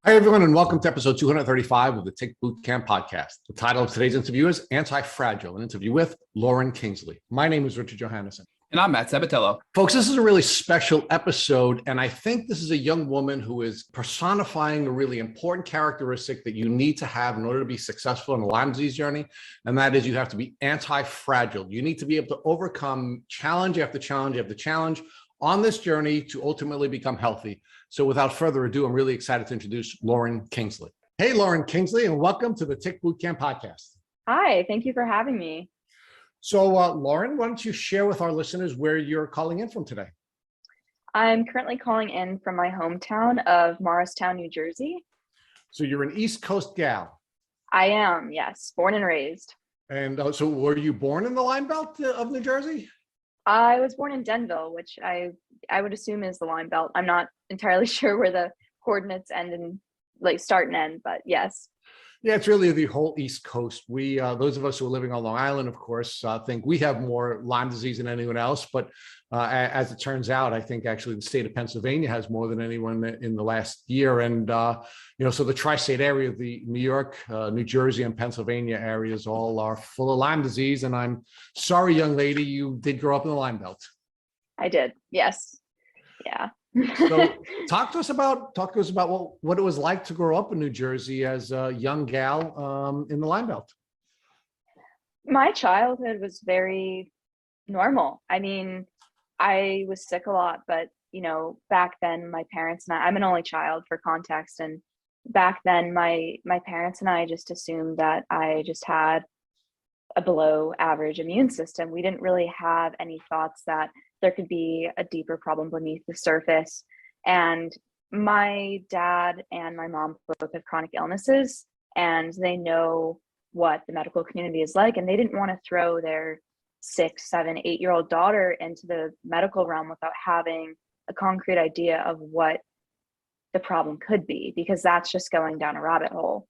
Hi, everyone, and welcome to episode 235 of the Tick Bootcamp podcast. The title of today's interview is Anti-Fragile, an interview with Lauren Kingsley. My name is Richard Johannesson. And I'm Matt Sabatello. Folks, this is a really special episode, and I think this is a young woman who is personifying a really important characteristic that you need to have in order to be successful in the Lyme disease journey, and that is you have to be anti-fragile. You need to be able to overcome challenge after challenge after challenge on this journey to ultimately become healthy. So without further ado, I'm really excited to introduce Lauren Kingsley. Hey, Lauren Kingsley, and welcome to the Tick Bootcamp podcast. Hi, thank you for having me. So Lauren, why don't you share with our listeners where you're calling in from today? I'm currently calling in from my hometown of Morristown, New Jersey. So you're an East Coast gal. I am, yes, born and raised. And so were you born in the Lyme Belt of New Jersey? I was born in Denville, which I would assume is the Lyme Belt. I'm not entirely sure where the coordinates end and start and end, but yes. Yeah, it's really the whole East Coast. We, those of us who are living on Long Island, of course, think we have more Lyme disease than anyone else. But as it turns out, I think actually the state of Pennsylvania has more than anyone in the last year. And, so the tri-state area, the New York, New Jersey, and Pennsylvania areas all are full of Lyme disease. And I'm sorry, young lady, you did grow up in the Lyme Belt. I did, yes. Yeah. So talk to us about what it was like to grow up in New Jersey as a young gal in the Lyme Belt. My childhood was very normal. I mean, I was sick a lot, but back then my parents and I'm an only child for context, and back then my parents and I just assumed that I just had a below average immune system. We didn't really have any thoughts that there could be a deeper problem beneath the surface. And my dad and my mom both have chronic illnesses, and they know what the medical community is like, and they didn't want to throw their 6, 7, 8-year-old daughter into the medical realm without having a concrete idea of what the problem could be, because that's just going down a rabbit hole.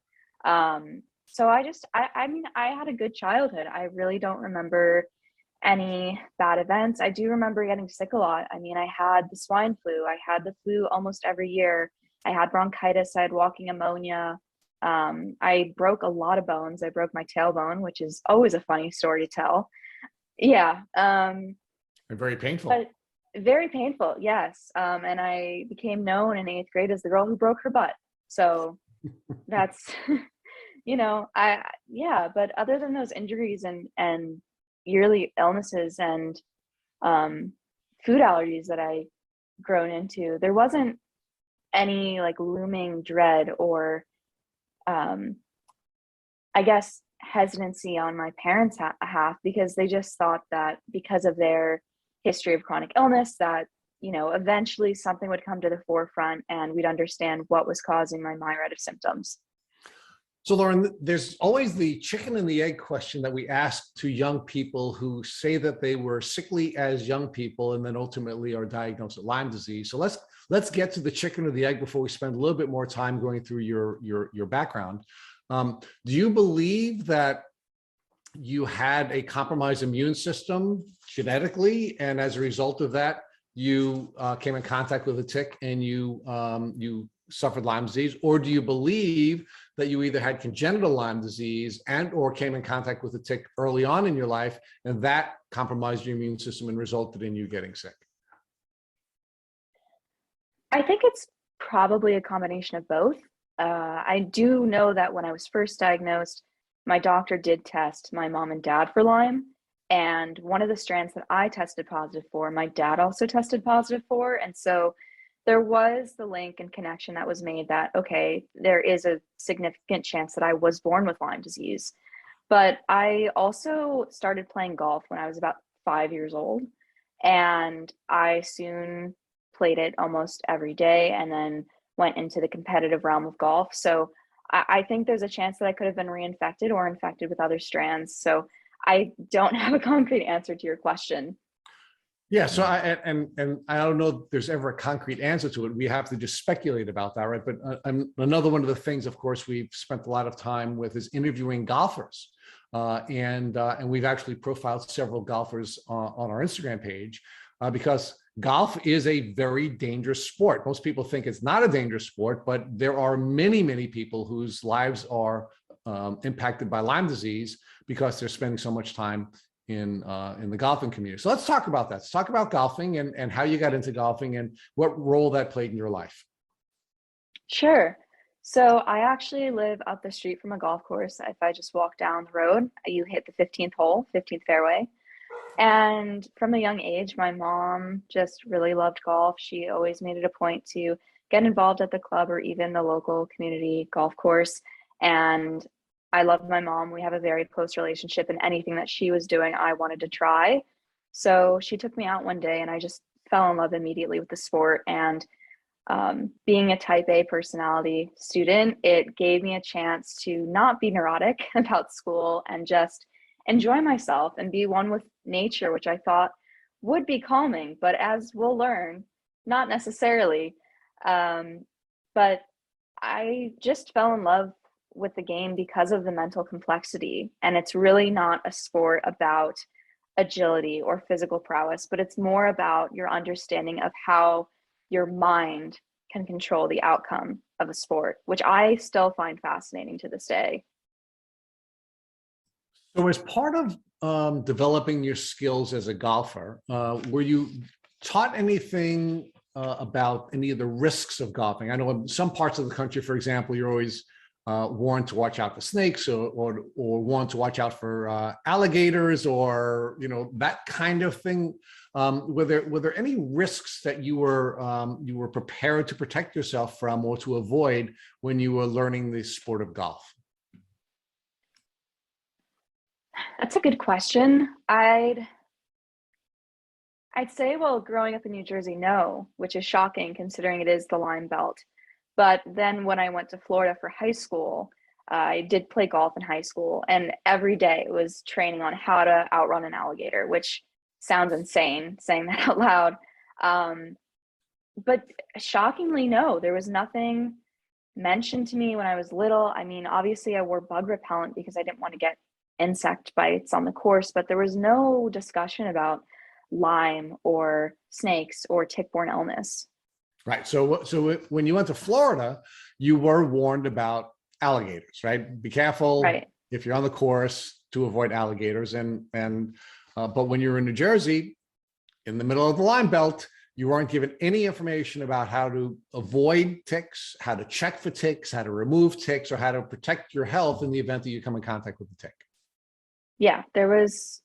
So I mean, I had a good childhood. I really don't remember any bad events. I do remember getting sick a lot. I mean, I had the swine flu. I had the flu almost every year. I had bronchitis. I had walking pneumonia. I broke a lot of bones. I broke my tailbone, which is always a funny story to tell. Yeah. And very painful. But very painful, yes. And I became known in 8th grade as the girl who broke her butt. So that's, but other than those injuries and yearly illnesses and food allergies that I grown into, there wasn't any looming dread or I guess hesitancy on my parents' half, because they just thought that because of their history of chronic illness that eventually something would come to the forefront and we'd understand what was causing my myriad of symptoms. So Lauren, there's always the chicken and the egg question that we ask to young people who say that they were sickly as young people and then ultimately are diagnosed with Lyme disease. So let's get to the chicken or the egg before we spend a little bit more time going through your background. Do you believe that you had a compromised immune system genetically, and as a result of that, you came in contact with a tick and you suffered Lyme disease? Or do you believe that you either had congenital Lyme disease and or came in contact with a tick early on in your life, and that compromised your immune system and resulted in you getting sick? I think it's probably a combination of both. I do know that when I was first diagnosed, my doctor did test my mom and dad for Lyme, and one of the strands that I tested positive for, my dad also tested positive for. And so there was the link and connection that was made that, okay, there is a significant chance that I was born with Lyme disease. But I also started playing golf when I was about 5 years old, and I soon played it almost every day and then went into the competitive realm of golf. So I think there's a chance that I could have been reinfected or infected with other strands. So I don't have a concrete answer to your question. Yeah, so I don't know if there's ever a concrete answer to it. We have to just speculate about that, right? But another one of the things, of course, we've spent a lot of time with is interviewing golfers, and we've actually profiled several golfers on our Instagram page because golf is a very dangerous sport. Most people think it's not a dangerous sport, but there are many, many people whose lives are impacted by Lyme disease because they're spending so much time in the golfing community. So let's talk about that. Let's talk about golfing and how you got into golfing and what role that played in your life. Sure. So I actually live up the street from a golf course. If I just walk down the road, you hit the 15th hole, 15th fairway. And from a young age, my mom just really loved golf. She always made it a point to get involved at the club or even the local community golf course. And I love my mom. We have a very close relationship, and anything that she was doing, I wanted to try. So she took me out one day and I just fell in love immediately with the sport. And being a type A personality student, it gave me a chance to not be neurotic about school and just enjoy myself and be one with nature, which I thought would be calming, but as we'll learn, not necessarily. But I just fell in love with the game because of the mental complexity. And it's really not a sport about agility or physical prowess, but it's more about your understanding of how your mind can control the outcome of a sport, which I still find fascinating to this day. So as part of developing your skills as a golfer, were you taught anything about any of the risks of golfing? I know in some parts of the country, for example, you're always warned to watch out for snakes or warned to watch out for alligators or, you know, that kind of thing. Were there any risks that you were prepared to protect yourself from or to avoid when you were learning the sport of golf? That's a good question. I'd say, well, growing up in New Jersey, no, which is shocking considering it is the Lyme Belt. But then when I went to Florida for high school, I did play golf in high school, and every day was training on how to outrun an alligator, which sounds insane saying that out loud. But shockingly, no, there was nothing mentioned to me when I was little. I mean, obviously I wore bug repellent because I didn't want to get insect bites on the course, but there was no discussion about Lyme or snakes or tick-borne illness. Right. So when you went to Florida, you were warned about alligators, right? Be careful Right. if you're on the course to avoid alligators. But when you're in New Jersey, in the middle of the Lyme Belt, you weren't given any information about how to avoid ticks, how to check for ticks, how to remove ticks, or how to protect your health in the event that you come in contact with the tick. Yeah, there was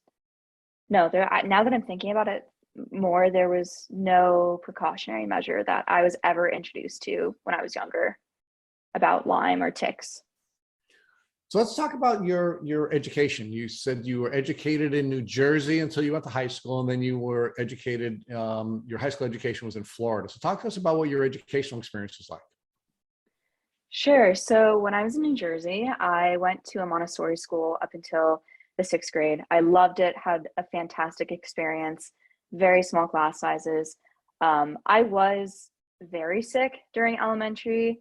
no, now that I'm thinking about it more, there was no precautionary measure that I was ever introduced to when I was younger about Lyme or ticks. So let's talk about your education. You said you were educated in New Jersey until you went to high school, and then you were educated, your high school education was in Florida. So talk to us about what your educational experience was like. Sure. So when I was in New Jersey, I went to a Montessori school up until the 6th grade. I loved it, had a fantastic experience, very small class sizes. I was very sick during elementary.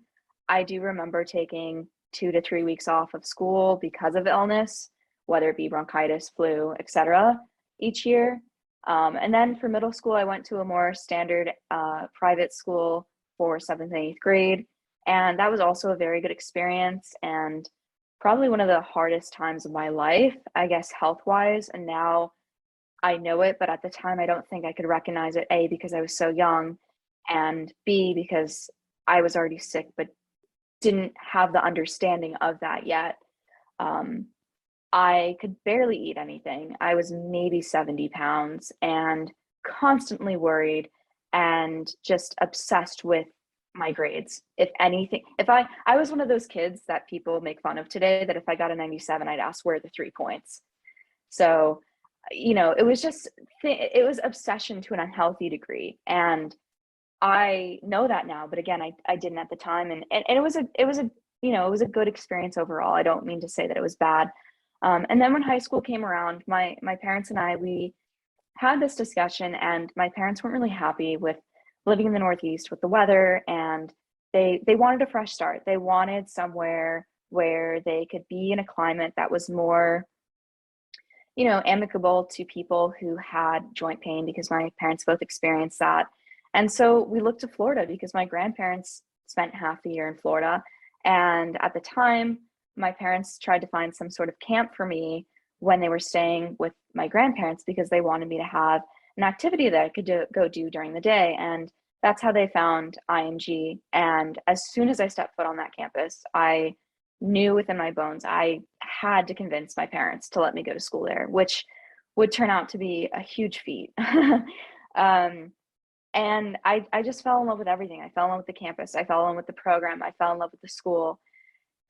I do remember taking 2 to 3 weeks off of school because of illness, whether it be bronchitis, flu, etc. each year. And then for middle school, I went to a more standard private school for 7th and 8th grade. And that was also a very good experience and probably one of the hardest times of my life, I guess, health-wise. And now I know it, but at the time I don't think I could recognize it, A, because I was so young, and B, because I was already sick, but didn't have the understanding of that yet. I could barely eat anything. I was maybe 70 pounds and constantly worried and just obsessed with my grades. If anything, I was one of those kids that people make fun of today, that if I got a 97, I'd ask where are the 3 points. So, you know, it was just, it was obsession to an unhealthy degree. And I know that now, but again, I didn't at the time. And it was a, you know, it was a good experience overall. I don't mean to say that it was bad. And then when high school came around, my parents and we had this discussion, and my parents weren't really happy with living in the Northeast with the weather, and they wanted a fresh start. They wanted somewhere where they could be in a climate that was more, amicable to people who had joint pain because my parents both experienced that. And so we looked to Florida because my grandparents spent half the year in Florida. And at the time, my parents tried to find some sort of camp for me when they were staying with my grandparents because they wanted me to have an activity that I could go do during the day. And that's how they found IMG. And as soon as I stepped foot on that campus, I knew within my bones I had to convince my parents to let me go to school there, which would turn out to be a huge feat. And I just fell in love with everything. I fell in love with the campus. I fell in love with the program. I fell in love with the school.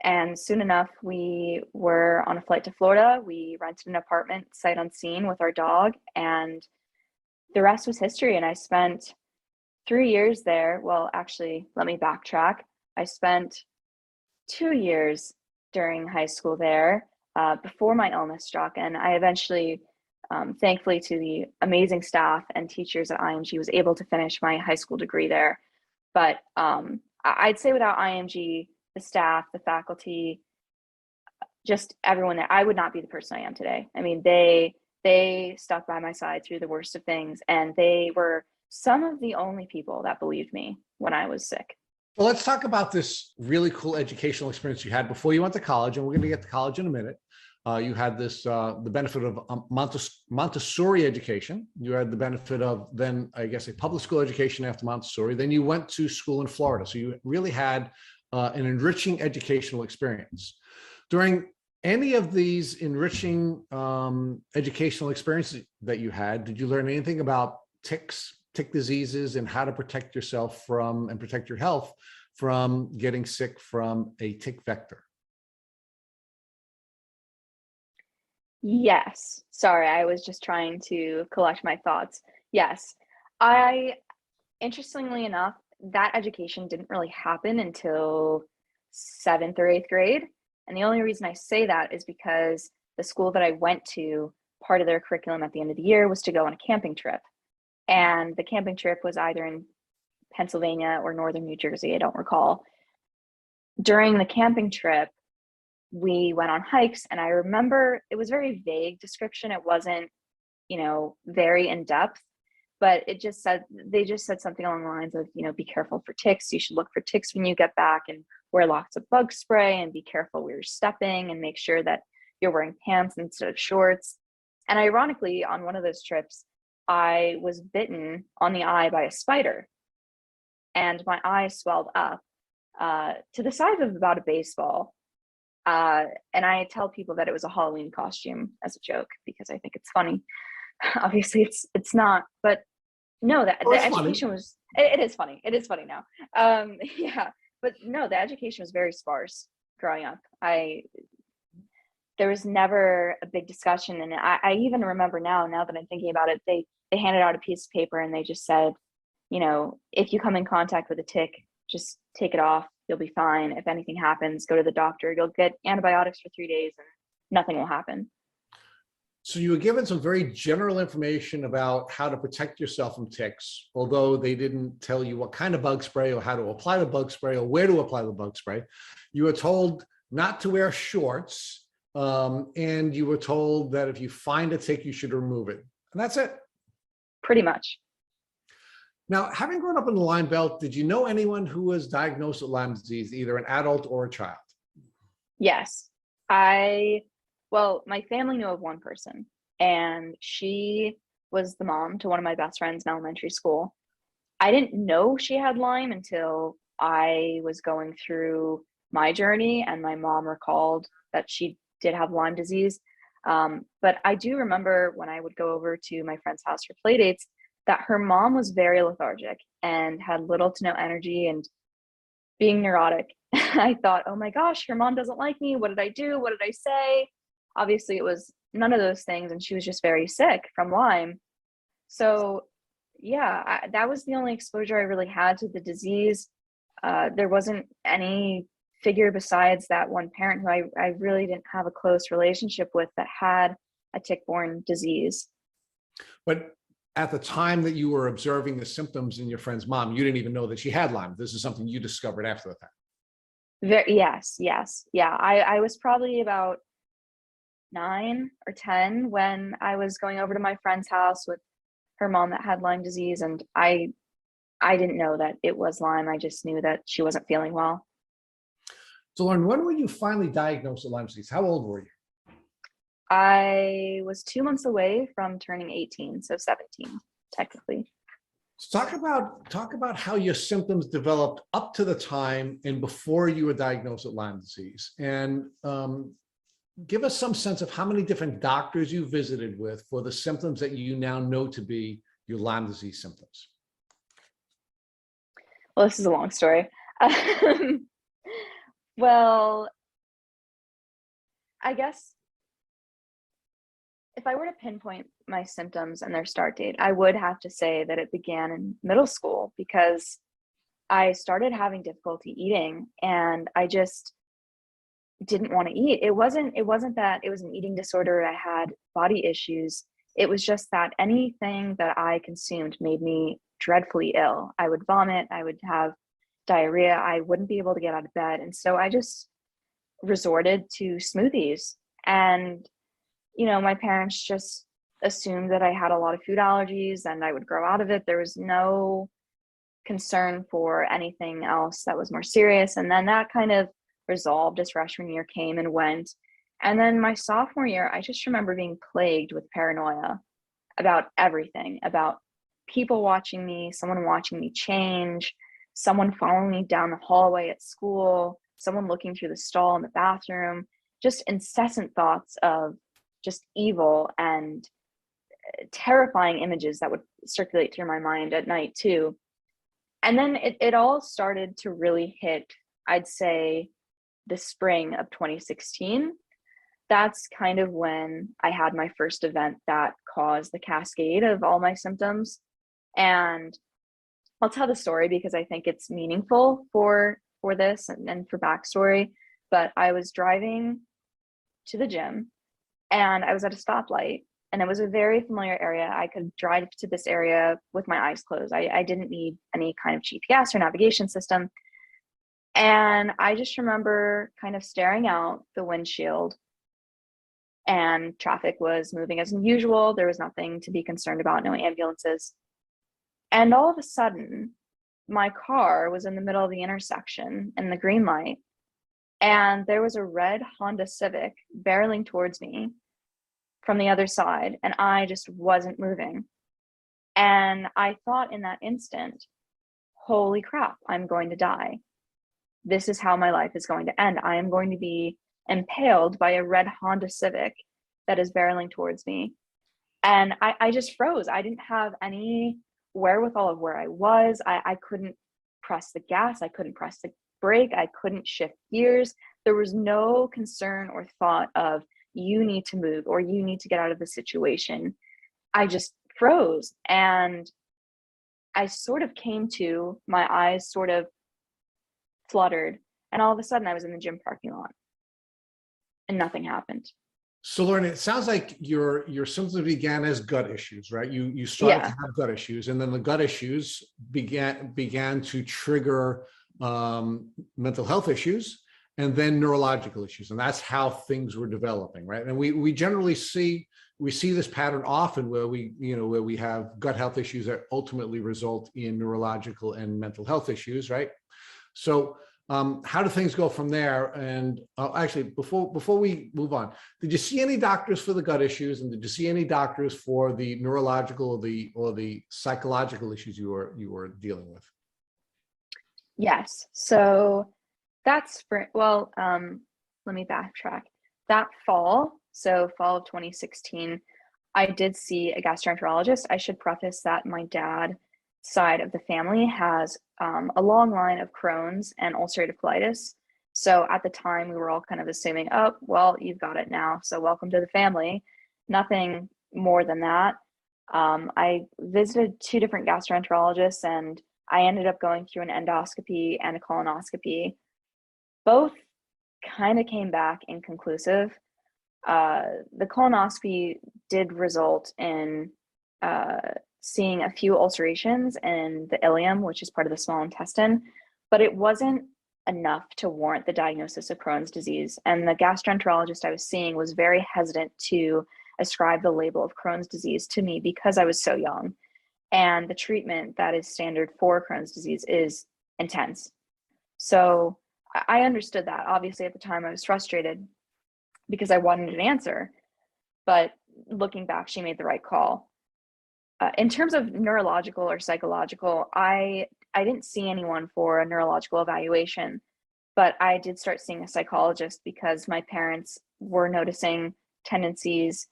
And soon enough, we were on a flight to Florida. We rented an apartment sight unseen with our dog, and the rest was history. And I spent 3 years there. Well, actually, let me backtrack. I spent 2 years during high school there before my illness struck. And I eventually, thankfully to the amazing staff and teachers at IMG, was able to finish my high school degree there. But I'd say without IMG, the staff, the faculty, just everyone there, I would not be the person I am today. I mean, they stuck by my side through the worst of things, and they were some of the only people that believed me when I was sick. Well, let's talk about this really cool educational experience you had before you went to college, and we're going to get to college in a minute. You had this, the benefit of Montessori education. You had the benefit of then, I guess, a public school education after Montessori. Then you went to school in Florida. So you really had an enriching educational experience. During any of these enriching educational experiences that you had, did you learn anything about ticks, tick diseases, and how to protect yourself from and protect your health from getting sick from a tick vector? Yes. Sorry, I was just trying to collect my thoughts. Yes. Interestingly enough, that education didn't really happen until 7th or 8th grade. And the only reason I say that is because the school that I went to, part of their curriculum at the end of the year was to go on a camping trip. And the camping trip was either in Pennsylvania or northern New Jersey, I don't recall. During the camping trip, we went on hikes, and I remember it was very vague description. It wasn't, very in depth, but they just said something along the lines of, be careful for ticks. You should look for ticks when you get back, and wear lots of bug spray, and be careful where you're stepping, and make sure that you're wearing pants instead of shorts. And ironically, on one of those trips, I was bitten on the eye by a spider, and my eye swelled up to the size of about a baseball. And I tell people that it was a Halloween costume as a joke because I think it's funny. Obviously, it's not, but no, the education was. It is funny. It is funny now. Yeah, but no, the education was very sparse growing up. There was never a big discussion, and I even remember now that I'm thinking about it, they handed out a piece of paper and they just said, if you come in contact with a tick, just take it off. You'll be fine. If anything happens, go to the doctor. You'll get antibiotics for 3 days and nothing will happen. So you were given some very general information about how to protect yourself from ticks, although they didn't tell you what kind of bug spray or how to apply the bug spray or where to apply the bug spray. You were told not to wear shorts, and you were told that if you find a tick, you should remove it. And that's it. Pretty much. Now, having grown up in the Lyme Belt, did you know anyone who was diagnosed with Lyme disease, either an adult or a child? Yes. My family knew of one person, and she was the mom to one of my best friends in elementary school. I didn't know she had Lyme until I was going through my journey, and my mom recalled that she did have Lyme disease. But I do remember when I would go over to my friend's house for play dates, that her mom was very lethargic and had little to no energy and being neurotic. I thought, oh my gosh, her mom doesn't like me. What did I do? What did I say? Obviously, it was none of those things, and she was just very sick from Lyme. So yeah, that was the only exposure I really had to the disease. There wasn't any figure besides that one parent who I really didn't have a close relationship with that had a tick-borne disease. But at the time that you were observing the symptoms in your friend's mom, you didn't even know that she had Lyme. This is something you discovered after the fact. Yes. Yeah. I was probably about 9 or 10 when I was going over to my friend's house with her mom that had Lyme disease, and I didn't know that it was Lyme. I just knew that she wasn't feeling well. So Lauren, when were you finally diagnosed with Lyme disease? How old were you? I was 2 months away from turning 18, so 17 technically. So talk about how your symptoms developed up to the time and before you were diagnosed with Lyme disease, and give us some sense of how many different doctors you visited with for the symptoms that you now know to be your Lyme disease symptoms. Well, this is a long story. Well, I guess if I were to pinpoint my symptoms and their start date, I would have to say that it began in middle school, because I started having difficulty eating and I just didn't want to eat. It wasn't that it was an eating disorder, I had body issues. It was just that anything that I consumed made me dreadfully ill. I would vomit, I would have diarrhea, I wouldn't be able to get out of bed. And so I just resorted to smoothies. And, my parents just assumed that I had a lot of food allergies and I would grow out of it. There was no concern for anything else that was more serious. And then that kind of resolved as freshman year came and went. And then my sophomore year, I just remember being plagued with paranoia about everything, about people watching me, someone watching me change, someone following me down the hallway at school, someone looking through the stall in the bathroom, just incessant thoughts of just evil and terrifying images that would circulate through my mind at night too. And then it all started to really hit, I'd say, the spring of 2016. That's kind of when I had my first event that caused the cascade of all my symptoms. And I'll tell the story because I think it's meaningful for this and for backstory. But I was driving to the gym and I was at a stoplight, and it was a very familiar area. I could drive to this area with my eyes closed. I didn't need any kind of GPS or navigation system. And I just remember kind of staring out the windshield, and traffic was moving as usual. There was nothing to be concerned about, no ambulances. And all of a sudden, my car was in the middle of the intersection in the green light, and there was a red Honda Civic barreling towards me from the other side, and I just wasn't moving. And I thought in that instant, holy crap, I'm going to die. This is how my life is going to end. I am going to be impaled by a red Honda Civic that is barreling towards me. And I just froze. I didn't have any wherewithal of where I was. I couldn't press the gas. I couldn't press the brake. I couldn't shift gears. There was no concern or thought of you need to move or you need to get out of the situation. I just froze, and I sort of came to, my eyes sort of fluttered, and all of a sudden I was in the gym parking lot and nothing happened. So Lauren, it sounds like your symptoms began as gut issues, right? You started to have gut issues, and then the gut issues began to trigger mental health issues, and then neurological issues, and that's how things were developing, right? And we generally see this pattern often where we have gut health issues that ultimately result in neurological and mental health issues, right? So how do things go from there? And actually, before we move on, did you see any doctors for the gut issues, and did you see any doctors for the neurological or the psychological issues you were dealing with? Yes. So that's let me backtrack. That fall, so fall of 2016, I did see a gastroenterologist. I should preface that my dad side of the family has a long line of Crohn's and ulcerative colitis. So at the time, we were all kind of assuming, oh, well, you've got it now, so welcome to the family. Nothing more than that. I visited 2 different gastroenterologists, and I ended up going through an endoscopy and a colonoscopy. Both kind of came back inconclusive. The colonoscopy did result in seeing a few ulcerations in the ileum, which is part of the small intestine, but it wasn't enough to warrant the diagnosis of Crohn's disease. And the gastroenterologist I was seeing was very hesitant to ascribe the label of Crohn's disease to me because I was so young. And the treatment that is standard for Crohn's disease is intense. So I understood that. Obviously, at the time, I was frustrated because I wanted an answer. But looking back, she made the right call. In terms of neurological or psychological, I didn't see anyone for a neurological evaluation, but I did start seeing a psychologist because my parents were noticing tendencies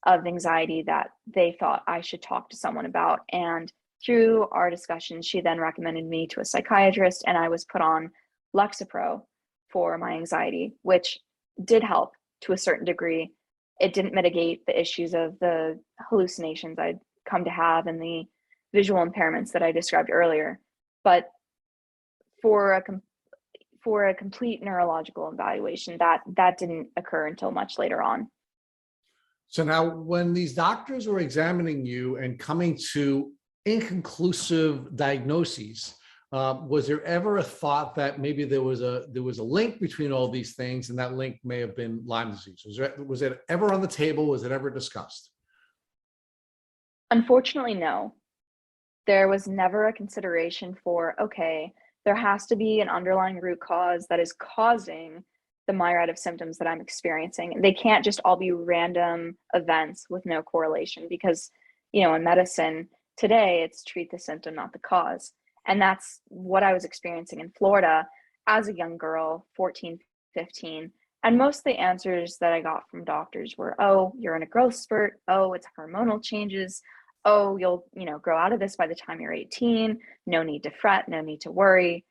of anxiety that they thought I should talk to someone about. And through our discussion, she then recommended me to a psychiatrist, and I was put on Lexapro for my anxiety, which did help to a certain degree. It didn't mitigate the issues of the hallucinations I'd come to have and the visual impairments that I described earlier. But for a complete neurological evaluation, that didn't occur until much later on. So now when these doctors were examining you and coming to inconclusive diagnoses, was there ever a thought that maybe there was a link between all these things, and that link may have been Lyme disease? Was it ever on the table? Was it ever discussed? Unfortunately, no. There was never a consideration for, okay, there has to be an underlying root cause that is causing the myriad of symptoms that I'm experiencing. They can't just all be random events with no correlation, because, in medicine today, it's treat the symptom, not the cause. And that's what I was experiencing in Florida as a young girl, 14, 15. And most of the answers that I got from doctors were, oh, you're in a growth spurt. Oh, it's hormonal changes. Oh, you'll, grow out of this by the time you're 18. No need to fret, no need to worry.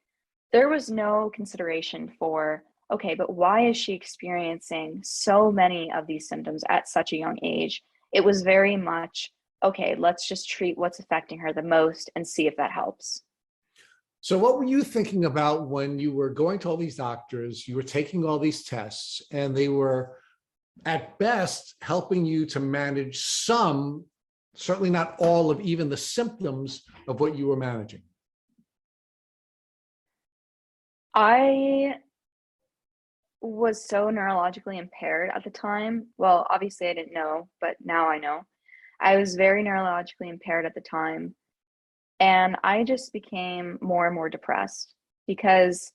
There was no consideration for, okay, but why is she experiencing so many of these symptoms at such a young age? It was very much, okay, let's just treat what's affecting her the most and see if that helps. So what were you thinking about when you were going to all these doctors, you were taking all these tests, and they were at best helping you to manage some, certainly not all of even the symptoms of what you were managing? I was so neurologically impaired at the time. Well, obviously I didn't know, but now I know. I was very neurologically impaired at the time. And I just became more and more depressed because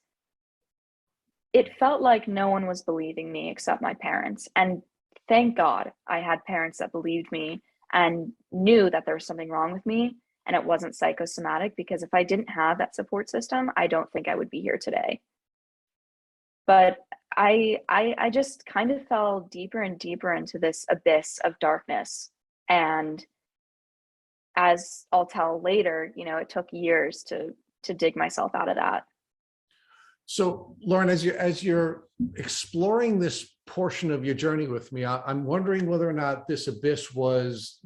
it felt like no one was believing me except my parents. And thank God I had parents that believed me and knew that there was something wrong with me and it wasn't psychosomatic, because if I didn't have that support system, I don't think I would be here today. But I just kind of fell deeper and deeper into this abyss of darkness. And as I'll tell later, it took years to dig myself out of that. So, Lauren, as you're exploring this portion of your journey with me, I'm wondering whether or not this abyss was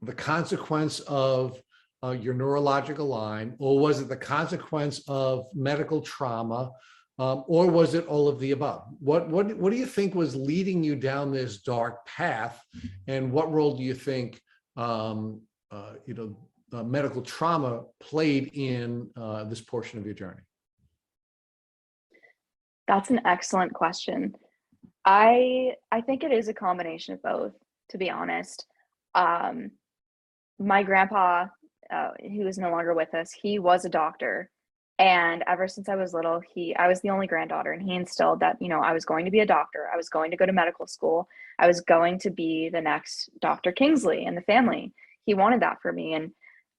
the consequence of your neurological Lyme, or was it the consequence of medical trauma, or was it all of the above? What do you think was leading you down this dark path, and what role do you think medical trauma played in this portion of your journey? That's an excellent question. I think it is a combination of both, to be honest. My grandpa, who is no longer with us, he was a doctor. And ever since I was little, I was the only granddaughter, and he instilled that, I was going to be a doctor. I was going to go to medical school. I was going to be the next Dr. Kingsley in the family. He wanted that for me. And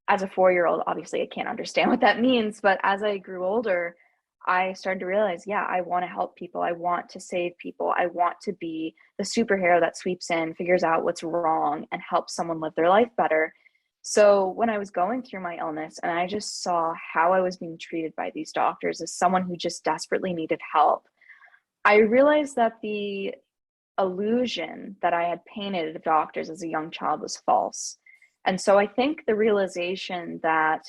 as a 4-year-old, obviously I can't understand what that means. But as I grew older, I started to realize, yeah, I want to help people. I want to save people. I want to be the superhero that sweeps in, figures out what's wrong, and helps someone live their life better. So when I was going through my illness and I just saw how I was being treated by these doctors as someone who just desperately needed help, I realized that the illusion that I had painted of doctors as a young child was false. And so I think the realization that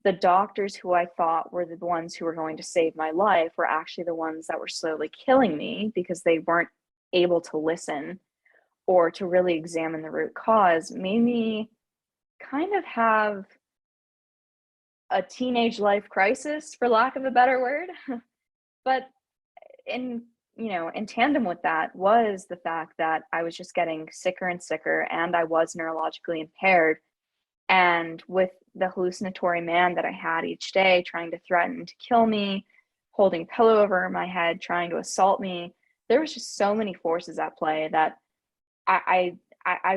the doctors who I thought were the ones who were going to save my life were actually the ones that were slowly killing me, because they weren't able to listen or to really examine the root cause, made me kind of have a teenage life crisis, for lack of a better word. But in, in tandem with that was the fact that I was just getting sicker and sicker, and I was neurologically impaired. And with the hallucinatory man that I had each day trying to threaten to kill me, holding a pillow over my head, trying to assault me, there was just so many forces at play that I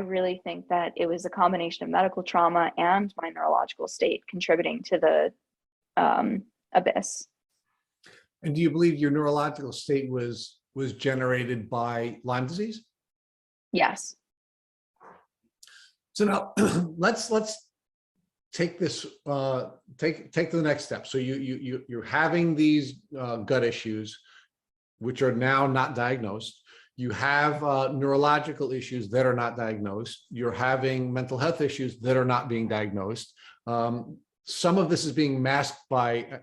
really think that it was a combination of medical trauma and my neurological state contributing to the abyss. And do you believe your neurological state was generated by Lyme disease? Yes. So now let's take this take to the next step. So you're having these gut issues, which are now not diagnosed. You have neurological issues that are not diagnosed. You're having mental health issues that are not being diagnosed. Some of this is being masked by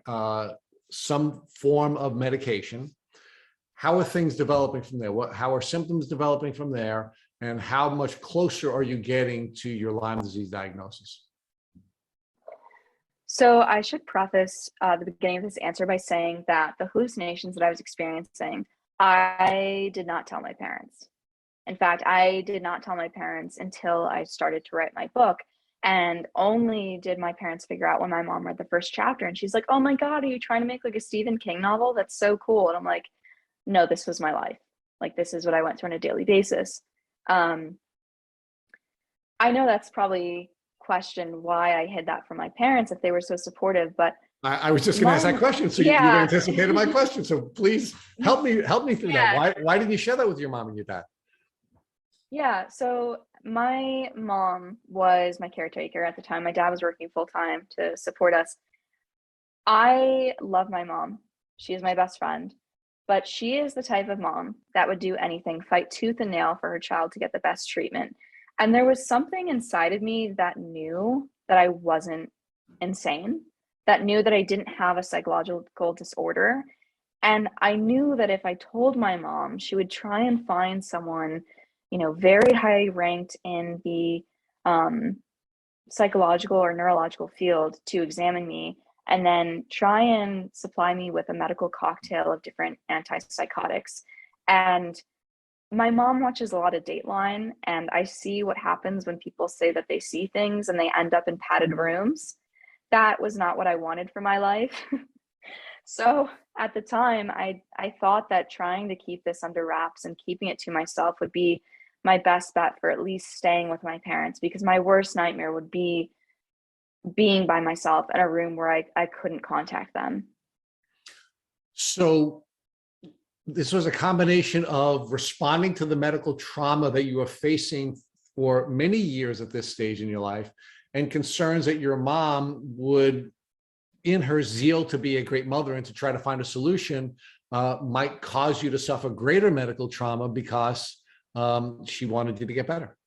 some form of medication. How are things developing from there? How are symptoms developing from there? And how much closer are you getting to your Lyme disease diagnosis? So I should preface the beginning of this answer by saying that the hallucinations that I was experiencing, I did not tell my parents. In fact, I did not tell my parents until I started to write my book. And only did my parents figure out when my mom read the first chapter. And she's like, "Oh my God, are you trying to make like a Stephen King novel? That's so cool." And I'm like, no, this was my life. Like, this is what I went through on a daily basis. I know that's probably questioned why I hid that from my parents if they were so supportive, but I was just going to ask that question. So you've anticipated my question. So please help me through that. Why didn't you share that with your mom and your dad? Yeah. So my mom was my caretaker at the time. My dad was working full time to support us. I love my mom. She is my best friend, but she is the type of mom that would do anything, fight tooth and nail for her child to get the best treatment. And there was something inside of me that knew that I wasn't insane, that knew that I didn't have a psychological disorder. And I knew that if I told my mom, she would try and find someone, very high ranked in the psychological or neurological field to examine me and then try and supply me with a medical cocktail of different antipsychotics. And my mom watches a lot of Dateline, and I see what happens when people say that they see things and they end up in padded rooms. That was not what I wanted for my life. So at the time, I thought that trying to keep this under wraps and keeping it to myself would be my best bet for at least staying with my parents, because my worst nightmare would be being by myself in a room where I couldn't contact them. So this was a combination of responding to the medical trauma that you were facing for many years at this stage in your life, and concerns that your mom would, in her zeal to be a great mother and to try to find a solution, might cause you to suffer greater medical trauma because she wanted you to get better.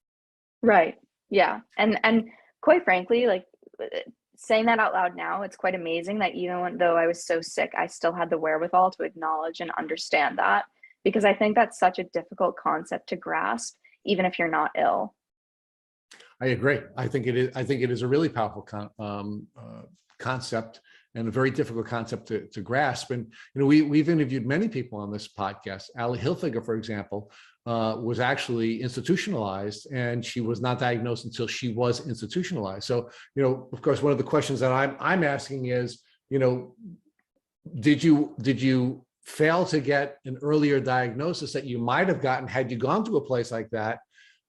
Right. Yeah. And quite frankly, like, saying that out loud now, it's quite amazing that even though I was so sick, I still had the wherewithal to acknowledge and understand that, because I think that's such a difficult concept to grasp, even if you're not ill. I agree. I think it is a really powerful concept, and a very difficult concept to grasp. And we've interviewed many people on this podcast. Ali Hilfiger, for example, was actually institutionalized, and she was not diagnosed until she was institutionalized. So, of course, one of the questions that I'm asking is, did you fail to get an earlier diagnosis that you might have gotten had you gone to a place like that,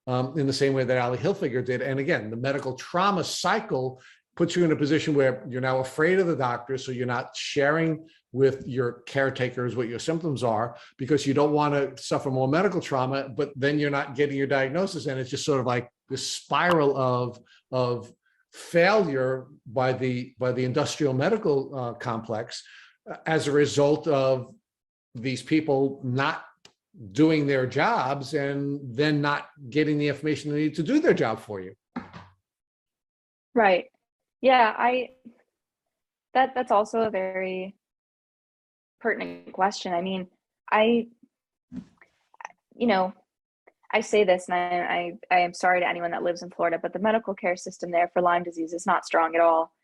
in the same way that Ali Hilfiger did? And again, the medical trauma cycle puts you in a position where you're now afraid of the doctor, so you're not sharing with your caretakers what your symptoms are, because you don't want to suffer more medical trauma, but then you're not getting your diagnosis, and it's just sort of like this spiral of failure by the industrial medical complex, as a result of these people not doing their jobs and then not getting the information they need to do their job for you. Right. Yeah, that's also a very pertinent question. I mean, I say this, and I am sorry to anyone that lives in Florida, but the medical care system there for Lyme disease is not strong at all.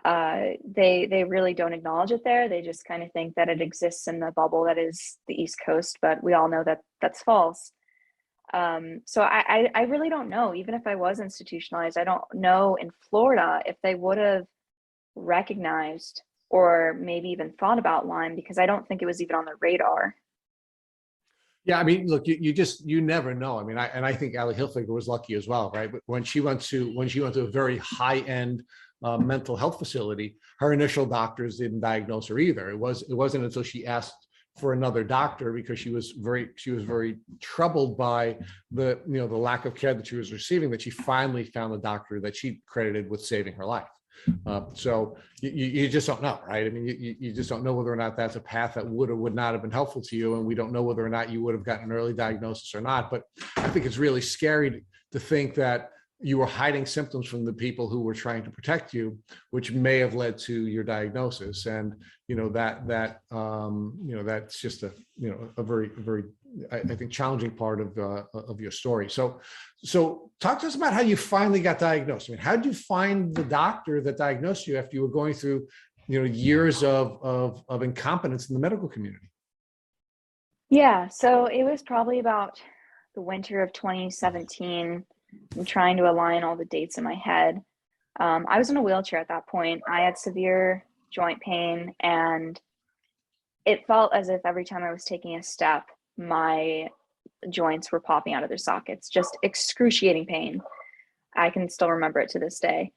They really don't acknowledge it there. They just kind of think that it exists in the bubble that is the East Coast, but we all know that that's false. So I really don't know. Even if I was institutionalized, I don't know in Florida if they would have recognized or maybe even thought about Lyme, because I don't think it was even on the radar. Yeah, I mean, look, you never know. I mean, I think Allie Hilfiger was lucky as well, right? But when she went to a very high end mental health facility, her initial doctors didn't diagnose her either. It wasn't until she asked for another doctor, because she was very troubled by the lack of care that she was receiving, that she finally found a doctor that she credited with saving her life. So you just don't know, right? I mean, you just don't know whether or not that's a path that would or would not have been helpful to you. And we don't know whether or not you would have gotten an early diagnosis or not. But I think it's really scary to think that you were hiding symptoms from the people who were trying to protect you, which may have led to your diagnosis. And, that's just a very, very, I think, challenging part of your story. So talk to us about how you finally got diagnosed. I mean, how did you find the doctor that diagnosed you after you were going through, years of incompetence in the medical community? Yeah, so it was probably about the winter of 2017. I'm trying to align all the dates in my head. I was in a wheelchair at that point. I had severe joint pain, and it felt as if every time I was taking a step, my joints were popping out of their sockets, just excruciating pain. I can still remember it to this day.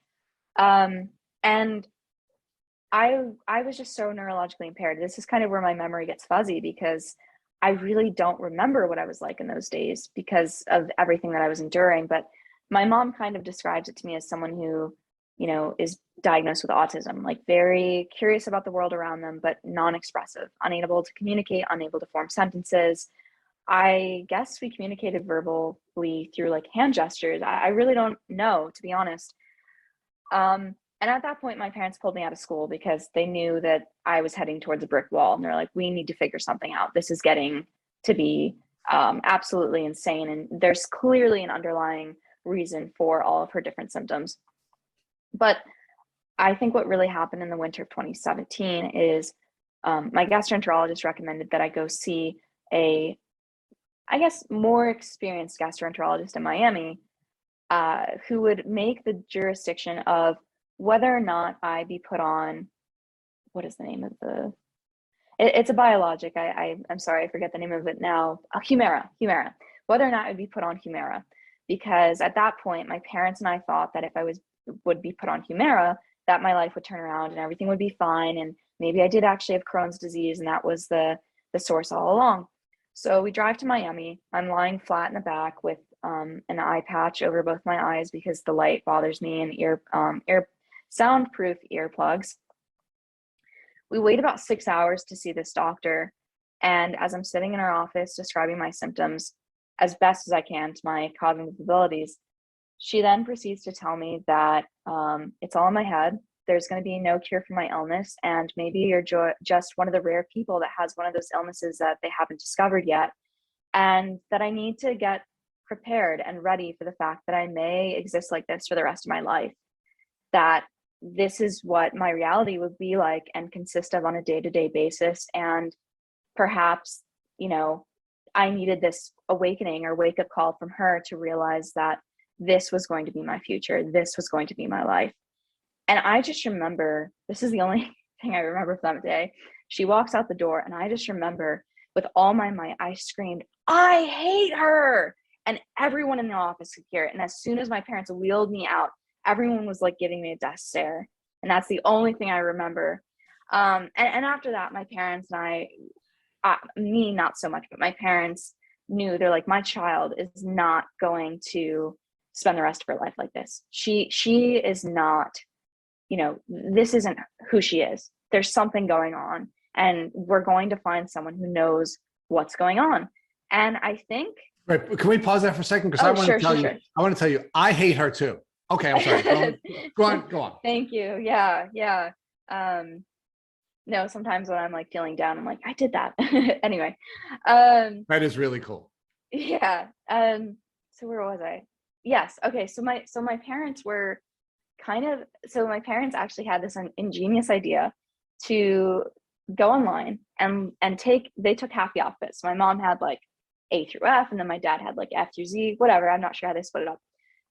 And I was just so neurologically impaired. This is kind of where my memory gets fuzzy, because I really don't remember what I was like in those days because of everything that I was enduring. But my mom kind of describes it to me as someone who, is diagnosed with autism, like very curious about the world around them, but non-expressive, unable to communicate, unable to form sentences. I guess we communicated verbally through like hand gestures. I really don't know, to be honest. And at that point, my parents pulled me out of school because they knew that I was heading towards a brick wall. And they're like, we need to figure something out. This is getting to be absolutely insane. And there's clearly an underlying reason for all of her different symptoms. But I think what really happened in the winter of 2017 is my gastroenterologist recommended that I go see a, I guess, more experienced gastroenterologist in Miami, who would make the jurisdiction of whether or not I be put on, what is the name of it's a biologic. I'm sorry, I forget the name of it now. Humira, whether or not I would be put on Humira. Because at that point, my parents and I thought that if I would be put on Humira, that my life would turn around and everything would be fine. And maybe I did actually have Crohn's disease, and that was the source all along. So we drive to Miami. I'm lying flat in the back with an eye patch over both my eyes because the light bothers me, and ear soundproof earplugs. We wait about 6 hours to see this doctor. And as I'm sitting in her office describing my symptoms as best as I can to my cognitive abilities, she then proceeds to tell me that it's all in my head. There's going to be no cure for my illness. And maybe you're just one of the rare people that has one of those illnesses that they haven't discovered yet. And that I need to get prepared and ready for the fact that I may exist like this for the rest of my life. That this is what my reality would be like and consist of on a day-to-day basis. And perhaps, I needed this awakening or wake-up call from her to realize that this was going to be my future. This was going to be my life. And I just remember, this is the only thing I remember from that day. She walks out the door, and I just remember with all my might, I screamed, "I hate her." And everyone in the office could hear it. And as soon as my parents wheeled me out, everyone was like giving me a death stare. And that's the only thing I remember. And after that, my parents and me, not so much, but my parents knew, they're like, my child is not going to spend the rest of her life like this. She is not, this isn't who she is. There's something going on, and we're going to find someone who knows what's going on. And I think. Right. But can we pause that for a second? Because I want to tell you, I hate her too. Okay. I'm sorry. Go on. Thank you. Yeah. No, sometimes when I'm like feeling down, I'm like, I did that. Anyway. That is really cool. Yeah. So where was I? Yes. Okay. So my parents were so my parents actually had this ingenious idea to go online and they took half the alphabet. So my mom had like A through F, and then my dad had like F through Z, whatever. I'm not sure how they split it up.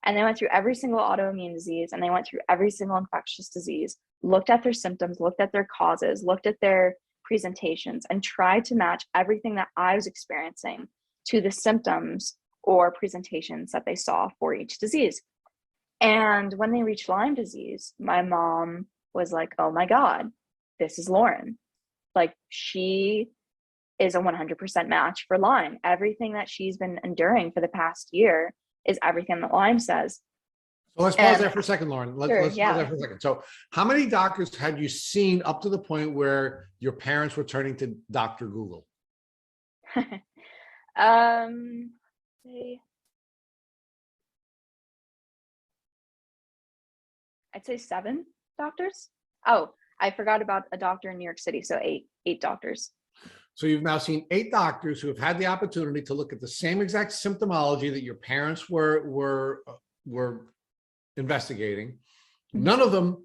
And they went through every single autoimmune disease, and they went through every single infectious disease, looked at their symptoms, looked at their causes, looked at their presentations, and tried to match everything that I was experiencing to the symptoms or presentations that they saw for each disease. And when they reached Lyme disease, my mom was like, oh my God, this is Lauren. Like, she is a 100% match for Lyme. Everything that she's been enduring for the past year is everything that Lyme says. So let's pause there for a second, Lauren. Let's Sure, pause there for a second. So how many doctors had you seen up to the point where your parents were turning to Dr. Google? I'd say 7 doctors. Oh, I forgot about a doctor in New York City. So eight doctors. So you've now seen 8 doctors who have had the opportunity to look at the same exact symptomology that your parents were investigating. None of them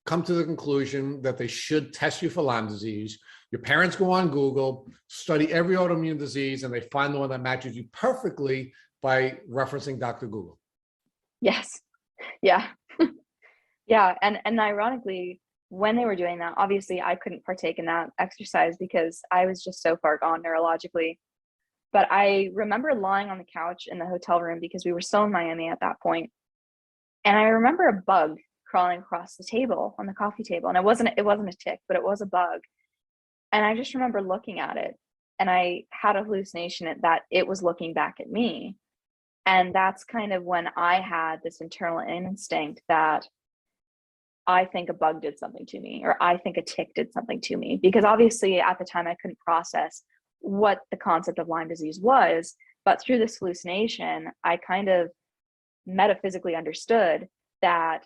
come to the conclusion that they should test you for Lyme disease. Your parents go on Google, study every autoimmune disease, and they find the one that matches you perfectly by referencing Dr. Google. Yes. Yeah. Yeah. And ironically, when they were doing that, obviously I couldn't partake in that exercise because I was just so far gone neurologically. But I remember lying on the couch in the hotel room because we were still in Miami at that point. And I remember a bug crawling across the table on the coffee table. And it wasn't a tick, but it was a bug. And I just remember looking at it, and I had a hallucination that it was looking back at me. And that's kind of when I had this internal instinct that I think a bug did something to me, or I think a tick did something to me, because obviously at the time I couldn't process what the concept of Lyme disease was. But through this hallucination, I kind of metaphysically understood that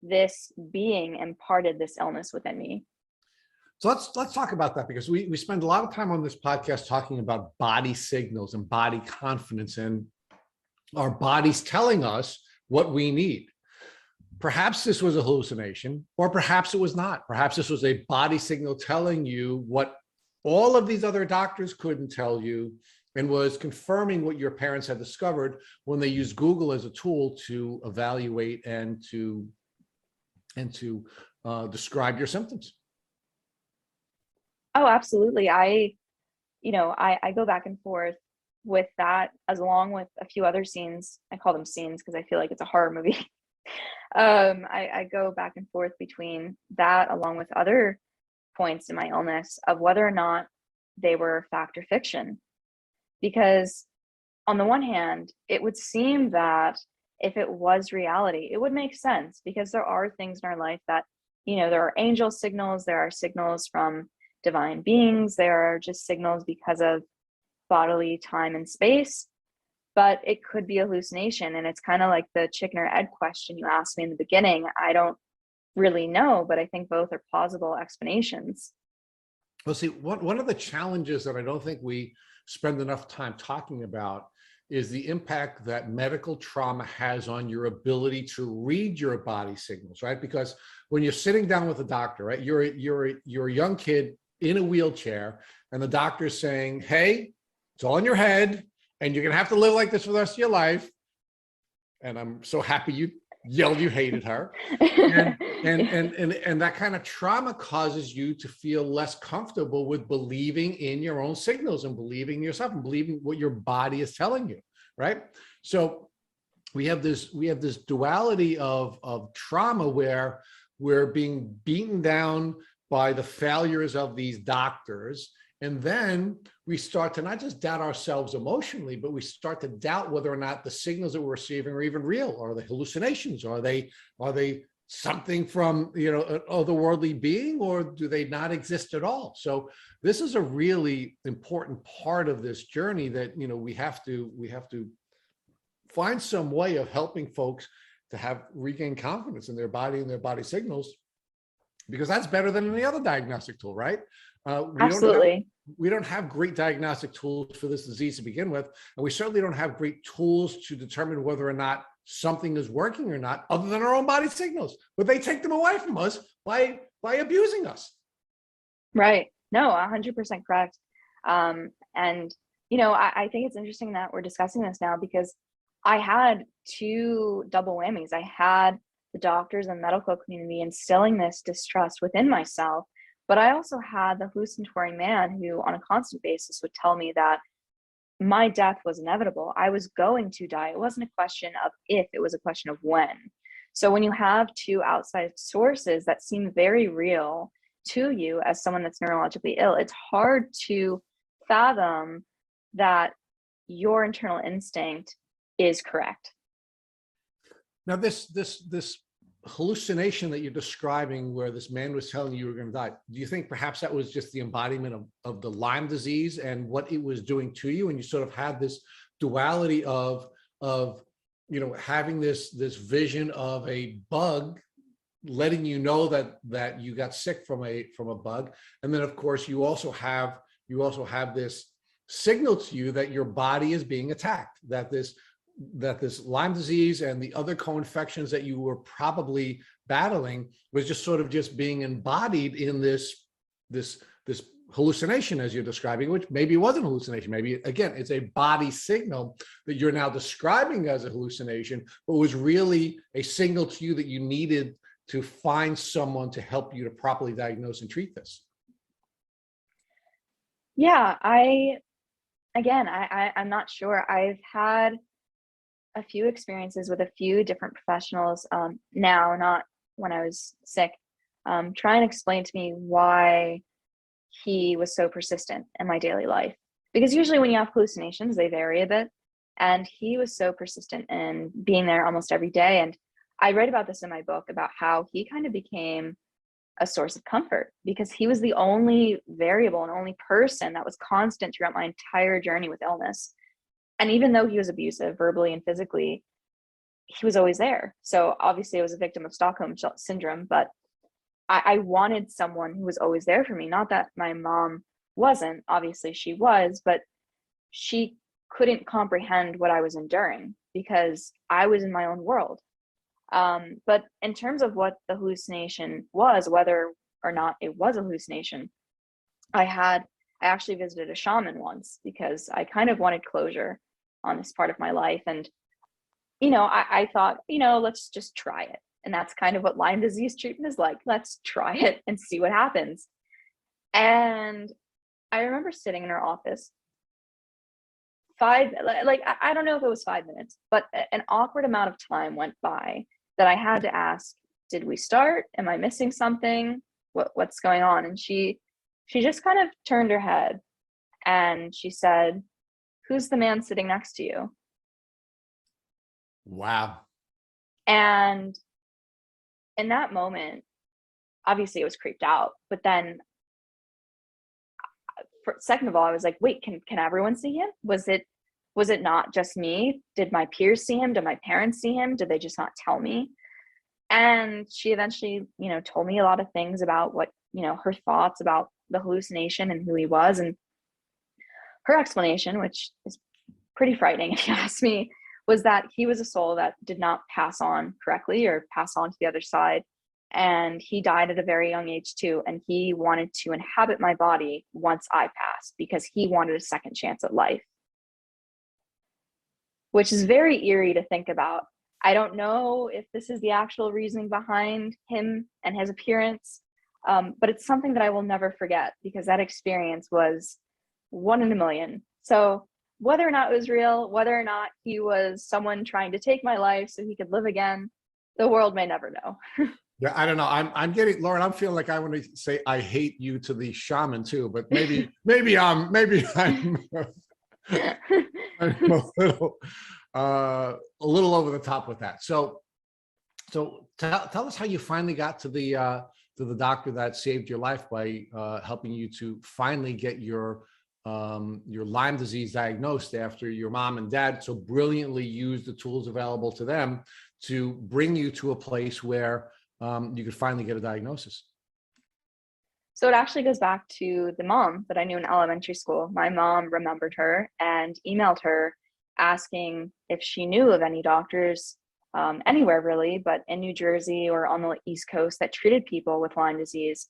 this being imparted this illness within me. So let's talk about that, because we spend a lot of time on this podcast talking about body signals and body confidence and our bodies telling us what we need. Perhaps this was a hallucination, or perhaps it was not. Perhaps this was a body signal telling you what all of these other doctors couldn't tell you, and was confirming what your parents had discovered when they used Google as a tool to evaluate and to describe your symptoms. Oh, absolutely. I go back and forth with that, as along with a few other scenes. I call them scenes because I feel like it's a horror movie. I go back and forth between that, along with other points in my illness, of whether or not they were fact or fiction. Because on the one hand, it would seem that if it was reality, it would make sense, because there are things in our life that, there are angel signals, there are signals from divine beings, there are just signals because of bodily time and space. But it could be a hallucination. And it's kind of like the chicken or egg question you asked me in the beginning. I don't really know, but I think both are plausible explanations. Well, see, one of the challenges that I don't think we spend enough time talking about is the impact that medical trauma has on your ability to read your body signals, right? Because when you're sitting down with a doctor, right, you're a young kid in a wheelchair, and the doctor's saying, hey, it's all in your head, and you're going to have to live like this for the rest of your life. And I'm so happy you yelled you hated her. And that kind of trauma causes you to feel less comfortable with believing in your own signals and believing yourself and believing what your body is telling you, right? So we have this duality of trauma where we're being beaten down by the failures of these doctors. And then we start to not just doubt ourselves emotionally, but we start to doubt whether or not the signals that we're receiving are even real. Are they hallucinations? Are they something from, an otherworldly being, or do they not exist at all? So this is a really important part of this journey that, we have to find some way of helping folks to regain confidence in their body and their body signals, because that's better than any other diagnostic tool, right? Absolutely. We don't have great diagnostic tools for this disease to begin with, and we certainly don't have great tools to determine whether or not something is working or not, other than our own body signals, but they take them away from us by abusing us. Right. No, 100% correct. And, you know, I think it's interesting that we're discussing this now, because I had two double whammies. I had the doctors and medical community instilling this distrust within myself, but I also had the hallucinatory man who on a constant basis would tell me that my death was inevitable. I was going to die. It wasn't a question of if, it was a question of when. So when you have two outside sources that seem very real to you as someone that's neurologically ill, it's hard to fathom that your internal instinct is correct. Now, this hallucination that you're describing, where this man was telling you were going to die, do you think perhaps that was just the embodiment of the Lyme disease and what it was doing to you, and you sort of had this duality of having this vision of a bug letting you know that you got sick from a bug, and then of course you also have this signal to you that your body is being attacked, that this Lyme disease and the other co-infections that you were probably battling was just sort of just being embodied in this hallucination, as you're describing, which maybe it wasn't a hallucination. Maybe, again, it's a body signal that you're now describing as a hallucination, but was really a signal to you that you needed to find someone to help you to properly diagnose and treat this. Yeah, I'm not sure. I've had a few experiences with a few different professionals now, not when I was sick, try and explain to me why he was so persistent in my daily life. Because usually when you have hallucinations, they vary a bit. And he was so persistent in being there almost every day. And I write about this in my book, about how he kind of became a source of comfort, because he was the only variable and only person that was constant throughout my entire journey with illness. And even though he was abusive verbally and physically, he was always there. So obviously I was a victim of Stockholm syndrome, but I wanted someone who was always there for me. Not that my mom wasn't, obviously she was, but she couldn't comprehend what I was enduring because I was in my own world. But in terms of what the hallucination was, whether or not it was a hallucination, I actually visited a shaman once because I kind of wanted closure on this part of my life. And, I thought, let's just try it. And that's kind of what Lyme disease treatment is like. Let's try it and see what happens. And I remember sitting in her office, I don't know if it was 5 minutes, but an awkward amount of time went by that I had to ask, did we start? Am I missing something? What's going on? And she just kind of turned her head and she said, who's the man sitting next to you? Wow. And in that moment, obviously it was creeped out, but then second of all, I was like, wait, can everyone see him? Was it not just me? Did my peers see him? Did my parents see him? Did they just not tell me? And she eventually, told me a lot of things about what, her thoughts about the hallucination and who he was. And her explanation, which is pretty frightening if you ask me, was that he was a soul that did not pass on correctly or pass on to the other side. And he died at a very young age too. And he wanted to inhabit my body once I passed because he wanted a second chance at life, which is very eerie to think about. I don't know if this is the actual reasoning behind him and his appearance, but it's something that I will never forget because that experience was 1 in a million. So whether or not it was real, whether or not he was someone trying to take my life so he could live again, the world may never know. Yeah, I don't know. I'm getting, Lauren, I'm feeling like I want to say I hate you to the shaman too, but maybe I'm a little over the top with that. So tell us how you finally got to the doctor that saved your life by helping you to finally get your Lyme disease diagnosed after your mom and dad so brilliantly used the tools available to them to bring you to a place where you could finally get a diagnosis. So it actually goes back to the mom that I knew in elementary school. My mom remembered her and emailed her asking if she knew of any doctors anywhere really, but in New Jersey or on the East Coast that treated people with Lyme disease.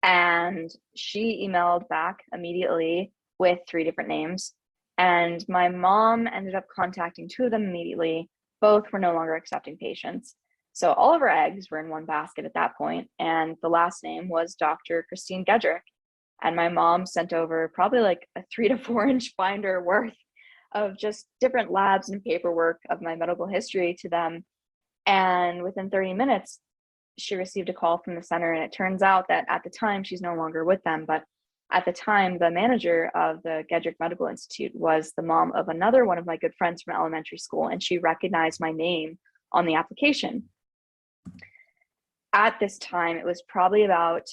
And she emailed back immediately with 3 different names. And my mom ended up contacting 2 of them immediately. Both were no longer accepting patients. So all of our eggs were in one basket at that point. And the last name was Dr. Kristine Gedroic. And my mom sent over probably like a 3 to 4 inch binder worth of just different labs and paperwork of my medical history to them. And within 30 minutes, she received a call from the center. And it turns out that at the time, she's no longer with them. But at the time, the manager of the Gedroic Medical Institute was the mom of another one of my good friends from elementary school. And she recognized my name on the application. At this time, it was probably about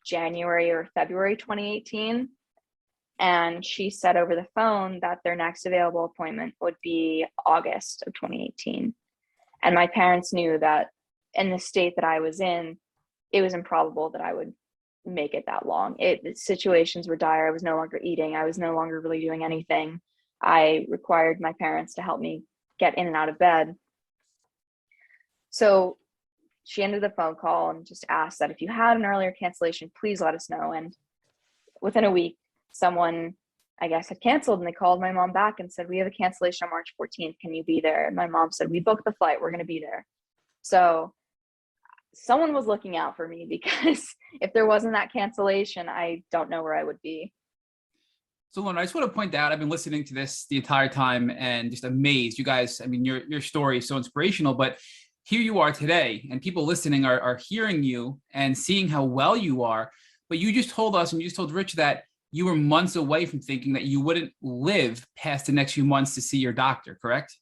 January or February 2018. And she said over the phone that their next available appointment would be August of 2018. And my parents knew that in the state that I was in, it was improbable that I would make it that long. Situations were dire. I was no longer eating. I was no longer really doing anything. I required my parents to help me get in and out of bed. So she ended the phone call and just asked that if you had an earlier cancellation, please let us know. And within a week, someone, I guess, had canceled, and they called my mom back and said, we have a cancellation on March 14th. Can you be there? And my mom said, we booked the flight. We're going to be there. So someone was looking out for me, because if there wasn't that cancellation, I don't know where I would be. So Lauren, I just want to point out, I've been listening to this the entire time and just amazed. You guys, I mean, your story is so inspirational, but here you are today, and people listening are hearing you and seeing how well you are. But you just told us, and you just told Rich, that you were months away from thinking that you wouldn't live past the next few months to see your doctor, correct?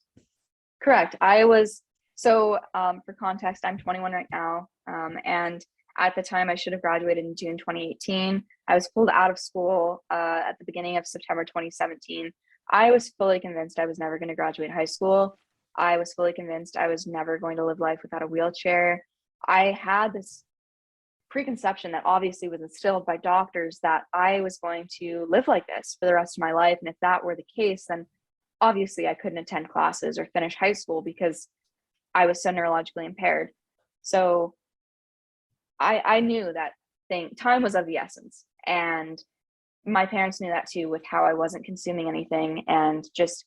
Correct. I was, so for context, I'm 21 right now. And at the time I should have graduated in June 2018. I was pulled out of school at the beginning of September 2017. I was fully convinced I was never going to graduate high school. I was fully convinced I was never going to live life without a wheelchair. I had this preconception that obviously was instilled by doctors that I was going to live like this for the rest of my life. And if that were the case, then obviously I couldn't attend classes or finish high school because I was so neurologically impaired. So I knew that time was of the essence. And my parents knew that too, with how I wasn't consuming anything. And just,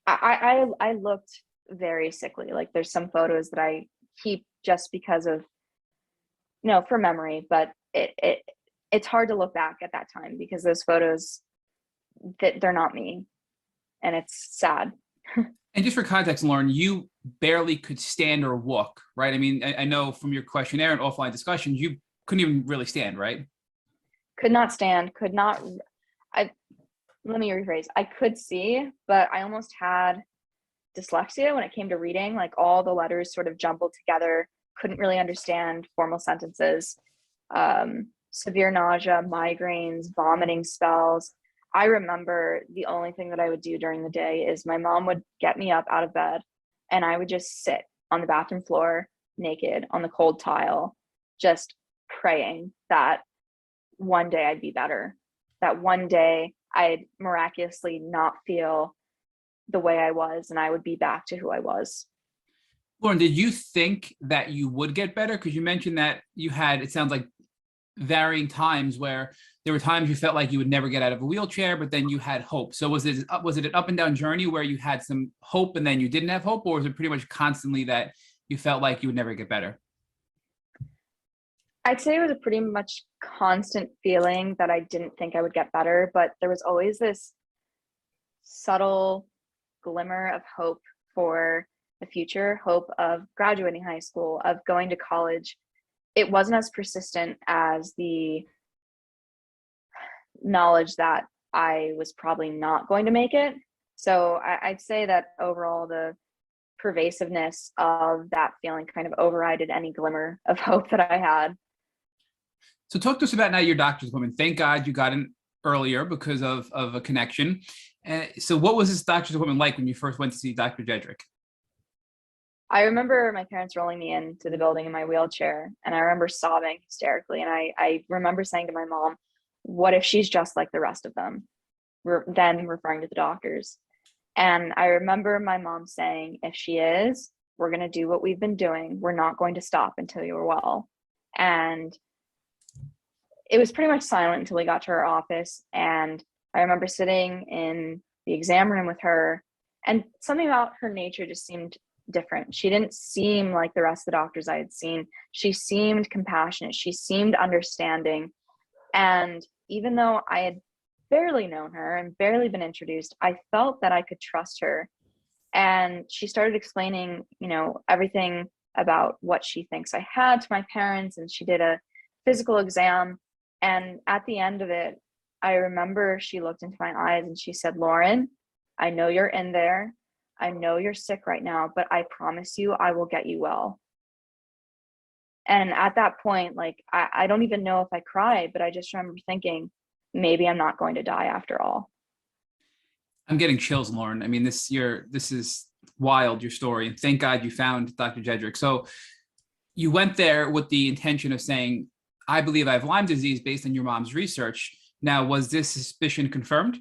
I looked very sickly. Like, there's some photos that I keep just because of, for memory, but it's hard to look back at that time because those photos, they're not me, and it's sad. And just for context, Lauren, you barely could stand or walk, right? I mean, I know from your questionnaire and offline discussions, you couldn't even really stand, right? Could not stand, let me rephrase. I could see, but I almost had dyslexia when it came to reading. Like, all the letters sort of jumbled together, couldn't really understand formal sentences, severe nausea, migraines, vomiting spells. I remember the only thing that I would do during the day is my mom would get me up out of bed, and I would just sit on the bathroom floor naked on the cold tile, just praying that one day I'd be better, that one day I'd miraculously not feel the way I was and I would be back to who I was. Lauren, did you think that you would get better? Because you mentioned that you had, it sounds like, varying times where there were times you felt like you would never get out of a wheelchair, but then you had hope. So was it an up and down journey where you had some hope and then you didn't have hope, or was it pretty much constantly that you felt like you would never get better? I'd say it was a pretty much constant feeling that I didn't think I would get better, but there was always this subtle glimmer of hope for the future, hope of graduating high school, of going to college. It wasn't as persistent as the knowledge that I was probably not going to make it. So I'd say that overall, the pervasiveness of that feeling kind of overrided any glimmer of hope that I had. So talk to us about now your doctor's appointment. Thank God you got in earlier because of a connection. So what was this doctor's appointment like when you first went to see Dr. Gedroic? I remember my parents rolling me into the building in my wheelchair, and I remember sobbing hysterically. And I remember saying to my mom, what if she's just like the rest of them? Then referring to the doctors. And I remember my mom saying, if she is, we're going to do what we've been doing. We're not going to stop until you're well. And it was pretty much silent until we got to her office. And I remember sitting in the exam room with her, and something about her nature just seemed different. She didn't seem like the rest of the doctors I had seen. She seemed compassionate. She seemed understanding. And even though I had barely known her and barely been introduced, I felt that I could trust her. And she started explaining, everything about what she thinks I had to my parents. And she did a physical exam. And at the end of it, I remember she looked into my eyes and she said, "Lauren, I know you're in there. I know you're sick right now, but I promise you, I will get you well." And at that point, like, I don't even know if I cried, but I just remember thinking, maybe I'm not going to die after all. I'm getting chills, Lauren. I mean, this is wild, your story. And thank God you found Dr. Gedroic. So you went there with the intention of saying, I believe I have Lyme disease based on your mom's research. Now, was this suspicion confirmed?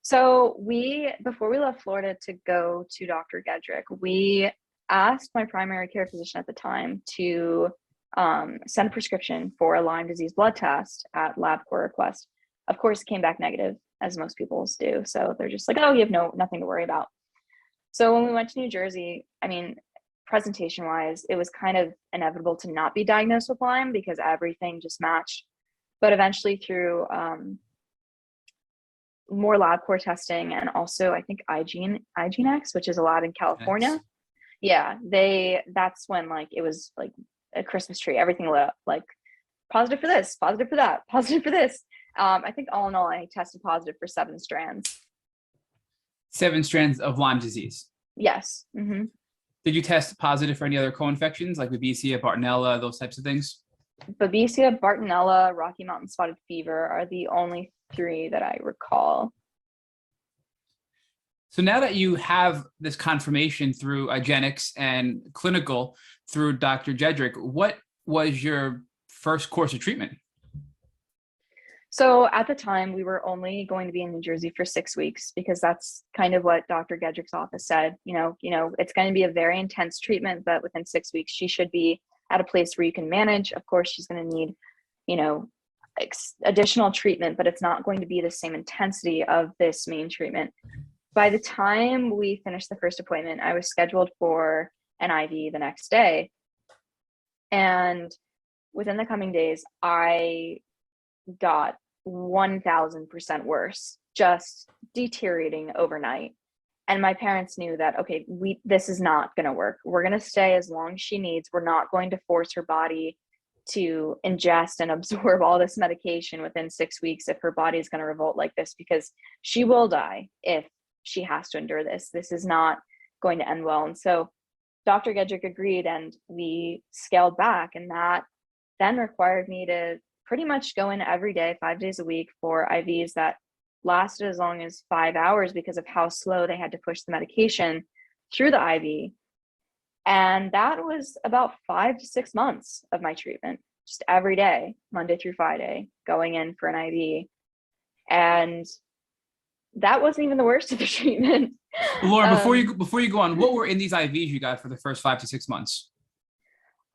So before we left Florida to go to Dr. Gedroic, we asked my primary care physician at the time to send a prescription for a Lyme disease blood test at LabCorp request. Of course, it came back negative, as most people's do. So they're just like, oh, you have nothing to worry about. So when we went to New Jersey, I mean, presentation wise, it was kind of inevitable to not be diagnosed with Lyme because everything just matched. But eventually through more LabCorp testing and also I think IGNX, which is a lab in California. Nice. Yeah, that's when like it was like a Christmas tree. Everything lit up, like positive for this, positive for that, positive for this. I think all in all, I tested positive for 7 strands. 7 strands of Lyme disease. Yes. Mm-hmm. Did you test positive for any other co-infections like Babesia, Bartonella, those types of things? Babesia, Bartonella, Rocky Mountain spotted fever are the only 3 that I recall. So now that you have this confirmation through IGNX and clinical through Dr. Gedroic, what was your first course of treatment? So at the time, we were only going to be in New Jersey for 6 weeks because that's kind of what Dr. Gedroic's office said. It's going to be a very intense treatment, but within 6 weeks, she should be at a place where you can manage. Of course, she's going to need, additional treatment, but it's not going to be the same intensity of this main treatment. By the time we finished the first appointment, I was scheduled for an IV the next day. And within the coming days, I got 1000% worse, just deteriorating overnight. And my parents knew that, okay, this is not going to work. We're going to stay as long as she needs. We're not going to force her body to ingest and absorb all this medication within 6 weeks if her body is going to revolt like this, because she will die if she has to endure this. This is not going to end well. And so Dr. Gedroic agreed, and we scaled back, and that then required me to pretty much go in every day, 5 days a week, for IVs that lasted as long as 5 hours because of how slow they had to push the medication through the IV. And that was about 5 to 6 months of my treatment, just every day, Monday through Friday, going in for an IV. And that wasn't even the worst of the treatment. Laura, before you go on, what were in these IVs you got for the first 5 to 6 months?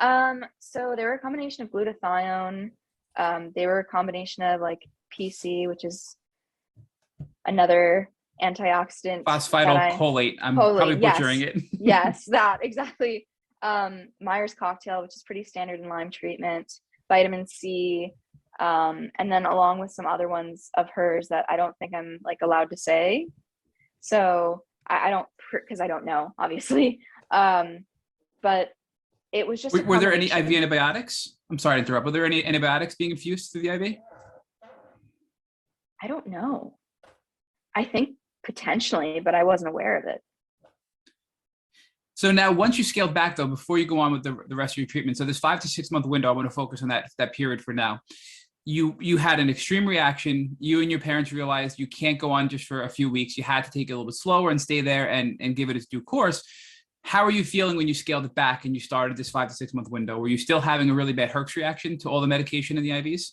So they were a combination of glutathione. They were a combination of like PC, which is another antioxidant. Phosphatidylcholine. I'm probably butchering it. Yes, that exactly. Myers cocktail, which is pretty standard in Lyme treatment. Vitamin C, and then along with some other ones of hers that I don't think I'm like allowed to say. So I don't, because I don't know, obviously. But it was just. Were there any IV antibiotics? I'm sorry to interrupt. Were there any antibiotics being infused through the IV? I don't know. I think potentially, but I wasn't aware of it. So now, once you scaled back, though, before you go on with the rest of your treatment, so this 5 to 6 month window, I want to focus on that period for now. You had an extreme reaction. You and your parents realized you can't go on just for a few weeks. You had to take it a little bit slower and stay there and give it its due course. How are you feeling when you scaled it back and you started this 5 to 6 month window? Were you still having a really bad Herx reaction to all the medication in the IVs?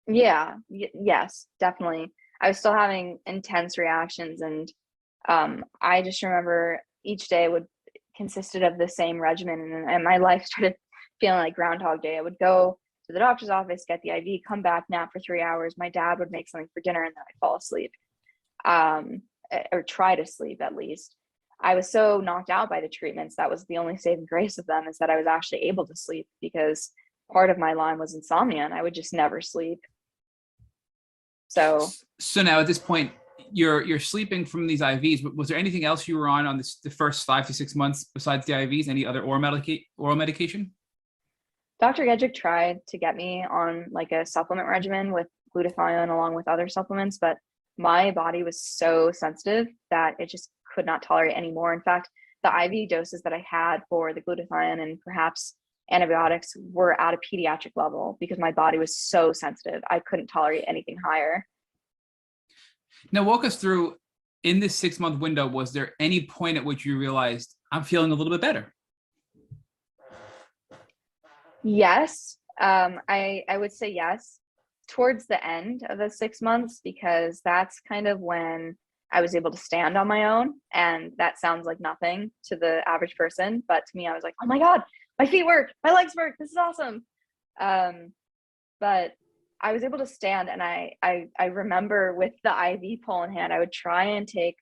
Yeah. Yes, definitely. I was still having intense reactions. And I just remember each day would consisted of the same regimen, and my life started feeling like Groundhog Day. I would go to the doctor's office, get the IV, come back, nap for 3 hours. My dad would make something for dinner, and then I'd fall asleep, or try to sleep at least. I was so knocked out by the treatments. That was the only saving grace of them, is that I was actually able to sleep, because part of my Lyme was insomnia and I would just never sleep. So now at this point, you're sleeping from these IVs, but was there anything else you were on the first 5 to 6 months besides the IVs? Any other oral medication? Dr. Gedroic tried to get me on like a supplement regimen with glutathione along with other supplements, but my body was so sensitive that it just could not tolerate anymore. In fact, the IV doses that I had for the glutathione and perhaps antibiotics were at a pediatric level, because my body was so sensitive. I couldn't tolerate anything higher. Now, walk us through, in this 6-month window, was there any point at which you realized, I'm feeling a little bit better? Yes, I would say yes. Towards the end of the 6 months, because that's kind of when I was able to stand on my own. And that sounds like nothing to the average person, but to me, I was like, oh my God, my feet work, my legs work, this is awesome. But I was able to stand, and I remember with the IV pole in hand, I would try and take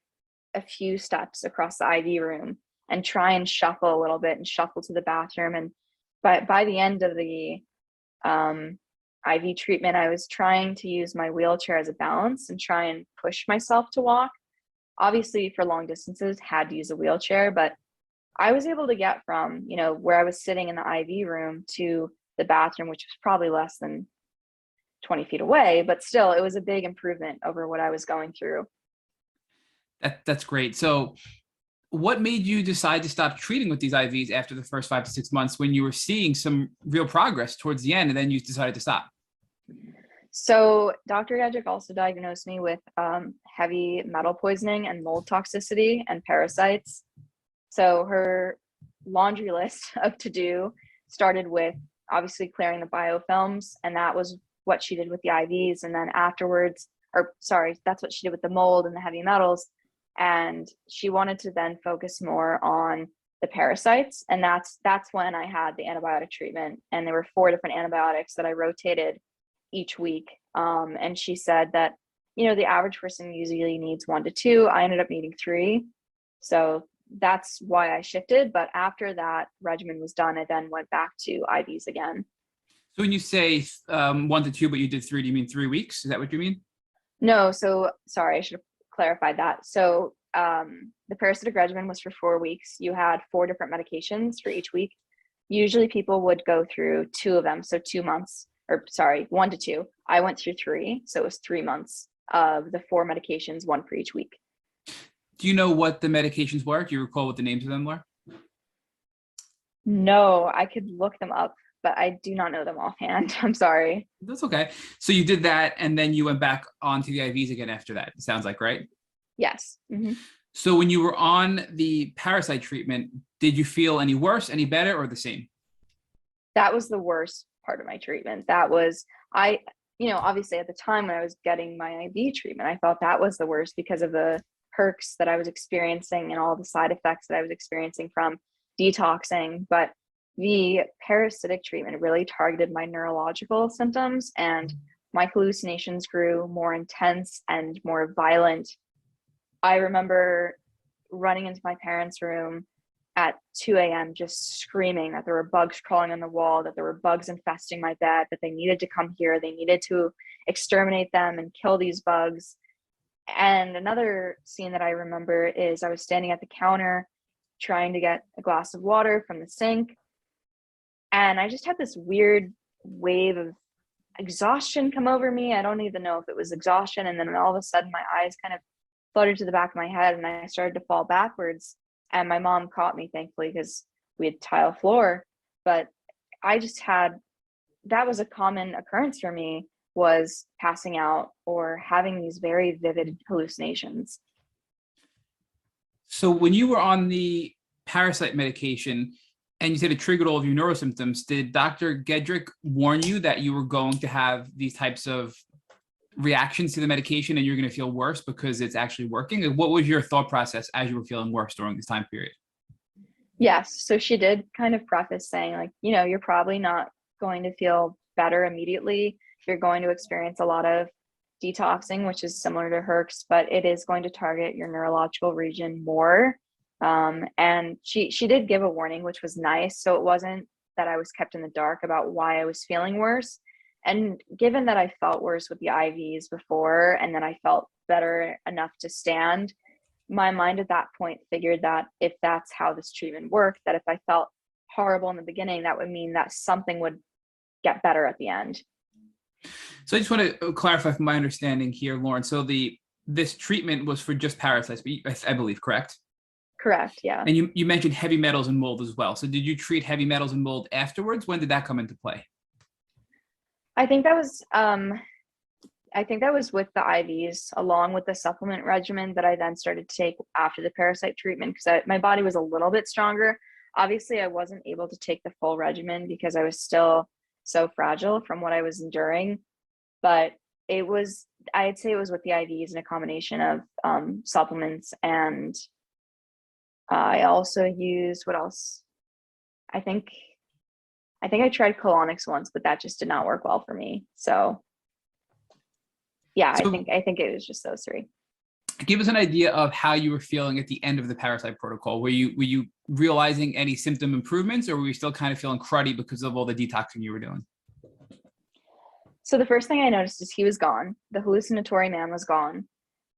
a few steps across the IV room and try and shuffle a little bit and shuffle to the bathroom. And by the end of the IV treatment, I was trying to use my wheelchair as a balance and try and push myself to walk. Obviously, for long distances, had to use a wheelchair, but I was able to get from, where I was sitting in the IV room to the bathroom, which was probably less than 20 feet away, but still, it was a big improvement over what I was going through. That's great. So what made you decide to stop treating with these IVs after the first 5 to 6 months, when you were seeing some real progress towards the end, and then you decided to stop? So Dr. Gedroic also diagnosed me with heavy metal poisoning and mold toxicity and parasites. So her laundry list of to-do started with obviously clearing the biofilms, and that was what she did with the IVs. And then afterwards, that's what she did with the mold and the heavy metals. And she wanted to then focus more on the parasites. And that's when I had the antibiotic treatment. And there were 4 different antibiotics that I rotated each week. And she said that, the average person usually needs 1 to 2. I ended up needing 3. So that's why I shifted. But after that regimen was done, I then went back to IVs again. So when you say 1 to 2, but you did 3, do you mean 3 weeks? Is that what you mean? No. So sorry, I should have clarified that. So the parasitic regimen was for 4 weeks. You had 4 different medications for each week. Usually people would go through 2 of them. So 2 months, 1 to 2. I went through 3. So it was 3 months of the 4 medications, 1 for each week. Do you know what the medications were? Do you recall what the names of them were? No, I could look them up, but I do not know them offhand. I'm sorry. That's okay. So you did that, and then you went back onto the IVs again after that, it sounds like, right? Yes. Mm-hmm. So when you were on the parasite treatment, did you feel any worse, any better, or the same? That was the worst part of my treatment. That was, obviously at the time when I was getting my IV treatment, I thought that was the worst because of the perks that I was experiencing and all the side effects that I was experiencing from detoxing. But the parasitic treatment really targeted my neurological symptoms, and my hallucinations grew more intense and more violent. I remember running into my parents' room at 2 a.m. just screaming that there were bugs crawling on the wall, that there were bugs infesting my bed, that they needed to come here, they needed to exterminate them and kill these bugs. And another scene that I remember is I was standing at the counter trying to get a glass of water from the sink, and I just had this weird wave of exhaustion come over me. I don't even know if it was exhaustion, and then all of a sudden my eyes kind of fluttered to the back of my head and I started to fall backwards. And my mom caught me, thankfully, because we had tile floor. But I just that was a common occurrence for me, was passing out or having these very vivid hallucinations. So when you were on the parasite medication and you said it triggered all of your neurosymptoms, did Dr. Gedroic warn you that you were going to have these types of reactions to the medication and you're going to feel worse because it's actually working? And what was your thought process as you were feeling worse during this time period? Yes. So she did kind of preface saying, like, you know, you're probably not going to feel better immediately. You're going to experience a lot of detoxing, which is similar to Herx, but it is going to target your neurological region more. And she did give a warning, which was nice. So it wasn't that I was kept in the dark about why I was feeling worse. And given that I felt worse with the IVs before, and then I felt better enough to stand, my mind at that point figured that if that's how this treatment worked, that if I felt horrible in the beginning, that would mean that something would get better at the end. So I just want to clarify from my understanding here, Lauren. So this treatment was for just parasites, I believe, correct? Correct, yeah. And you mentioned heavy metals and mold as well. So did you treat heavy metals and mold afterwards? When did that come into play? I think that was with the IVs, along with the supplement regimen that I then started to take after the parasite treatment, because my body was a little bit stronger. Obviously, I wasn't able to take the full regimen because I was still so fragile from what I was enduring. But I'd say it was with the IVs and a combination of supplements. And I also used, what else? I think I tried colonics once, but that just did not work well for me. So yeah, So, I think it was just those three. Give us an idea of how you were feeling at the end of the parasite protocol. Were you realizing any symptom improvements, or were you still kind of feeling cruddy because of all the detoxing you were doing? So the first thing I noticed is he was gone. The hallucinatory man was gone.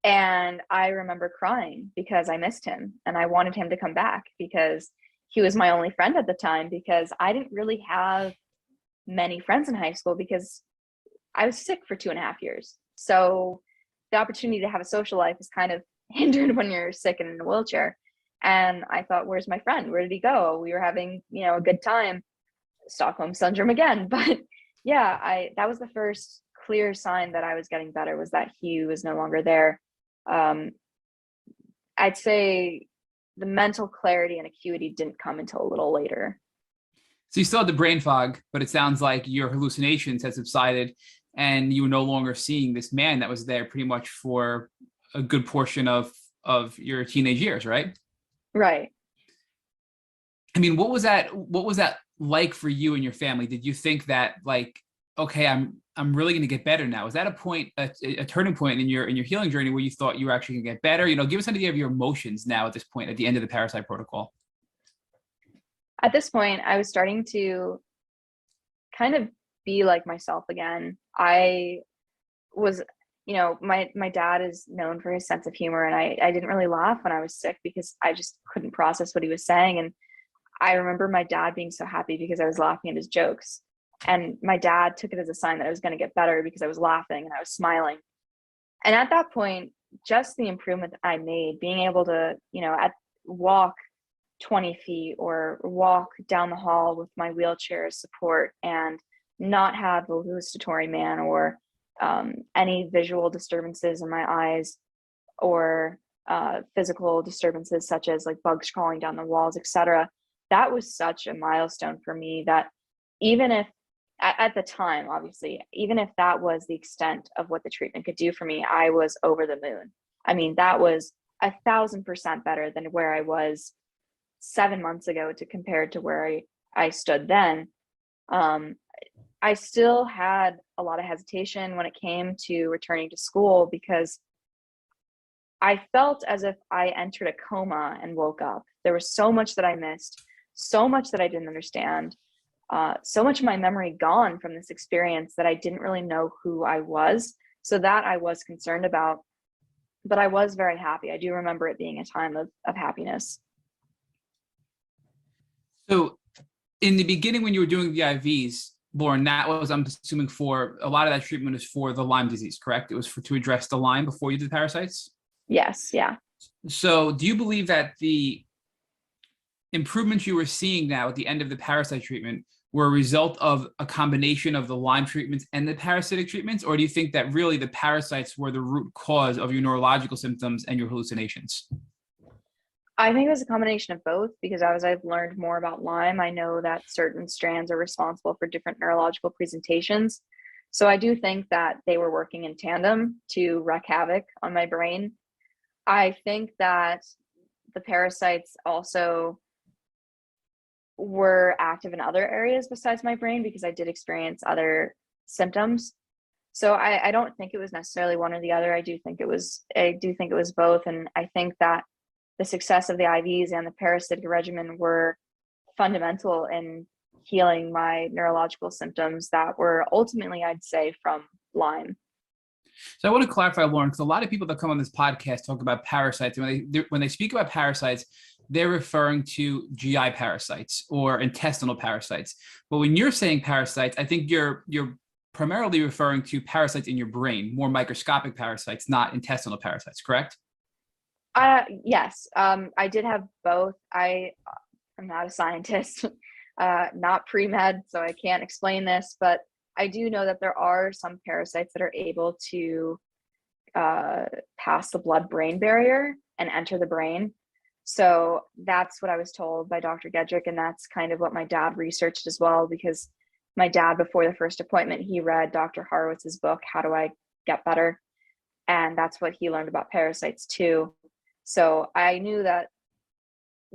And I remember crying because I missed him and I wanted him to come back because he was my only friend at the time, because I didn't really have many friends in high school because I was sick for 2.5 years. So the opportunity to have a social life is kind of hindered when you're sick and in a wheelchair. And I thought, where's my friend? Where did he go? We were having, a good time. Stockholm syndrome again. But yeah, that was the first clear sign that I was getting better, was that he was no longer there. I'd say the mental clarity and acuity didn't come until a little later. So you still had the brain fog, but it sounds like your hallucinations had subsided and you were no longer seeing this man that was there pretty much for a good portion of your teenage years, right? Right. I mean, what was that like for you and your family? Did you think that, like, okay, I'm really going to get better now? Was that a turning point in your healing journey where you thought you were actually going to get better? Give us an idea of your emotions now at this point, at the end of the parasite protocol. At this point, I was starting to kind of be like myself again. I was, my dad is known for his sense of humor, and I didn't really laugh when I was sick because I just couldn't process what he was saying. And I remember my dad being so happy because I was laughing at his jokes. And my dad took it as a sign that I was going to get better because I was laughing and I was smiling. And at that point, just the improvement that I made, being able to, walk 20 feet or walk down the hall with my wheelchair support and not have the hallucinatory man or any visual disturbances in my eyes or physical disturbances such as like bugs crawling down the walls, etc. That was such a milestone for me that even if at the time, obviously, even if that was the extent of what the treatment could do for me, I was over the moon. I mean, that was 1,000% better than where I was 7 months ago compared to where I stood then. I still had a lot of hesitation when it came to returning to school because I felt as if I entered a coma and woke up. There was so much that I missed, so much that I didn't understand, so much of my memory gone from this experience that I didn't really know who I was. So that I was concerned about, but I was very happy. I do remember it being a time of happiness. So in the beginning, when you were doing the IVs, Lauren, that was, I'm assuming, for a lot of that treatment is for the Lyme disease, correct? It was to address the Lyme before you did parasites? Yes, yeah. So do you believe that the improvements you were seeing now at the end of the parasite treatment were a result of a combination of the Lyme treatments and the parasitic treatments? Or do you think that really the parasites were the root cause of your neurological symptoms and your hallucinations? I think it was a combination of both, because as I've learned more about Lyme, I know that certain strands are responsible for different neurological presentations. So I do think that they were working in tandem to wreak havoc on my brain. I think that the parasites also were active in other areas besides my brain because I did experience other symptoms. So I don't think it was necessarily one or the other. I do think it was both. And I think that the success of the IVs and the parasitic regimen were fundamental in healing my neurological symptoms that were ultimately, I'd say, from Lyme. So I want to clarify, Lauren, because a lot of people that come on this podcast talk about parasites. And when they speak about parasites, they're referring to GI parasites or intestinal parasites. But when you're saying parasites, I think you're primarily referring to parasites in your brain, more microscopic parasites, not intestinal parasites, correct? Yes, I did have both. I'm not a scientist, not pre-med, so I can't explain this, but I do know that there are some parasites that are able to pass the blood-brain barrier and enter the brain. So that's what I was told by Dr. Gedroic, and that's kind of what my dad researched as well, because my dad, before the first appointment, he read Dr. Horowitz's book, How Do I Get Better? And that's what he learned about parasites too. So I knew that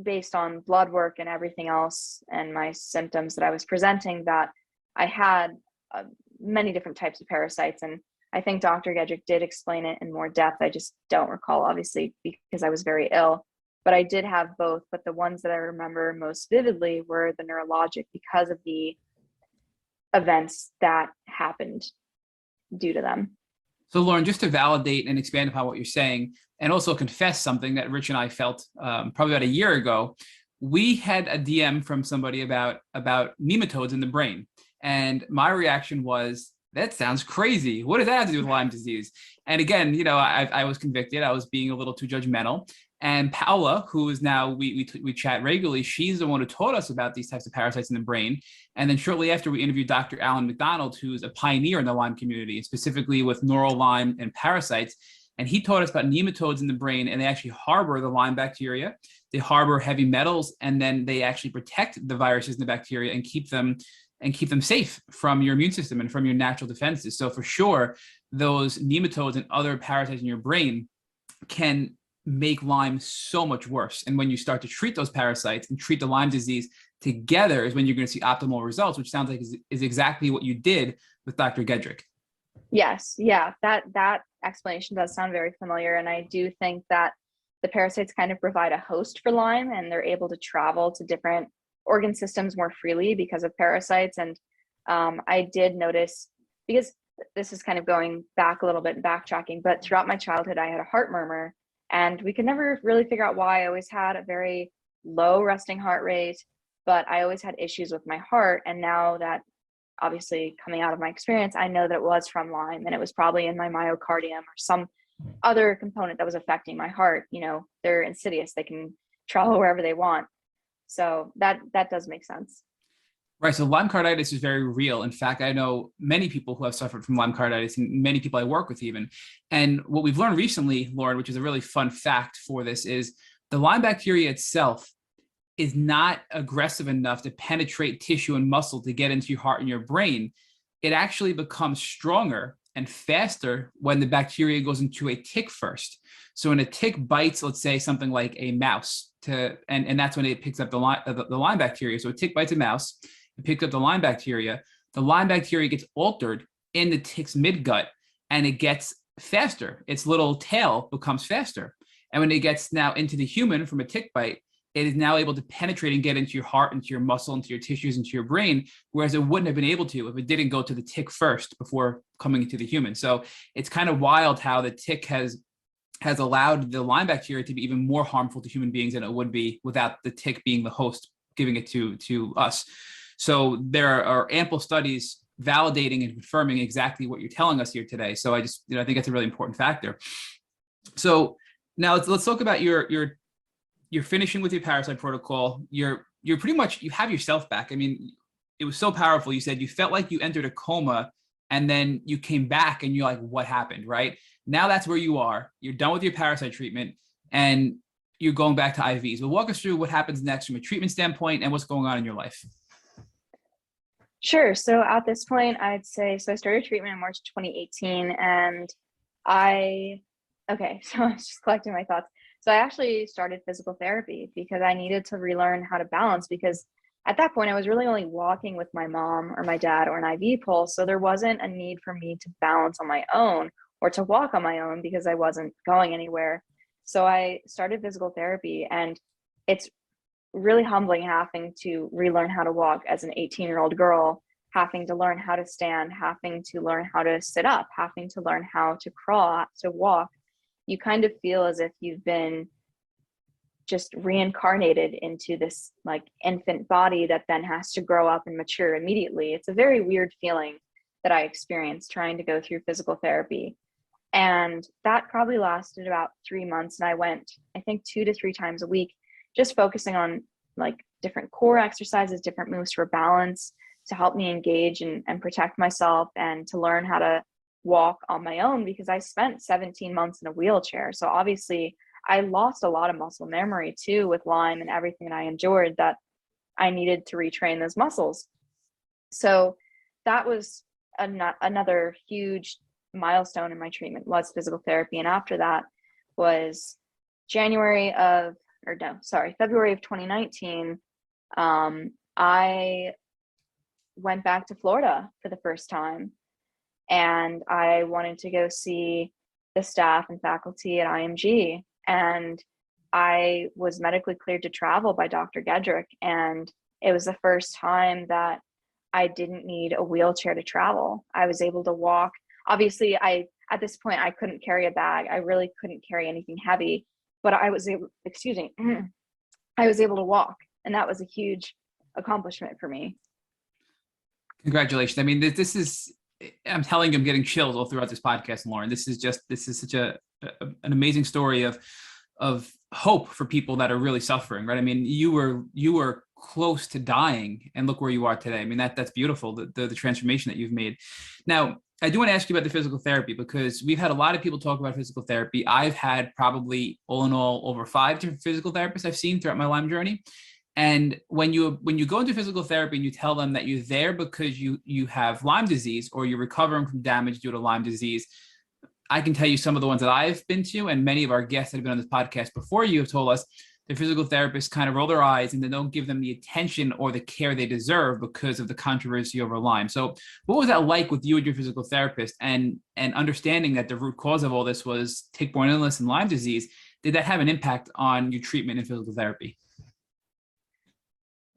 based on blood work and everything else and my symptoms that I was presenting, that I had many different types of parasites. And I think Dr. Gedroic did explain it in more depth. I just don't recall, obviously, because I was very ill. But I did have both. But the ones that I remember most vividly were the neurologic, because of the events that happened due to them. So Lauren, just to validate and expand upon what you're saying, and also confess something that Rich and I felt probably about a year ago, we had a DM from somebody about nematodes in the brain. And my reaction was, that sounds crazy. What does that have to do with Lyme disease? And again, I was convicted. I was being a little too judgmental. And Paula, who is now, we chat regularly, she's the one who taught us about these types of parasites in the brain. And then shortly after, we interviewed Dr. Alan McDonald, who's a pioneer in the Lyme community, specifically with neural Lyme and parasites. And he taught us about nematodes in the brain, and they actually harbor the Lyme bacteria. They harbor heavy metals, and then they actually protect the viruses and the bacteria and keep them safe from your immune system and from your natural defenses. So for sure, those nematodes and other parasites in your brain can make Lyme so much worse. And when you start to treat those parasites and treat the Lyme disease together is when you're going to see optimal results, which sounds like is exactly what you did with Dr. Gedroic. Yes. Yeah. That explanation does sound very familiar. And I do think that the parasites kind of provide a host for Lyme, and they're able to travel to different organ systems more freely because of parasites. And I did notice, because this is kind of going back a little bit and backtracking, but throughout my childhood, I had a heart murmur, and we could never really figure out why. I always had a very low resting heart rate, but I always had issues with my heart. And now that, obviously coming out of my experience, I know that it was from Lyme, and it was probably in my myocardium or some other component that was affecting my heart. They're insidious. They can travel wherever they want. So that does make sense. Right. So Lyme carditis is very real. In fact, I know many people who have suffered from Lyme carditis, and many people I work with even. And what we've learned recently, Lauren, which is a really fun fact for this, is the Lyme bacteria itself is not aggressive enough to penetrate tissue and muscle to get into your heart and your brain. It actually becomes stronger and faster when the bacteria goes into a tick first. So when a tick bites, let's say something like a mouse, and that's when it picks up the Lyme bacteria. So a tick bites a mouse, it picks up the Lyme bacteria. The Lyme bacteria gets altered in the tick's midgut, and it gets faster. Its little tail becomes faster. And when it gets now into the human from a tick bite, it is now able to penetrate and get into your heart, into your muscle, into your tissues, into your brain, whereas it wouldn't have been able to if it didn't go to the tick first before coming into the human. So it's kind of wild how the tick has allowed the Lyme bacteria to be even more harmful to human beings than it would be without the tick being the host, giving it to us. So there are ample studies validating and confirming exactly what you're telling us here today. So I think that's a really important factor. So now let's talk about you're finishing with your parasite protocol. You're pretty much, you have yourself back. I mean, it was so powerful. You said you felt like you entered a coma, and then you came back and you're like, what happened, right? Now that's where you are. You're done with your parasite treatment and you're going back to IVs. But walk us through what happens next from a treatment standpoint and what's going on in your life. Sure. So at this point, I'd say, so I started treatment in March 2018, and so I was just collecting my thoughts. So I actually started physical therapy because I needed to relearn how to balance, because at that point I was really only walking with my mom or my dad or an IV pole. So there wasn't a need for me to balance on my own or to walk on my own because I wasn't going anywhere. So I started physical therapy, and it's really humbling having to relearn how to walk as an 18-year-old girl, having to learn how to stand, having to learn how to sit up, having to learn how to crawl, to walk. You kind of feel as if you've been just reincarnated into this like infant body that then has to grow up and mature immediately. It's a very weird feeling that I experienced trying to go through physical therapy. And that probably lasted about 3 months. And I went, I think, 2 to 3 times a week, just focusing on like different core exercises, different moves for balance to help me engage and protect myself, and to learn how to walk on my own, because I spent 17 months in a wheelchair. So obviously I lost a lot of muscle memory too with Lyme and everything that I endured, that I needed to retrain those muscles. So that was another huge milestone in my treatment, was physical therapy. And after that was February of 2019. I went back to Florida for the first time, and I wanted to go see the staff and faculty at IMG. And I was medically cleared to travel by Dr. Gedroic, and it was the first time that I didn't need a wheelchair to travel. I was able to walk. Obviously, at this point, I couldn't carry a bag. I really couldn't carry anything heavy, but I was able to walk, and that was a huge accomplishment for me. Congratulations. I mean, this is, I'm telling you, I'm getting chills all throughout this podcast, Lauren. This is such an amazing story of hope for people that are really suffering, right? I mean, you were close to dying, and look where you are today. I mean, that's beautiful, the transformation that you've made. Now, I do want to ask you about the physical therapy, because we've had a lot of people talk about physical therapy. I've had probably all in all over 5 different physical therapists I've seen throughout my Lyme journey. And when you go into physical therapy and you tell them that you're there because you have Lyme disease, or you're recovering from damage due to Lyme disease, I can tell you some of the ones that I've been to, and many of our guests that have been on this podcast before you have told us the physical therapists kind of roll their eyes and they don't give them the attention or the care they deserve because of the controversy over Lyme. So what was that like with you and your physical therapist, and understanding that the root cause of all this was tick-borne illness and Lyme disease? Did that have an impact on your treatment in physical therapy?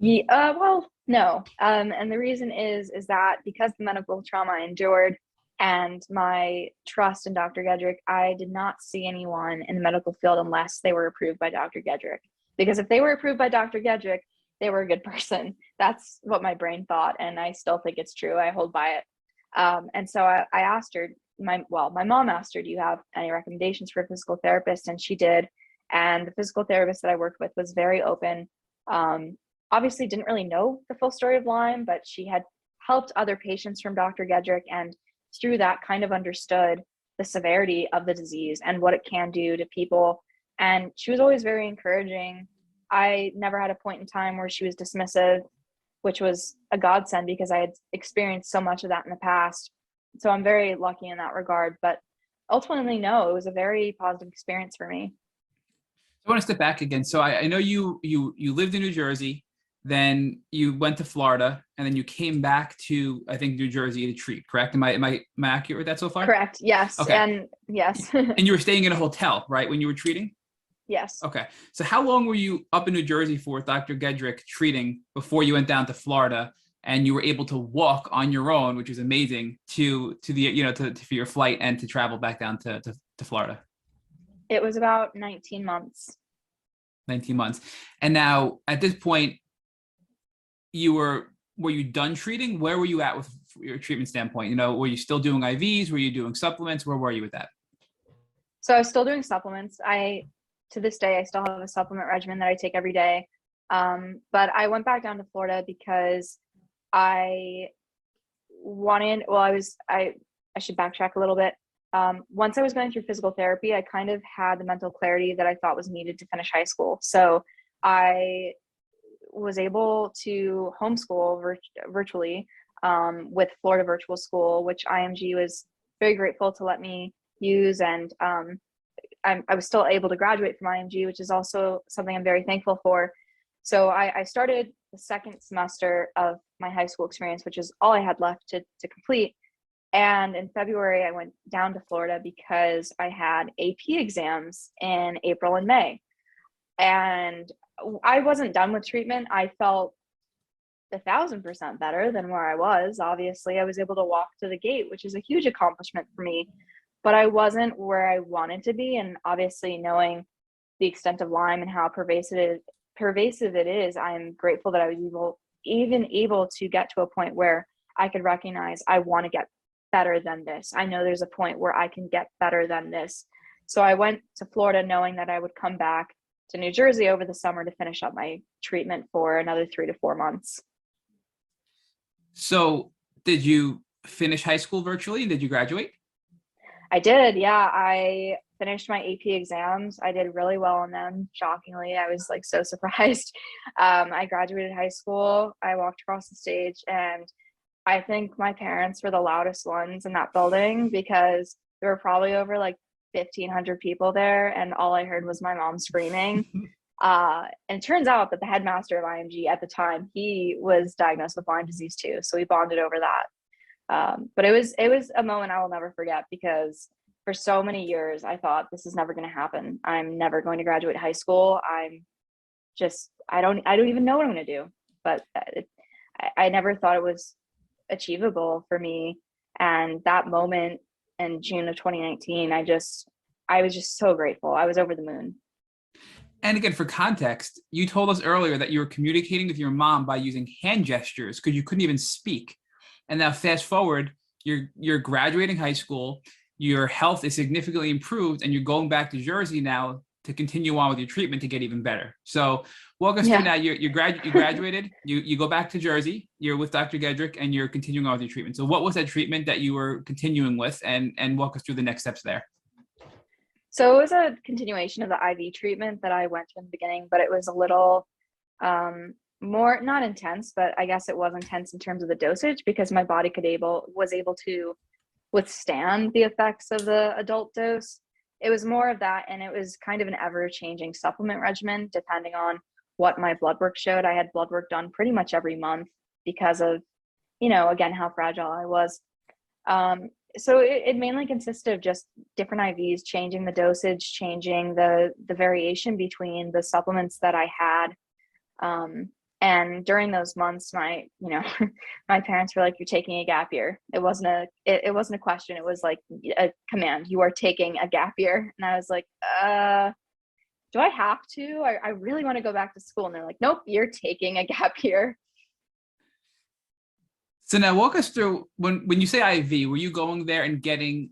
Yeah, well, no. And the reason is that because the medical trauma I endured and my trust in Dr. Gedroic, I did not see anyone in the medical field unless they were approved by Dr. Gedroic. Because if they were approved by Dr. Gedroic, they were a good person. That's what my brain thought, and I still think it's true. I hold by it. And so I asked her, my mom asked her, do you have any recommendations for a physical therapist? And she did. And the physical therapist that I worked with was very open. Obviously didn't really know the full story of Lyme, but she had helped other patients from Dr. Gedroic, and through that kind of understood the severity of the disease and what it can do to people. And she was always very encouraging. I never had a point in time where she was dismissive, which was a godsend because I had experienced so much of that in the past. So I'm very lucky in that regard. But ultimately, no, it was a very positive experience for me. I want to step back again. So I know you lived in New Jersey, then you went to Florida, and then you came back to, I think, New Jersey to treat, correct? Am I accurate with that so far? Correct. Yes. Okay. And yes. And you were staying in a hotel, right, when you were treating? Yes. Okay. So how long were you up in New Jersey for with Dr. Gedroic treating before you went down to Florida and you were able to walk on your own, which is amazing, to the, for your flight and to travel back down to Florida? It was about 19 months. 19 months. And now at this point, were you done treating? Where were you at with your treatment standpoint? Were you still doing IVs? Were you doing supplements? Where were you with that? So I was still doing supplements. To this day, I still have a supplement regimen that I take every day. But I went back down to Florida because I should backtrack a little bit. Once I was going through physical therapy, I kind of had the mental clarity that I thought was needed to finish high school. So I was able to homeschool virtually with Florida Virtual School, which IMG was very grateful to let me use. And I was still able to graduate from IMG, which is also something I'm very thankful for. So I started the second semester of my high school experience, which is all I had left to complete. And in February, I went down to Florida because I had AP exams in April and May. And I wasn't done with treatment. I felt 1,000% better than where I was. Obviously, I was able to walk to the gate, which is a huge accomplishment for me, but I wasn't where I wanted to be. And obviously, knowing the extent of Lyme and how pervasive it is, I'm grateful that I was able to get to a point where I could recognize I want to get better than this. I know there's a point where I can get better than this. So I went to Florida knowing that I would come back to New Jersey over the summer to finish up my treatment for another 3 to 4 months. So did you finish high school virtually? Did you graduate? I did. Yeah. I finished my AP exams. I did really well on them. Shockingly, I was like so surprised. I graduated high school. I walked across the stage, and I think my parents were the loudest ones in that building because there were probably over like 1,500 people there, and all I heard was my mom screaming. And it turns out that the headmaster of IMG at the time, he was diagnosed with Lyme disease too. So we bonded over that. But it was a moment I will never forget, because for so many years I thought this is never going to happen. I'm never going to graduate high school. I don't even know what I'm going to do, but I never thought it was achievable for me. And that moment in June of 2019, I was just so grateful. I was over the moon. And again, for context, you told us earlier that you were communicating with your mom by using hand gestures because you couldn't even speak. And now fast forward, you're graduating high school, your health is significantly improved, and you're going back to Jersey now to continue on with your treatment to get even better. So walk us through now. You graduated, you go back to Jersey, you're with Dr. Gedroic, and you're continuing on with your treatment. So what was that treatment that you were continuing with, and walk us through the next steps there? So it was a continuation of the IV treatment that I went to in the beginning, but it was a little more, not intense, but I guess it was intense in terms of the dosage, because my body was able to withstand the effects of the adult dose. It was more of that, and it was kind of an ever-changing supplement regimen depending on what my blood work showed. I had blood work done pretty much every month because of, again, how fragile I was. So it mainly consisted of just different IVs, changing the dosage, changing the variation between the supplements that I had. And during those months, my parents were like, "You're taking a gap year." It wasn't a question. It was like a command. You are taking a gap year. And I was like, do I have to? I really want to go back to school. And they're like, "Nope, you're taking a gap year." So now walk us through, when you say IV, were you going there and getting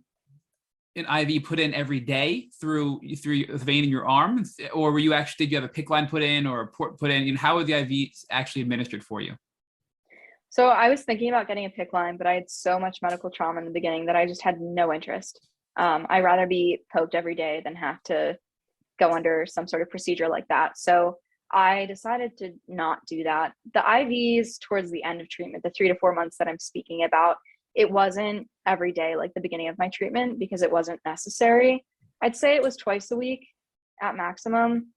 an IV put in every day through a vein in your arm? Or did you have a PICC line put in or a port put in? How were the IVs actually administered for you? So I was thinking about getting a PICC line, but I had so much medical trauma in the beginning that I just had no interest. I'd rather be poked every day than have to go under some sort of procedure like that. So I decided to not do that. The IVs towards the end of treatment, the 3 to 4 months that I'm speaking about, it wasn't every day like the beginning of my treatment because it wasn't necessary. I'd say it was twice a week at maximum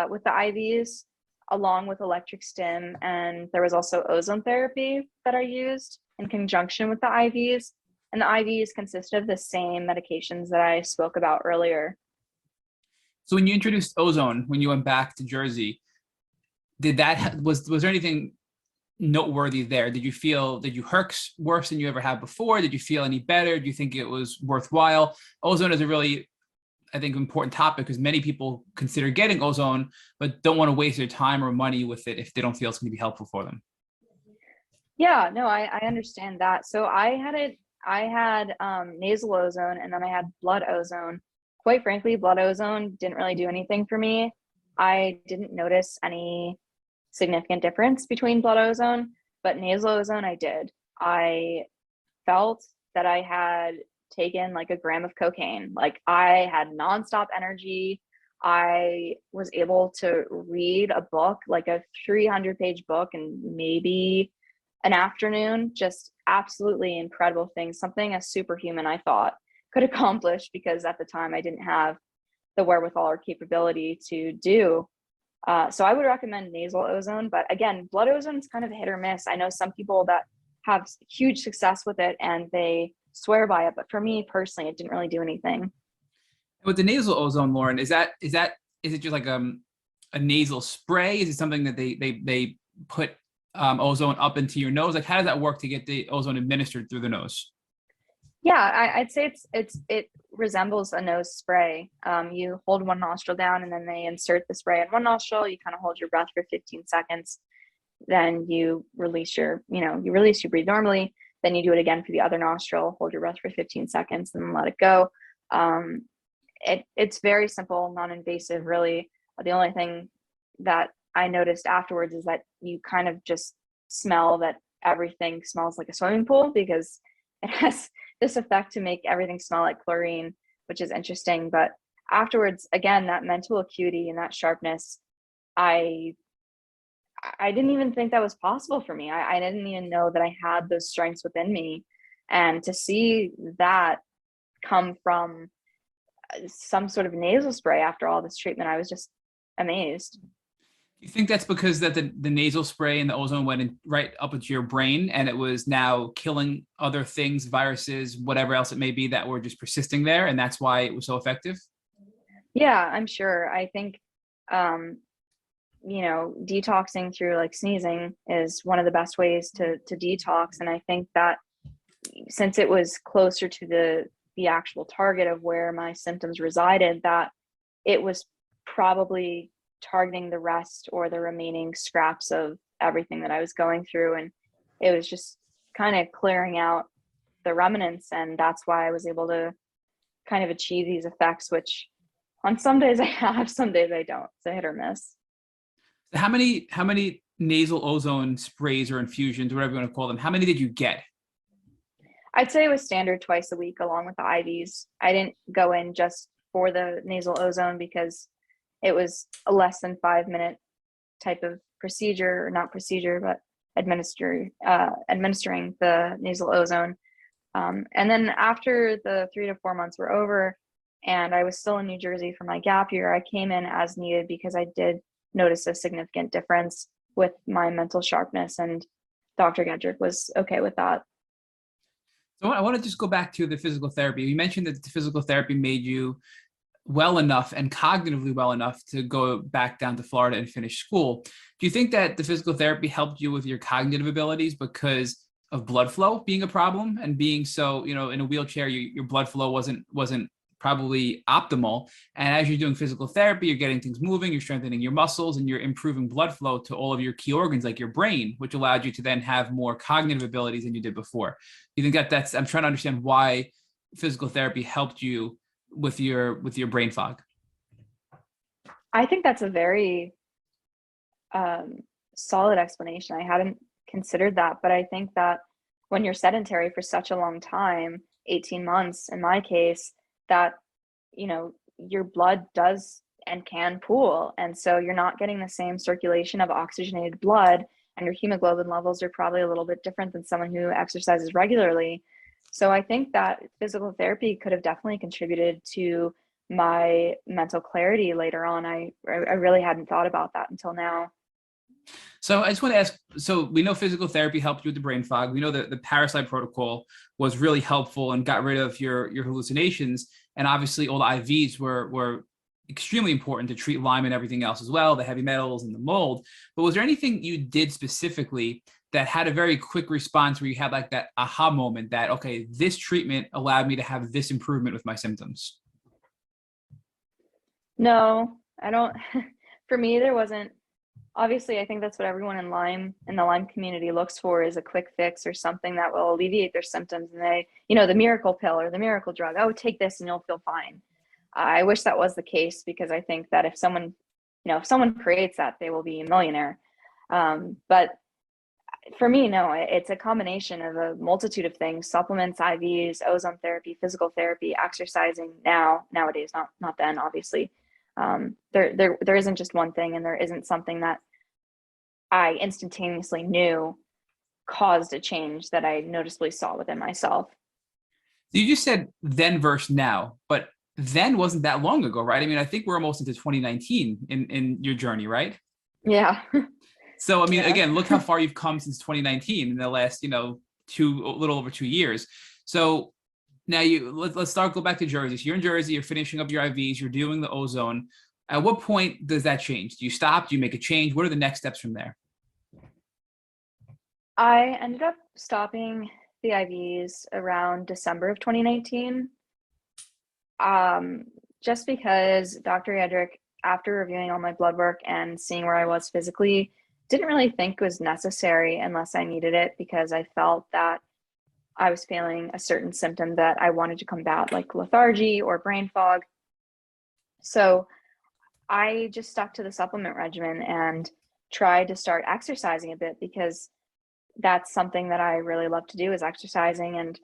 with the IVs, along with electric stim. And there was also ozone therapy that I used in conjunction with the IVs. And the IVs consist of the same medications that I spoke about earlier. So when you introduced ozone, when you went back to Jersey, was there anything noteworthy there? Did you herx worse than you ever had before? Did you feel any better? Do you think it was worthwhile? Ozone is a really, I think, important topic because many people consider getting ozone, but don't want to waste their time or money with it if they don't feel it's going to be helpful for them. Yeah, no, I understand that. So I had nasal ozone, and then I had blood ozone. Quite frankly, blood ozone didn't really do anything for me. I didn't notice any significant difference between blood ozone, but nasal ozone I did. I felt that I had taken like a gram of cocaine. Like I had nonstop energy. I was able to read a book, like a 300-page book, in maybe an afternoon, just absolutely incredible things, something a superhuman I thought could accomplish, because at the time I didn't have the wherewithal or capability to do. So I would recommend nasal ozone, but again, blood ozone is kind of hit or miss. I know some people that have huge success with it and they swear by it, but for me personally, it didn't really do anything. With the nasal ozone, Lauren, is it just like a nasal spray? Is it something that they put ozone up into your nose? Like, how does that work to get the ozone administered through the nose? Yeah, I'd say it resembles a nose spray. You hold one nostril down and then they insert the spray in one nostril. You kind of hold your breath for 15 seconds. Then you release you breathe normally. Then you do it again for the other nostril, hold your breath for 15 seconds and then let it go. It's very simple, non-invasive, really. The only thing that I noticed afterwards is that you kind of just smell that everything smells like a swimming pool, because it has this effect to make everything smell like chlorine, which is interesting. But afterwards, again, that mental acuity and that sharpness, I didn't even think that was possible for me. I didn't even know that I had those strengths within me. And to see that come from some sort of nasal spray after all this treatment, I was just amazed. You think that's because that the nasal spray and the ozone went in right up into your brain and it was now killing other things, viruses, whatever else it may be that were just persisting there, and that's why it was so effective? Yeah, I'm sure. I think, detoxing through like sneezing is one of the best ways to detox. And I think that since it was closer to the actual target of where my symptoms resided, that it was probably targeting the rest or the remaining scraps of everything that I was going through. And it was just kind of clearing out the remnants. And that's why I was able to kind of achieve these effects, which on some days I have, some days I don't. It's a hit or miss. How many nasal ozone sprays or infusions, whatever you want to call them, how many did you get? I'd say it was standard twice a week along with the IVs. I didn't go in just for the nasal ozone because it was a less than 5-minute type of procedure, or not procedure, but administering the nasal ozone. And then after the 3 to 4 months were over and I was still in New Jersey for my gap year, I came in as needed because I did notice a significant difference with my mental sharpness, and Dr. Gedroic was okay with that. So I want to just go back to the physical therapy. You mentioned that the physical therapy made you well enough and cognitively well enough to go back down to Florida and finish school. Do you think that the physical therapy helped you with your cognitive abilities because of blood flow being a problem and being so, in a wheelchair, your blood flow wasn't probably optimal. And as you're doing physical therapy, you're getting things moving, you're strengthening your muscles, and you're improving blood flow to all of your key organs like your brain, which allowed you to then have more cognitive abilities than you did before. You think that's, I'm trying to understand why physical therapy helped you with your brain fog. I think that's a very solid explanation. I hadn't considered that, but I think that when you're sedentary for such a long time, 18 months in my case, that your blood does and can pool, and so you're not getting the same circulation of oxygenated blood, and your hemoglobin levels are probably a little bit different than someone who exercises regularly. So I think that physical therapy could have definitely contributed to my mental clarity later on. I really hadn't thought about that until now. So I just want to ask, so we know physical therapy helped you with the brain fog. We know that the parasite protocol was really helpful and got rid of your hallucinations. And obviously all the IVs were extremely important to treat Lyme and everything else as well, the heavy metals and the mold. But was there anything you did specifically that had a very quick response where you had like that aha moment that, okay, this treatment allowed me to have this improvement with my symptoms? No, I don't. For me, there wasn't. Obviously, I think that's what everyone in the Lyme community looks for, is a quick fix or something that will alleviate their symptoms. And they, the miracle pill or the miracle drug, oh, take this and you'll feel fine. I wish that was the case, because I think that if someone creates that, they will be a millionaire. But for me, no, it's a combination of a multitude of things: supplements, IVs, ozone therapy, physical therapy, exercising nowadays, not then, obviously. There isn't just one thing, and there isn't something that I instantaneously knew caused a change that I noticeably saw within myself. You just said then versus now, but then wasn't that long ago, right? I mean, I think we're almost into 2019 in your journey, right? Yeah. So, I mean, Yeah. again, look how far you've come since 2019 in the last, a little over 2 years. So now let's go back to Jersey. So you're in Jersey, you're finishing up your IVs, you're doing the ozone. At what point does that change? Do you stop? Do you make a change? What are the next steps from there? I ended up stopping the IVs around December of 2019. Just because Dr. Gedroic, after reviewing all my blood work and seeing where I was physically, didn't really think it was necessary unless I needed it, because I felt that I was feeling a certain symptom that I wanted to combat, like lethargy or brain fog. So I just stuck to the supplement regimen and tried to start exercising a bit, because that's something that I really love to do, is exercising. And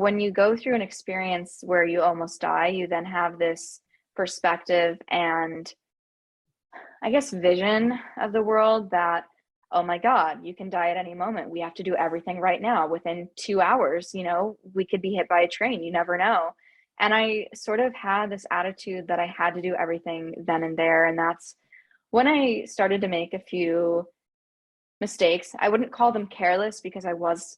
when you go through an experience where you almost die, you then have this perspective and, I guess, vision of the world that, oh my God, you can die at any moment. We have to do everything right now. Within 2 hours, we could be hit by a train. You never know. And I sort of had this attitude that I had to do everything then and there. And that's when I started to make a few mistakes. I wouldn't call them careless, because I was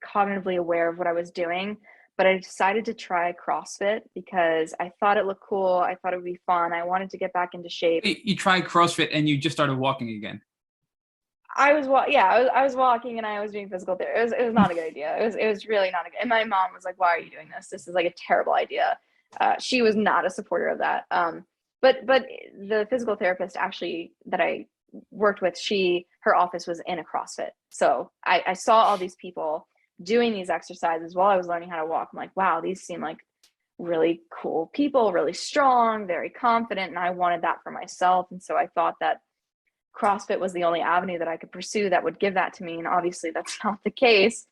cognitively aware of what I was doing, but I decided to try CrossFit because I thought it looked cool. I thought it would be fun. I wanted to get back into shape. You tried CrossFit and you just started walking again. I was walking and I was doing physical therapy. It was not a good idea. It was really not a good. And my mom was like, "Why are you doing this? This is like a terrible idea." She was not a supporter of that. But the physical therapist actually that I worked with, her office was in a CrossFit. So I saw all these people doing these exercises while I was learning how to walk. I'm like, wow, these seem like really cool people, really strong, very confident. And I wanted that for myself. And so I thought that CrossFit was the only avenue that I could pursue that would give that to me. And obviously that's not the case.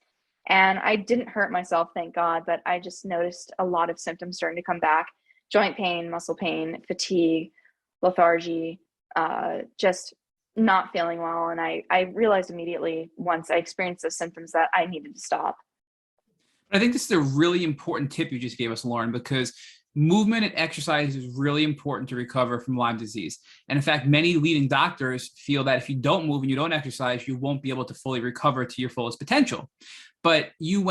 And I didn't hurt myself, thank God, but I just noticed a lot of symptoms starting to come back: joint pain, muscle pain, fatigue, lethargy, just not feeling well. And I realized immediately, once I experienced those symptoms, that I needed to stop. I think this is a really important tip you just gave us, Lauren, because movement and exercise is really important to recover from Lyme disease. And in fact, many leading doctors feel that if you don't move and you don't exercise, you won't be able to fully recover to your fullest potential. But you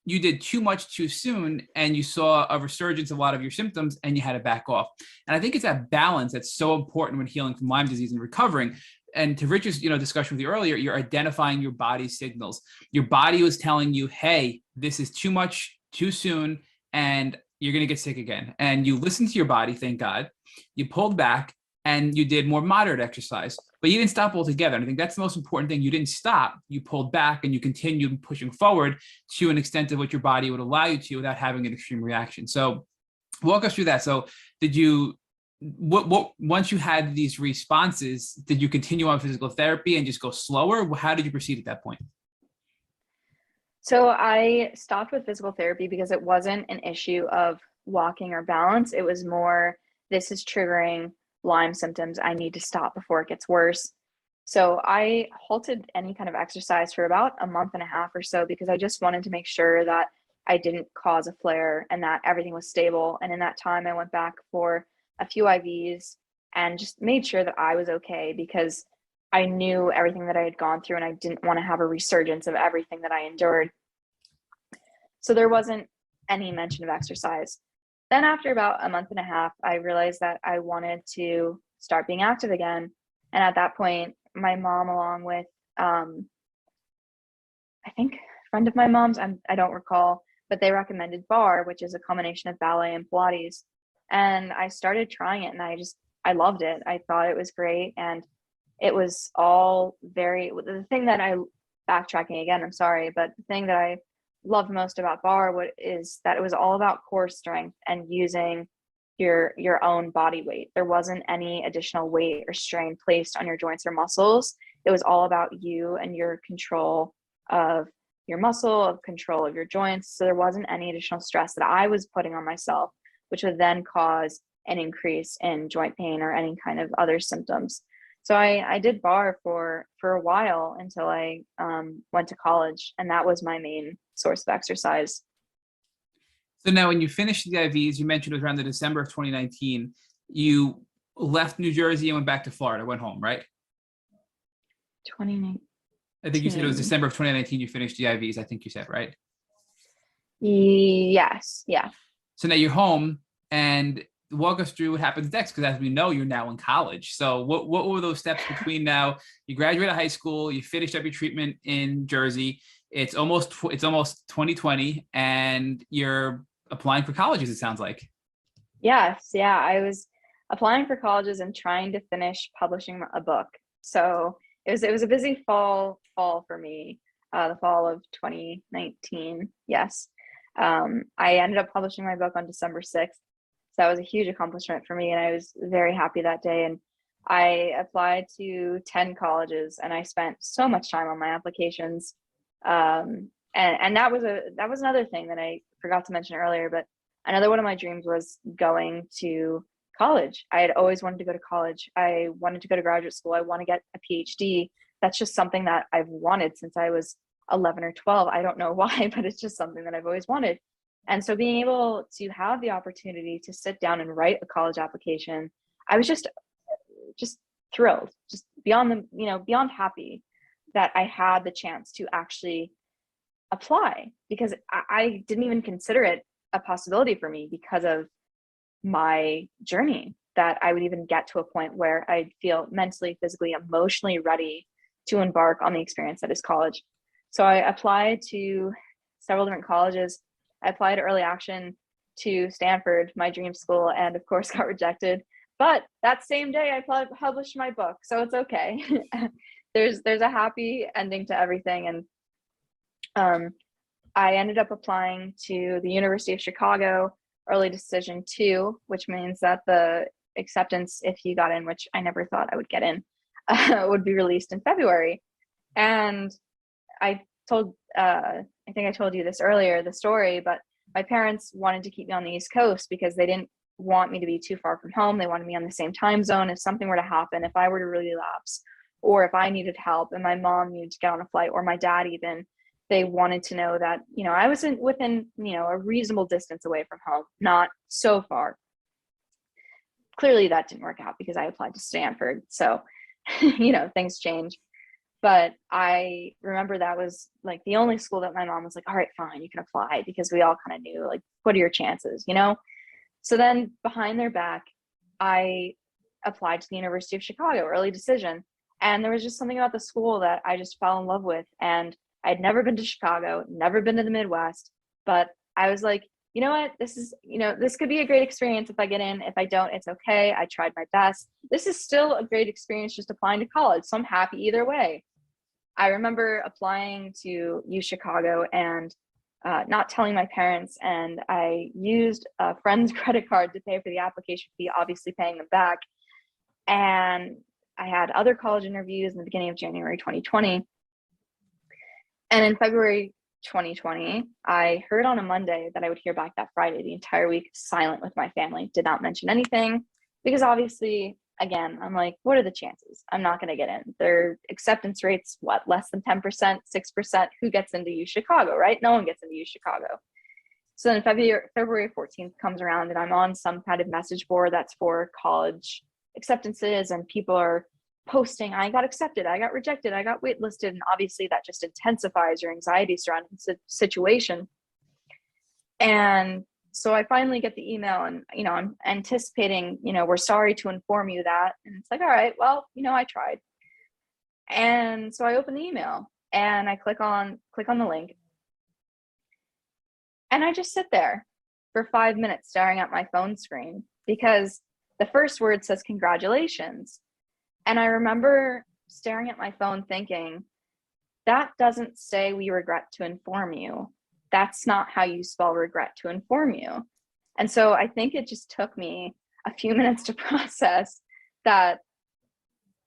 did too much too soon, and you saw a resurgence of a lot of your symptoms, and you had to back off. And I think it's that balance that's so important when healing from Lyme disease and recovering. And to Rich's discussion with you earlier, you're identifying your body's signals. Your body was telling you, hey, this is too much too soon, and you're going to get sick again. And you listened to your body, thank God. You pulled back and you did more moderate exercise, but you didn't stop altogether. And I think that's the most important thing. You didn't stop. You pulled back and you continued pushing forward to an extent of what your body would allow you to without having an extreme reaction. So walk us through that. So once you had these responses, did you continue on physical therapy and just go slower? How did you proceed at that point? So I stopped with physical therapy because it wasn't an issue of walking or balance. It was more, this is triggering Lyme symptoms. I need to stop before it gets worse. So I halted any kind of exercise for about a month and a half or so, because I just wanted to make sure that I didn't cause a flare and that everything was stable. And in that time, I went back for a few IVs and just made sure that I was okay, because I knew everything that I had gone through and I didn't want to have a resurgence of everything that I endured. So there wasn't any mention of exercise. Then after about a month and a half, I realized that I wanted to start being active again. And at that point, my mom, along with, I think a friend of my mom's, I don't recall, but they recommended barre, which is a combination of ballet and Pilates. And I started trying it and I loved it. I thought it was great. And it was all the thing that backtracking again, I'm sorry, but the thing that I loved most about barre is that it was all about core strength and using your own body weight. There wasn't any additional weight or strain placed on your joints or muscles. It was all about you and your control of your muscle, of control of your joints. So there wasn't any additional stress that I was putting on myself, which would then cause an increase in joint pain or any kind of other symptoms. So I did bar for a while until I went to college, and that was my main source of exercise. So now when you finished the IVs, you mentioned it was around the December of 2019, you left New Jersey and went back to Florida, went home, right? 2019. I think you said it was December of 2019 you finished the IVs, I think you said, right? Yes. Yeah. So now you're home, and walk us through what happens next, because as we know, you're now in college. So what were those steps between now? You graduated high school, you finished up your treatment in Jersey. It's almost 2020, and you're applying for colleges, it sounds like. Yes. Yeah. I was applying for colleges and trying to finish publishing a book. So it was a busy fall for me, the fall of 2019. Yes. I ended up publishing my book on December 6th. So that was a huge accomplishment for me, and I was very happy that day. And I applied to 10 colleges, and I spent so much time on my applications. And that was another thing that I forgot to mention earlier, but another one of my dreams was going to college. I had always wanted to go to college. I wanted to go to graduate school. I want to get a PhD. That's just something that I've wanted since I was 11 or 12. I don't know why, but it's just something that I've always wanted. And so being able to have the opportunity to sit down and write a college application, I was just thrilled, just beyond happy that I had the chance to actually apply, because I didn't even consider it a possibility for me because of my journey, that I would even get to a point where I'd feel mentally, physically, emotionally ready to embark on the experience that is college. So I applied to several different colleges. I applied early action to Stanford, my dream school, and of course got rejected. But that same day I published my book, so it's okay. There's a happy ending to everything. And I ended up applying to the University of Chicago early decision 2, which means that the acceptance, if you got in, which I never thought I would get in, would be released in February. And I think I told you this earlier, the story, but my parents wanted to keep me on the East Coast because they didn't want me to be too far from home. They wanted me on the same time zone. If something were to happen, if I were to relapse, or if I needed help and my mom needed to get on a flight, or my dad even, they wanted to know that, I was within, a reasonable distance away from home, not so far. Clearly that didn't work out because I applied to Stanford. So, things change. But I remember that was like the only school that my mom was like, all right, fine, you can apply, because we all kind of knew, like, what are your chances, So then behind their back, I applied to the University of Chicago, early decision. And there was just something about the school that I just fell in love with. And I'd never been to Chicago, never been to the Midwest, but I was like, you know what, this could be a great experience if I get in. If I don't, it's okay. I tried my best. This is still a great experience just applying to college. So I'm happy either way. I remember applying to U Chicago and not telling my parents, and I used a friend's credit card to pay for the application fee, obviously paying them back. And I had other college interviews in the beginning of January 2020. And in February 2020, I heard on a Monday that I would hear back that Friday. The entire week, silent with my family, did not mention anything, because obviously, again, I'm like, what are the chances? I'm not going to get in. Their acceptance rates, less than 10%, 6%? Who gets into U Chicago, right? No one gets into U Chicago. So then February 14th comes around, and I'm on some kind of message board that's for college acceptances, and people are posting, I got accepted, I got rejected, I got waitlisted. And obviously that just intensifies your anxiety surrounding the situation. And so I finally get the email, and, I'm anticipating, we're sorry to inform you that. And it's like, all right, well, I tried. And so I open the email and I click on the link. And I just sit there for 5 minutes staring at my phone screen, because the first word says congratulations. And I remember staring at my phone thinking, that doesn't say we regret to inform you. That's not how you spell regret, to inform you. And so I think it just took me a few minutes to process that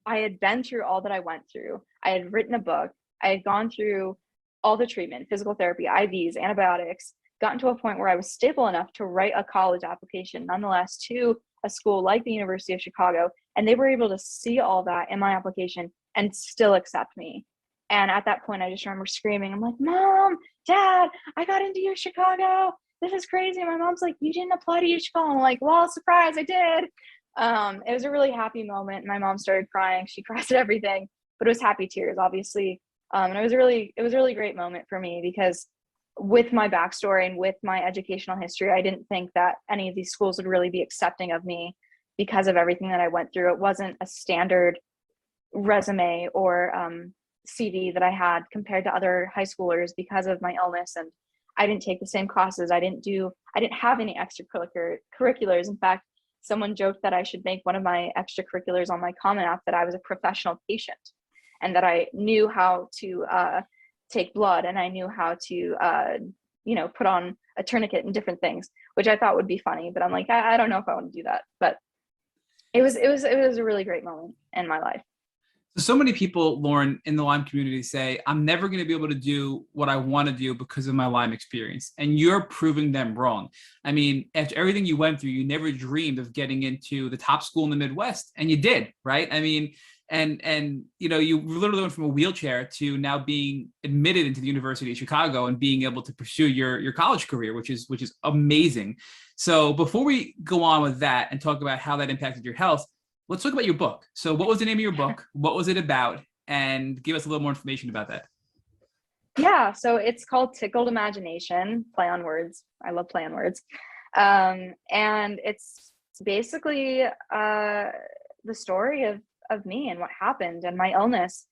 I had been through all that I went through. I had written a book. I had gone through all the treatment, physical therapy, IVs, antibiotics, gotten to a point where I was stable enough to write a college application, nonetheless, to a school like the University of Chicago, And they were able to see all that in my application and still accept me. And at that point, I just remember screaming, I'm like, Mom, Dad, I got into U Chicago. This is crazy. My mom's like, you didn't apply to U Chicago. I'm like, well, surprise, I did. It was a really happy moment. My mom started crying. She cries at everything, but it was happy tears, obviously. And it was a really great moment for me, because with my backstory and with my educational history, I didn't think that any of these schools would really be accepting of me because of everything that I went through. It wasn't a standard resume or CV that I had compared to other high schoolers because of my illness. And I didn't take the same classes. I didn't have any extracurriculars. In fact, someone joked that I should make one of my extracurriculars on my Common App that I was a professional patient, and that I knew how to take blood, and I knew how to put on a tourniquet and different things, which I thought would be funny. But I'm like, I don't know if I want to do that. But it was a really great moment in my life. So many people, Lauren, in the Lyme community say, I'm never going to be able to do what I want to do because of my Lyme experience. And you're proving them wrong. I mean, after everything you went through, you never dreamed of getting into the top school in the Midwest, and you did, right? I mean, and you literally went from a wheelchair to now being admitted into the University of Chicago and being able to pursue your college career, which is amazing. So before we go on with that and talk about how that impacted your health, let's talk about your book. So what was the name of your book? What was it about? And give us a little more information about that. Yeah, so it's called Tickled Imagination, play on words. I love play on words. And it's basically the story of me and what happened and my illness.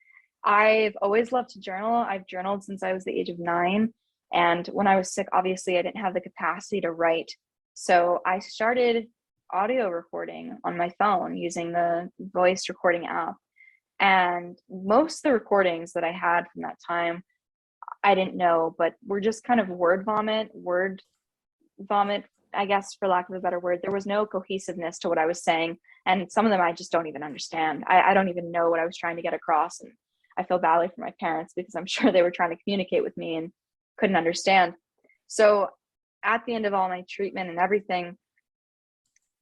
I've always loved to journal. I've journaled since I was the age of 9. And when I was sick, obviously I didn't have the capacity to write. So I started audio recording on my phone using the voice recording app. And most of the recordings that I had from that time, I didn't know, but were just kind of word vomit, I guess, for lack of a better word. There was no cohesiveness to what I was saying. And some of them I just don't even understand. I don't even know what I was trying to get across. And I feel badly for my parents, because I'm sure they were trying to communicate with me and couldn't understand. So at the end of all my treatment and everything,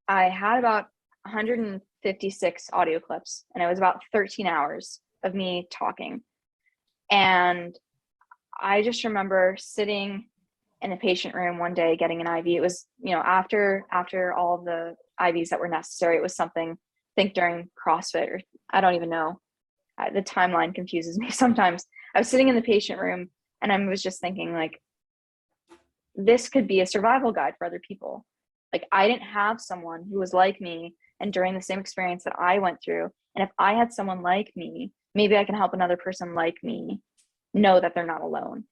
I had about 156 audio clips, and it was about 13 hours of me talking. And I just remember sitting in the patient room one day getting an IV. It was, after all of the IVs that were necessary. It was something, I think during CrossFit, or I don't even know. The timeline confuses me sometimes. I was sitting in the patient room and I was just thinking, like, this could be a survival guide for other people. Like, I didn't have someone who was like me and during the same experience that I went through. And if I had someone like me, maybe I can help another person like me know that they're not alone.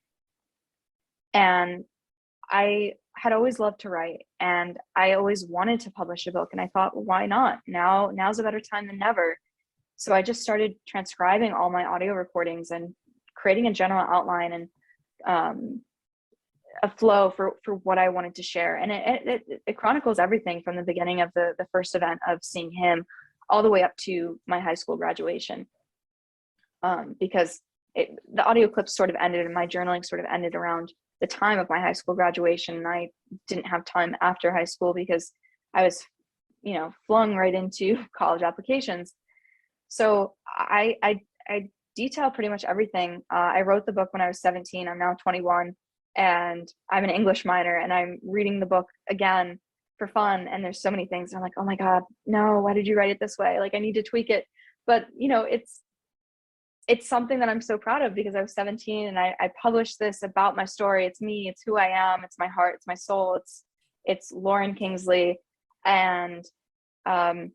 And I had always loved to write, and I always wanted to publish a book. And I thought, well, why not? Now's a better time than never. So I just started transcribing all my audio recordings and creating a general outline and a flow for what I wanted to share. And it chronicles everything from the beginning of the first event of seeing him all the way up to my high school graduation. Because the audio clips sort of ended and my journaling sort of ended around the time of my high school graduation. And I didn't have time after high school because I was, flung right into college applications. So I detail pretty much everything. I wrote the book when I was 17. I'm now 21. And I'm an English minor, and I'm reading the book again for fun. And there's so many things. I'm like, oh my God, no, why did you write it this way? Like, I need to tweak it. But, it's something that I'm so proud of, because I was 17 and I published this about my story. It's me, it's who I am, it's my heart, it's my soul, it's Lauren Kingsley. And I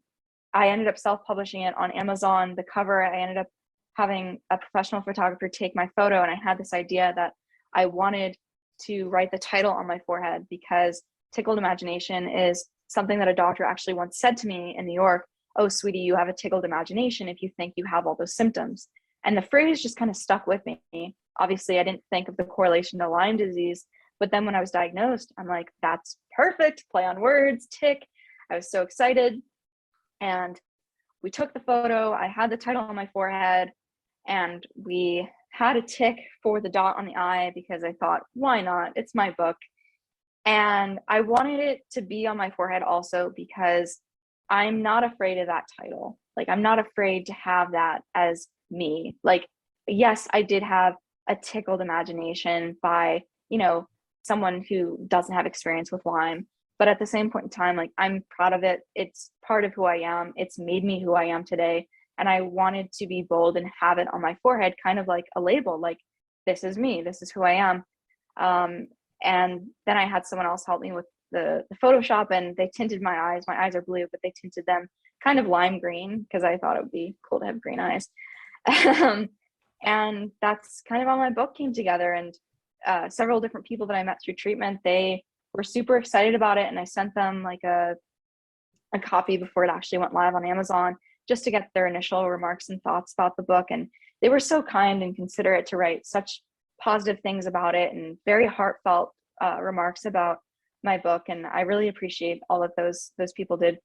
ended up self-publishing it on Amazon. The cover, I ended up having a professional photographer take my photo, and I had this idea that I wanted to write the title on my forehead, because tickled imagination is something that a doctor actually once said to me in New York. Oh, sweetie, you have a tickled imagination if you think you have all those symptoms. And the phrase just kind of stuck with me. Obviously, I didn't think of the correlation to Lyme disease, but then when I was diagnosed, I'm like, that's perfect, play on words, tick. I was so excited. And we took the photo, I had the title on my forehead, and we had a tick for the dot on the I, because I thought, why not? It's my book. And I wanted it to be on my forehead also because I'm not afraid of that title. Like, I'm not afraid to have that as me. Like, yes, I did have a tickled imagination by, someone who doesn't have experience with Lyme. But at the same point in time, like, I'm proud of it. It's part of who I am. It's made me who I am today. And I wanted to be bold and have it on my forehead, kind of like a label, like, this is me, this is who I am. And then I had someone else help me with the Photoshop, and they tinted my eyes. My eyes are blue, but they tinted them kind of lime green because I thought it would be cool to have green eyes. And that's kind of how my book came together. And several different people that I met through treatment, they were super excited about it. And I sent them like a copy before it actually went live on Amazon, just to get their initial remarks and thoughts about the book. And they were so kind and considerate to write such positive things about it, and very heartfelt remarks about my book. And I really appreciate all that those people did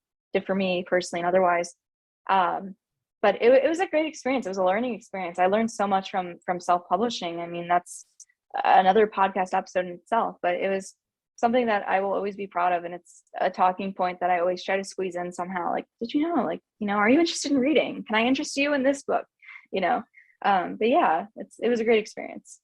for me personally and otherwise. But it was a great experience. It was a learning experience. I learned so much from self-publishing. I mean, that's another podcast episode in itself, but it was something that I will always be proud of. And it's a talking point that I always try to squeeze in somehow. Like, did you know, like, are you interested in reading? Can I interest you in this book? But yeah, it was a great experience.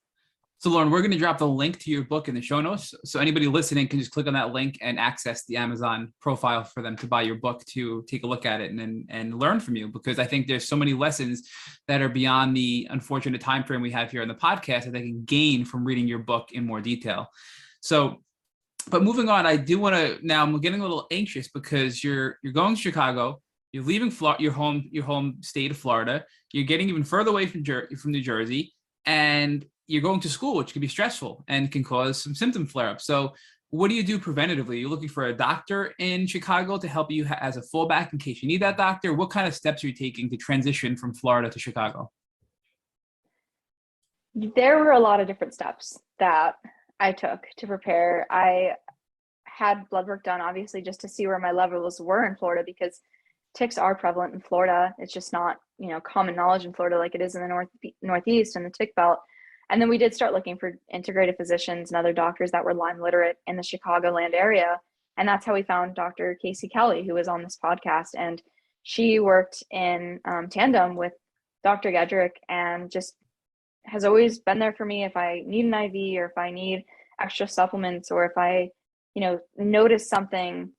So Lauren, we're going to drop the link to your book in the show notes. So anybody listening can just click on that link and access the Amazon profile for them to buy your book, to take a look at it and learn from you, because I think there's so many lessons that are beyond the unfortunate time frame we have here on the podcast that they can gain from reading your book in more detail. So, but moving on, I do want to, now I'm getting a little anxious because you're going to Chicago, you're leaving your home state of Florida, you're getting even further away from New Jersey, and you're going to school, which can be stressful and can cause some symptom flare-ups. So what do you do preventatively? You're looking for a doctor in Chicago to help you as a fallback in case you need that doctor. What kind of steps are you taking to transition from Florida to Chicago? There were a lot of different steps that I took to prepare. I had blood work done, obviously, just to see where my levels were in Florida, because ticks are prevalent in Florida. It's just not, common knowledge in Florida like it is in the Northeast and the tick belt. And then we did start looking for integrative physicians and other doctors that were Lyme literate in the Chicagoland area. And that's how we found Dr. Casey Kelly, who was on this podcast. And she worked in tandem with Dr. Gedroic, and just has always been there for me if I need an IV, or if I need extra supplements, or if I, notice something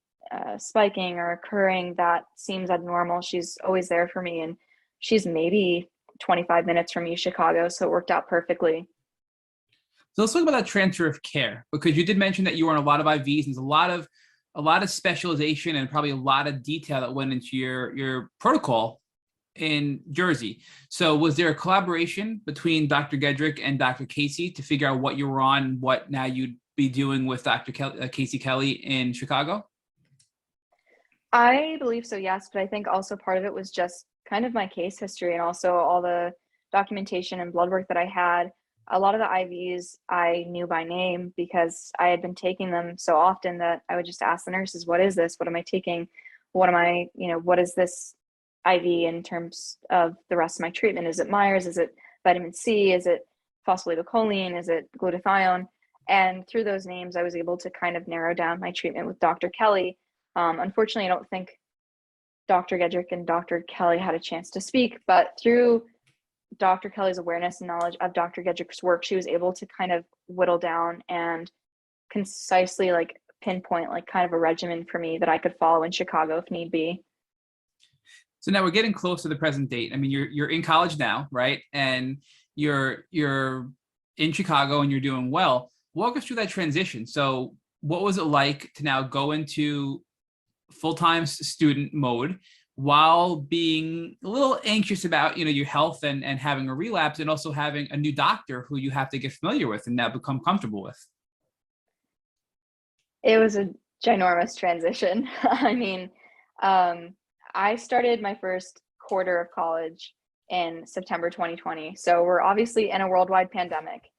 spiking or occurring that seems abnormal. She's always there for me. And she's maybe 25 minutes from Chicago, so it worked out perfectly. So let's talk about that transfer of care, because you did mention that you were on a lot of IVs, and there's a lot of specialization and probably a lot of detail that went into your protocol in Jersey. So was there a collaboration between Dr. Gedroic and Dr. Casey to figure out what you were on and what now you'd be doing with Dr. Casey Kelly in Chicago? I believe so, yes. But I think also part of it was just kind of my case history, and also all the documentation and blood work that I had. A lot of the IVs I knew by name because I had been taking them so often that I would just ask the nurses, what is this? What am I taking? What is this IV in terms of the rest of my treatment? Is it Myers? Is it vitamin C? Is it phosphatidylcholine? Is it glutathione? And through those names, I was able to kind of narrow down my treatment with Dr. Kelly. Unfortunately, I don't think Dr. Gedroic and Dr. Kelly had a chance to speak, but through Dr. Kelly's awareness and knowledge of Dr. Gedroic's work, she was able to kind of whittle down and concisely pinpoint kind of a regimen for me that I could follow in Chicago if need be. So now we're getting close to the present date. I mean, you're in college now, right? And you're in Chicago and you're doing well. Walk us through that transition. So what was it like to now go into full-time student mode while being a little anxious about, your health and having a relapse, and also having a new doctor who you have to get familiar with and now become comfortable with? It was a ginormous transition. I mean, I started my first quarter of college in September 2020. So we're obviously in a worldwide pandemic.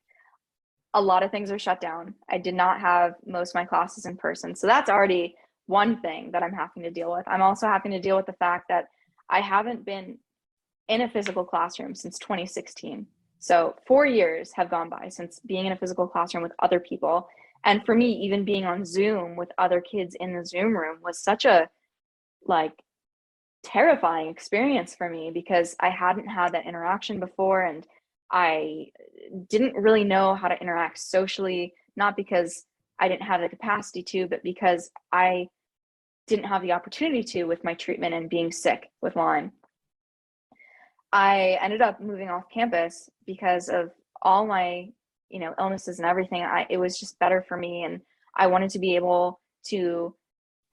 A lot of things are shut down. I did not have most of my classes in person. So that's already one thing that I'm having to deal with. I'm also having to deal with the fact that I haven't been in a physical classroom since 2016. So 4 years have gone by since being in a physical classroom with other people. And for me, even being on Zoom with other kids in the Zoom room was such a terrifying experience for me because I hadn't had that interaction before, and I didn't really know how to interact socially, not because I didn't have the capacity to, but because I didn't have the opportunity to with my treatment and being sick with Lyme. I ended up moving off campus because of all my, illnesses and everything. It was just better for me, and I wanted to be able to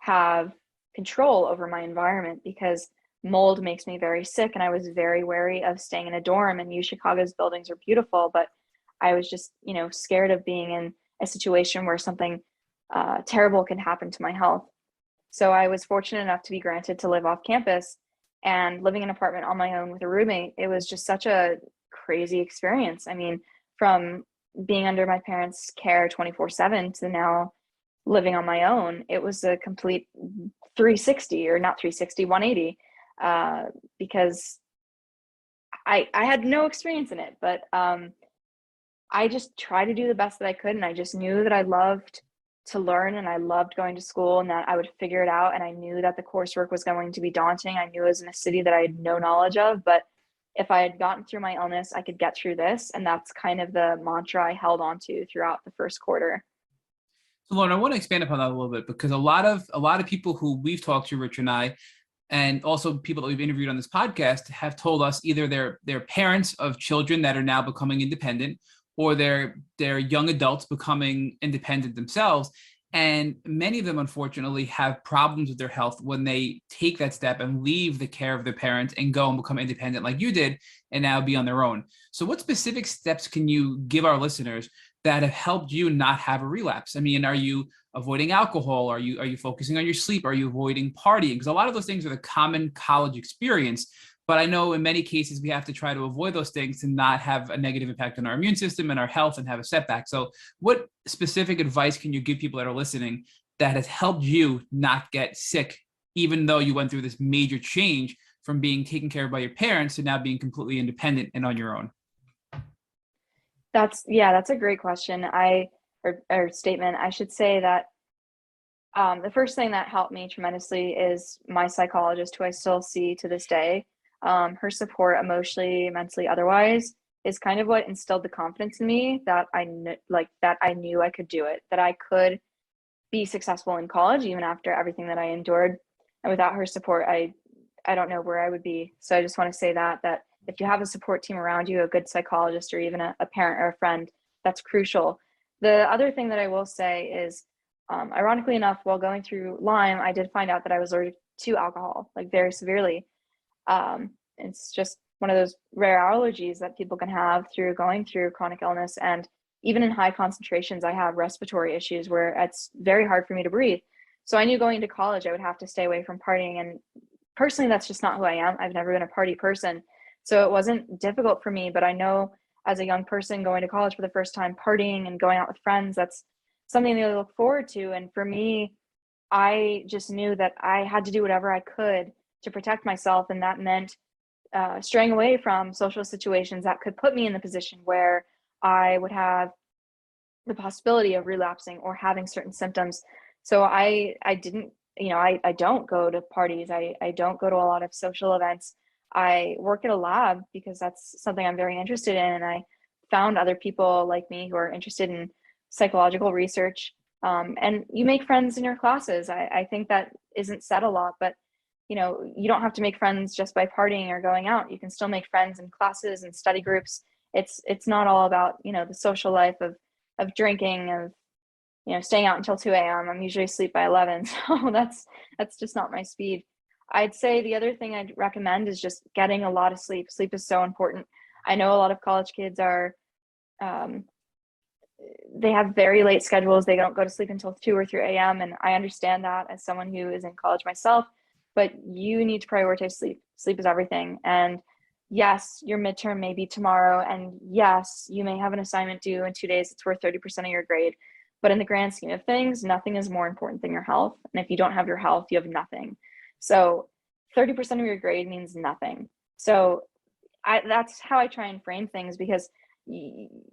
have control over my environment because mold makes me very sick, and I was very wary of staying in a dorm. And Chicago's buildings are beautiful, but I was just, scared of being in a situation where something terrible can happen to my health. So I was fortunate enough to be granted to live off campus, and living in an apartment on my own with a roommate. It was just such a crazy experience. I mean, from being under my parents' care 24/7 to now living on my own, it was a complete 360, or not 360, 180, because I had no experience in it, but I just tried to do the best that I could. And I just knew that I loved to learn, and I loved going to school, and that I would figure it out. And I knew that the coursework was going to be daunting. I knew it was in a city that I had no knowledge of, but if I had gotten through my illness, I could get through this. And that's kind of the mantra I held on to throughout the first quarter. So Lauren, I want to expand upon that a little bit, because a lot of people who we've talked to, Rich and I, and also people that we've interviewed on this podcast, have told us either they're parents of children that are now becoming independent, or they're young adults becoming independent themselves. And many of them, unfortunately, have problems with their health when they take that step and leave the care of their parents and go and become independent like you did, and now be on their own. So what specific steps can you give our listeners that have helped you not have a relapse? I mean, are you avoiding alcohol? Are you focusing on your sleep? Are you avoiding partying? Because a lot of those things are the common college experience. But I know in many cases we have to try to avoid those things to not have a negative impact on our immune system and our health and have a setback. So what specific advice can you give people that are listening that has helped you not get sick, even though you went through this major change from being taken care of by your parents to now being completely independent and on your own? That's a great question. Or statement. I should say that the first thing that helped me tremendously is my psychologist, who I still see to this day. Her support, emotionally, mentally, otherwise, is kind of what instilled the confidence in me that I knew I could do it, that I could be successful in college even after everything that I endured. And without her support, I don't know where I would be. So I just want to say that if you have a support team around you, a good psychologist, or even a parent or a friend, that's crucial. The other thing that I will say is, ironically enough, while going through Lyme, I did find out that I was allergic to alcohol, like very severely. It's just one of those rare allergies that people can have through going through chronic illness. And even in high concentrations, I have respiratory issues where it's very hard for me to breathe. So I knew going into college, I would have to stay away from partying. And personally, that's just not who I am. I've never been a party person. So it wasn't difficult for me, but I know as a young person going to college for the first time, partying and going out with friends, that's something that I look forward to. And for me, I just knew that I had to do whatever I could to protect myself. And that meant straying away from social situations that could put me in the position where I would have the possibility of relapsing or having certain symptoms. So I didn't, I don't go to parties. I don't go to a lot of social events. I work at a lab because that's something I'm very interested in. And I found other people like me who are interested in psychological research. And you make friends in your classes. I think that isn't said a lot, but you don't have to make friends just by partying or going out. You can still make friends in classes and study groups. It's not all about, the social life of drinking, of, staying out until 2 a.m. I'm usually asleep by 11. So that's just not my speed. I'd say the other thing I'd recommend is just getting a lot of sleep. Sleep is so important. I know a lot of college kids they have very late schedules. They don't go to sleep until 2 or 3 a.m. And I understand that as someone who is in college myself, but you need to prioritize sleep. Sleep is everything. And yes, your midterm may be tomorrow. And yes, you may have an assignment due in 2 days. It's worth 30% of your grade. But in the grand scheme of things, nothing is more important than your health. And if you don't have your health, you have nothing. So 30% of your grade means nothing. So that's how I try and frame things, because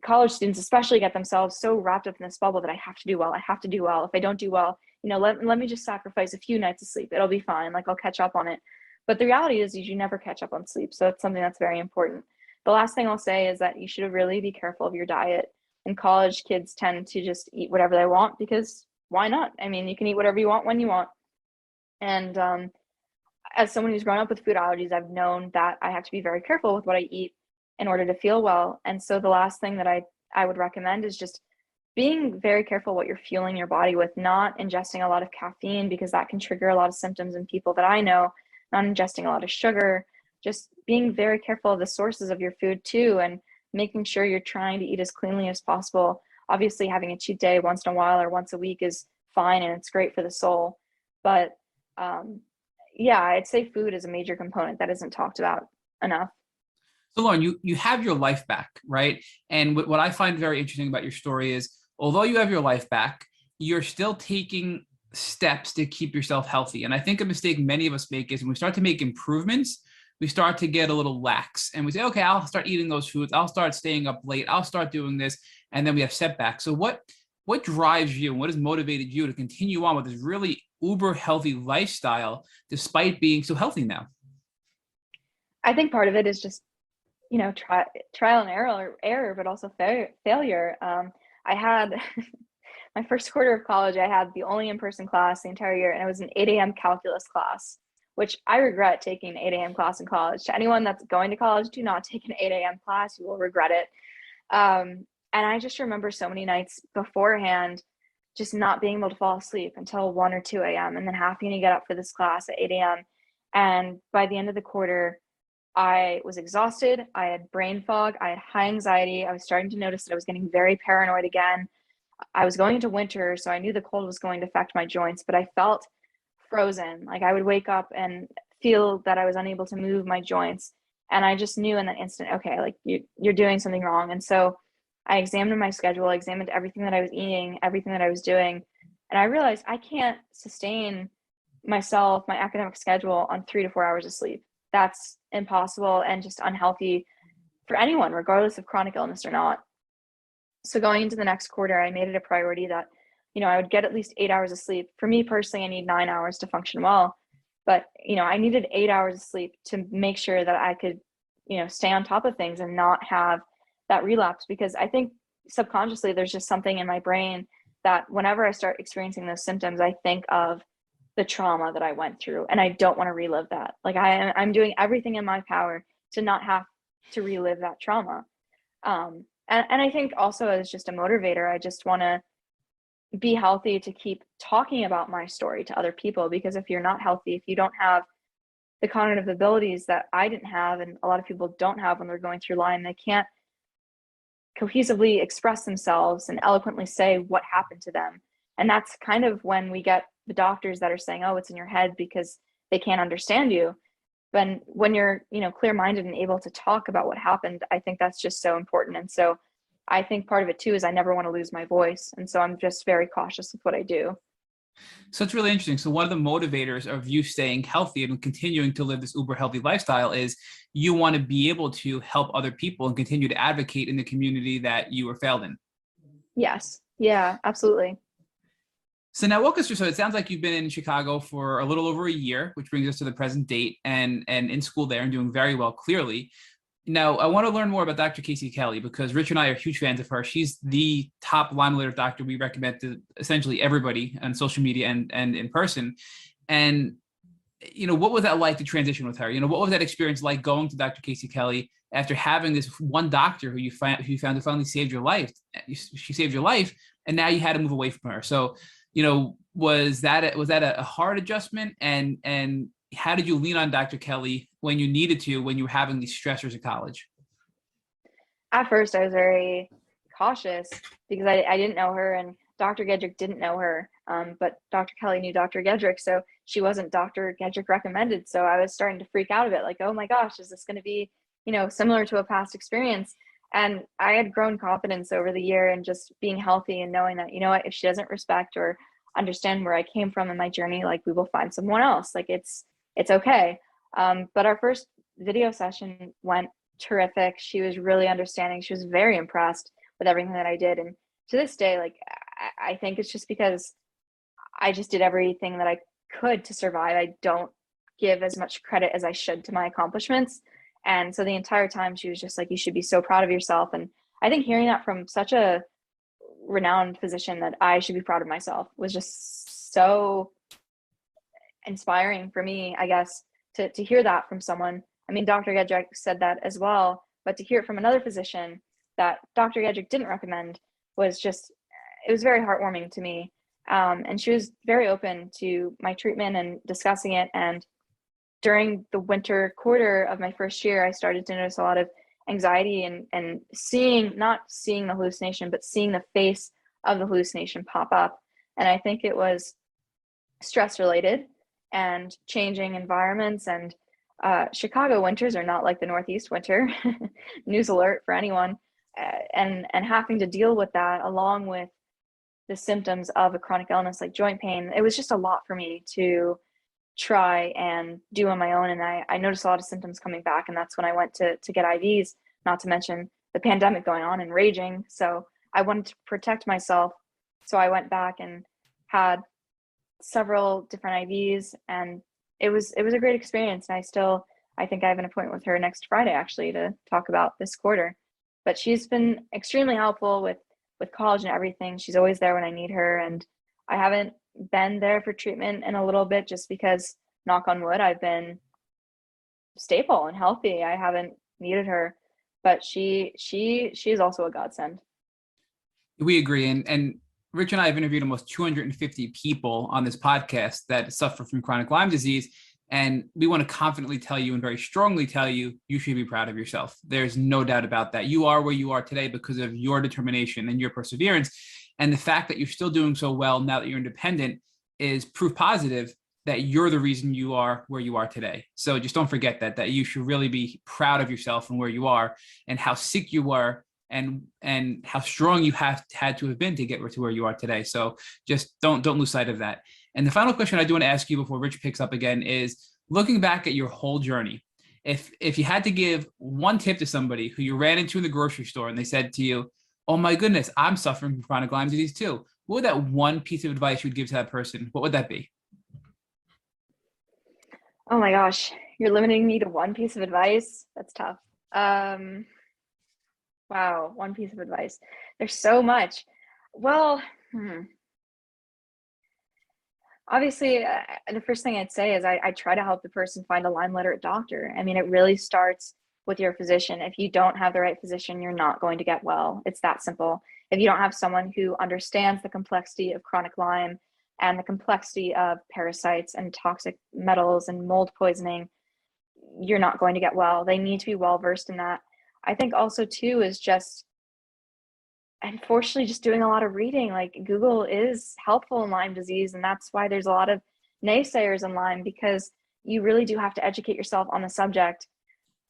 college students especially get themselves so wrapped up in this bubble that I have to do well. I have to do well. If I don't do well, let me just sacrifice a few nights of sleep. It'll be fine. Like, I'll catch up on it. But the reality is you never catch up on sleep. So it's something that's very important. The last thing I'll say is that you should really be careful of your diet. In college, kids tend to just eat whatever they want because why not? I mean, you can eat whatever you want when you want. And as someone who's grown up with food allergies, I've known that I have to be very careful with what I eat in order to feel well. And so the last thing that I would recommend is just being very careful what you're fueling your body with, not ingesting a lot of caffeine because that can trigger a lot of symptoms in people that I know, not ingesting a lot of sugar, just being very careful of the sources of your food too, and making sure you're trying to eat as cleanly as possible. Obviously, having a cheat day once in a while or once a week is fine and it's great for the soul. But yeah, I'd say food is a major component that isn't talked about enough. So Lauren, you have your life back, right? And what I find very interesting about your story is, although you have your life back, you're still taking steps to keep yourself healthy. And I think a mistake many of us make is when we start to make improvements, we start to get a little lax and we say, okay, I'll start eating those foods. I'll start staying up late. I'll start doing this. And then we have setbacks. So what drives you and what has motivated you to continue on with this really uber healthy lifestyle despite being so healthy now? I think part of it is just, trial and error, but also failure. I had my first quarter of college, I had the only in-person class the entire year, and it was an 8 a.m. calculus class, which I regret taking an 8 a.m. class in college. To anyone that's going to college, do not take an 8 a.m. class. You will regret it. And I just remember so many nights beforehand just not being able to fall asleep until 1 or 2 a.m. and then having to get up for this class at 8 a.m. And by the end of the quarter, I was exhausted. I had brain fog. I had high anxiety. I was starting to notice that I was getting very paranoid again. I was going into winter, so I knew the cold was going to affect my joints, but I felt frozen. Like I would wake up and feel that I was unable to move my joints. And I just knew in that instant, okay, like you're doing something wrong. And so I examined my schedule, I examined everything that I was eating, everything that I was doing. And I realized I can't sustain myself, my academic schedule on 3 to 4 hours of sleep. That's impossible and just unhealthy for anyone, regardless of chronic illness or not. So going into the next quarter, I made it a priority that, I would get at least 8 hours of sleep. For me personally, I need 9 hours to function well. But, I needed 8 hours of sleep to make sure that I could, stay on top of things and not have that relapse. Because I think subconsciously there's just something in my brain that whenever I start experiencing those symptoms, I think of the trauma that I went through, and I don't want to relive that. Like I'm doing everything in my power to not have to relive that trauma. And I think also as just a motivator, I just want to be healthy to keep talking about my story to other people, because if you're not healthy, if you don't have the cognitive abilities that I didn't have, and a lot of people don't have when they're going through Lyme, they can't cohesively express themselves and eloquently say what happened to them. And that's kind of when we get the doctors that are saying, oh, it's in your head, because they can't understand you. But when you're, clear-minded and able to talk about what happened, I think that's just so important. And so I think part of it too is I never want to lose my voice. And so I'm just very cautious with what I do. So it's really interesting. So one of the motivators of you staying healthy and continuing to live this uber healthy lifestyle is you want to be able to help other people and continue to advocate in the community that you were failed in. Yes. Yeah, absolutely. So now walk us through, so it sounds like you've been in Chicago for a little over a year, which brings us to the present date, and in school there and doing very well, clearly. Now, I want to learn more about Dr. Casey Kelly, because Rich and I are huge fans of her. She's the top Lyme related doctor we recommend to essentially everybody on social media and in person. And, what was that like to transition with her? What was that experience like going to Dr. Casey Kelly after having this one doctor who you found finally saved your life? She saved your life, and now you had to move away from her. So, was that a hard adjustment? And how did you lean on Dr. Kelly when you needed to, when you were having these stressors at college? At first, I was very cautious because I didn't know her, and Dr. Gedroic didn't know her. But Dr. Kelly knew Dr. Gedroic, so she wasn't Dr. Gedroic recommended. So I was starting to freak out a bit, like, oh my gosh, is this going to be, similar to a past experience? And I had grown confidence over the year and just being healthy and knowing that, what, if she doesn't respect or understand where I came from in my journey, like, we will find someone else. Like, it's okay. But our first video session went terrific. She was really understanding. She was very impressed with everything that I did. And to this day, like, I think it's just because I just did everything that I could to survive. I don't give as much credit as I should to my accomplishments. And so the entire time she was just like, you should be so proud of yourself. And I think hearing that from such a renowned physician that I should be proud of myself was just so inspiring for me, I guess, to hear that from someone. I mean, Dr. Gedroic said that as well, but to hear it from another physician that Dr. Gedroic didn't recommend was just, it was very heartwarming to me. And she was very open to my treatment and discussing it. And during the winter quarter of my first year, I started to notice a lot of anxiety and not seeing the hallucination, but seeing the face of the hallucination pop up. And I think it was stress related and changing environments. And Chicago winters are not like the Northeast winter. News alert for anyone. And having to deal with that along with the symptoms of a chronic illness like joint pain, it was just a lot for me to try and do on my own. And I noticed a lot of symptoms coming back, and that's when I went to get IVs, not to mention the pandemic going on and raging. So I wanted to protect myself. So I went back and had several different IVs, and it was a great experience. And I think I have an appointment with her next Friday actually to talk about this quarter. But she's been extremely helpful with college and everything. She's always there when I need her. And I haven't been there for treatment in a little bit just because, knock on wood, I've been stable and healthy. I haven't needed her, but she is also a godsend. We agree. And Rich and I have interviewed almost 250 people on this podcast that suffer from chronic Lyme disease. And we want to confidently tell you and very strongly tell you, you should be proud of yourself. There's no doubt about that. You are where you are today because of your determination and your perseverance. And the fact that you're still doing so well now that you're independent is proof positive that you're the reason you are where you are today. So just don't forget that you should really be proud of yourself and where you are and how sick you were and how strong you had to have been to get to where you are today. So just don't lose sight of that. And the final question I do want to ask you before Rich picks up again is, looking back at your whole journey, if you had to give one tip to somebody who you ran into in the grocery store and they said to you, oh my goodness, I'm suffering from chronic Lyme disease too, what would that one piece of advice you would give to that person? What would that be? Oh my gosh, you're limiting me to one piece of advice? That's tough. Wow, one piece of advice. There's so much. Well, obviously, the first thing I'd say is I try to help the person find a Lyme literate doctor. I mean, it really starts with your physician. If you don't have the right physician, you're not going to get well. It's that simple. If you don't have someone who understands the complexity of chronic Lyme and the complexity of parasites and toxic metals and mold poisoning, you're not going to get well. They need to be well versed in that. I think also too is just, unfortunately, just doing a lot of reading. Like, Google is helpful in Lyme disease, and that's why there's a lot of naysayers in Lyme, because you really do have to educate yourself on the subject.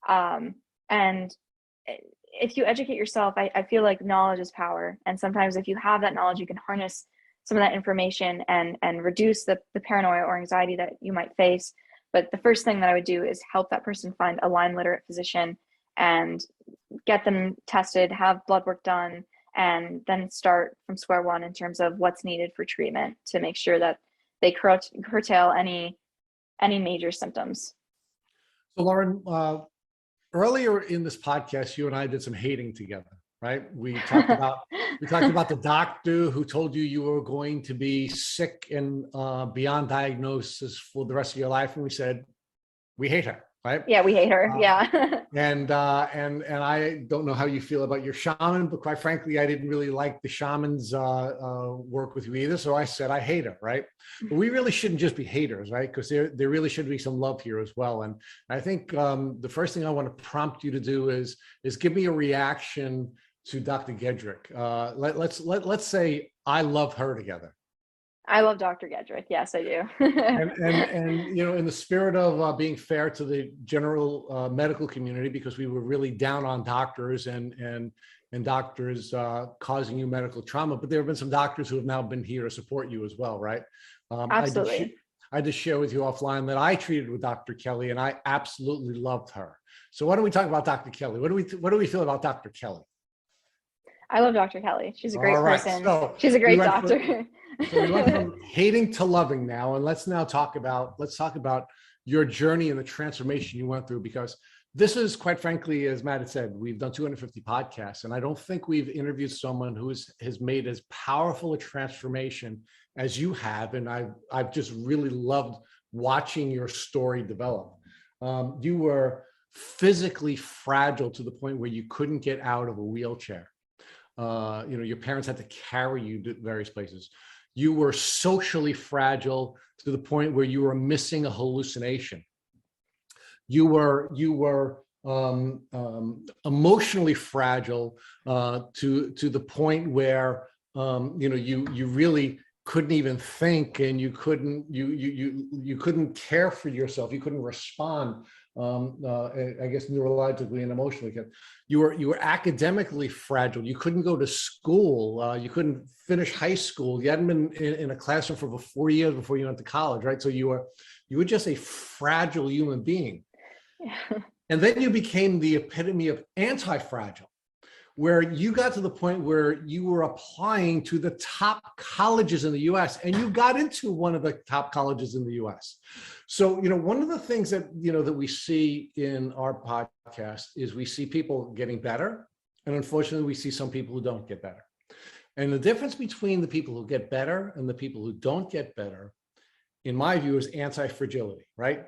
And if you educate yourself, I feel like knowledge is power. And sometimes if you have that knowledge, you can harness some of that information and reduce the paranoia or anxiety that you might face. But the first thing that I would do is help that person find a Lyme literate physician and get them tested, have blood work done, and then start from square one in terms of what's needed for treatment to make sure that they curtail any major symptoms. So Lauren, earlier in this podcast, you and I did some hating together, right? We talked about the doctor who told you were going to be sick and beyond diagnosis for the rest of your life, and we said we hate her, right? Yeah, we hate her. Yeah. And I don't know how you feel about your shaman, but quite frankly, I didn't really like the shaman's work with you either. So I said I hate her, right? But we really shouldn't just be haters, right? Because there really should be some love here as well. And I think the first thing I want to prompt you to do is give me a reaction to Dr. Gedroic. Let's say I love her together. I love Dr. Gedroic. Yes, I do. and in the spirit of being fair to the general medical community, because we were really down on doctors and doctors causing you medical trauma, but there have been some doctors who have now been here to support you as well, right? Absolutely. I just share with you offline that I treated with Dr. Kelly and I absolutely loved her. So why don't we talk about Dr. Kelly? What do we feel about Dr. Kelly? I love Dr. Kelly. She's a great person. So she's a great doctor. So we went from hating to loving now, and let's talk about your journey and the transformation you went through, because this is, quite frankly, as Matt had said, we've done 250 podcasts, and I don't think we've interviewed someone who has made as powerful a transformation as you have. And I've just really loved watching your story develop. You were physically fragile to the point where you couldn't get out of a wheelchair. Your parents had to carry you to various places. You were socially fragile to the point where you were missing a hallucination. You were emotionally fragile to the point where you really couldn't even think, and you couldn't care for yourself. You couldn't respond. I guess neurologically and emotionally. You were academically fragile. You couldn't go to school. You couldn't finish high school. You hadn't been in a classroom for over 4 years before you went to college, right? So you were just a fragile human being. Yeah. And then you became the epitome of anti-fragile, where you got to the point where you were applying to the top colleges in the US, and you got into one of the top colleges in the US. So, one of the things that, that we see in our podcast is we see people getting better. And unfortunately, we see some people who don't get better. And the difference between the people who get better and the people who don't get better, in my view, is anti-fragility, right?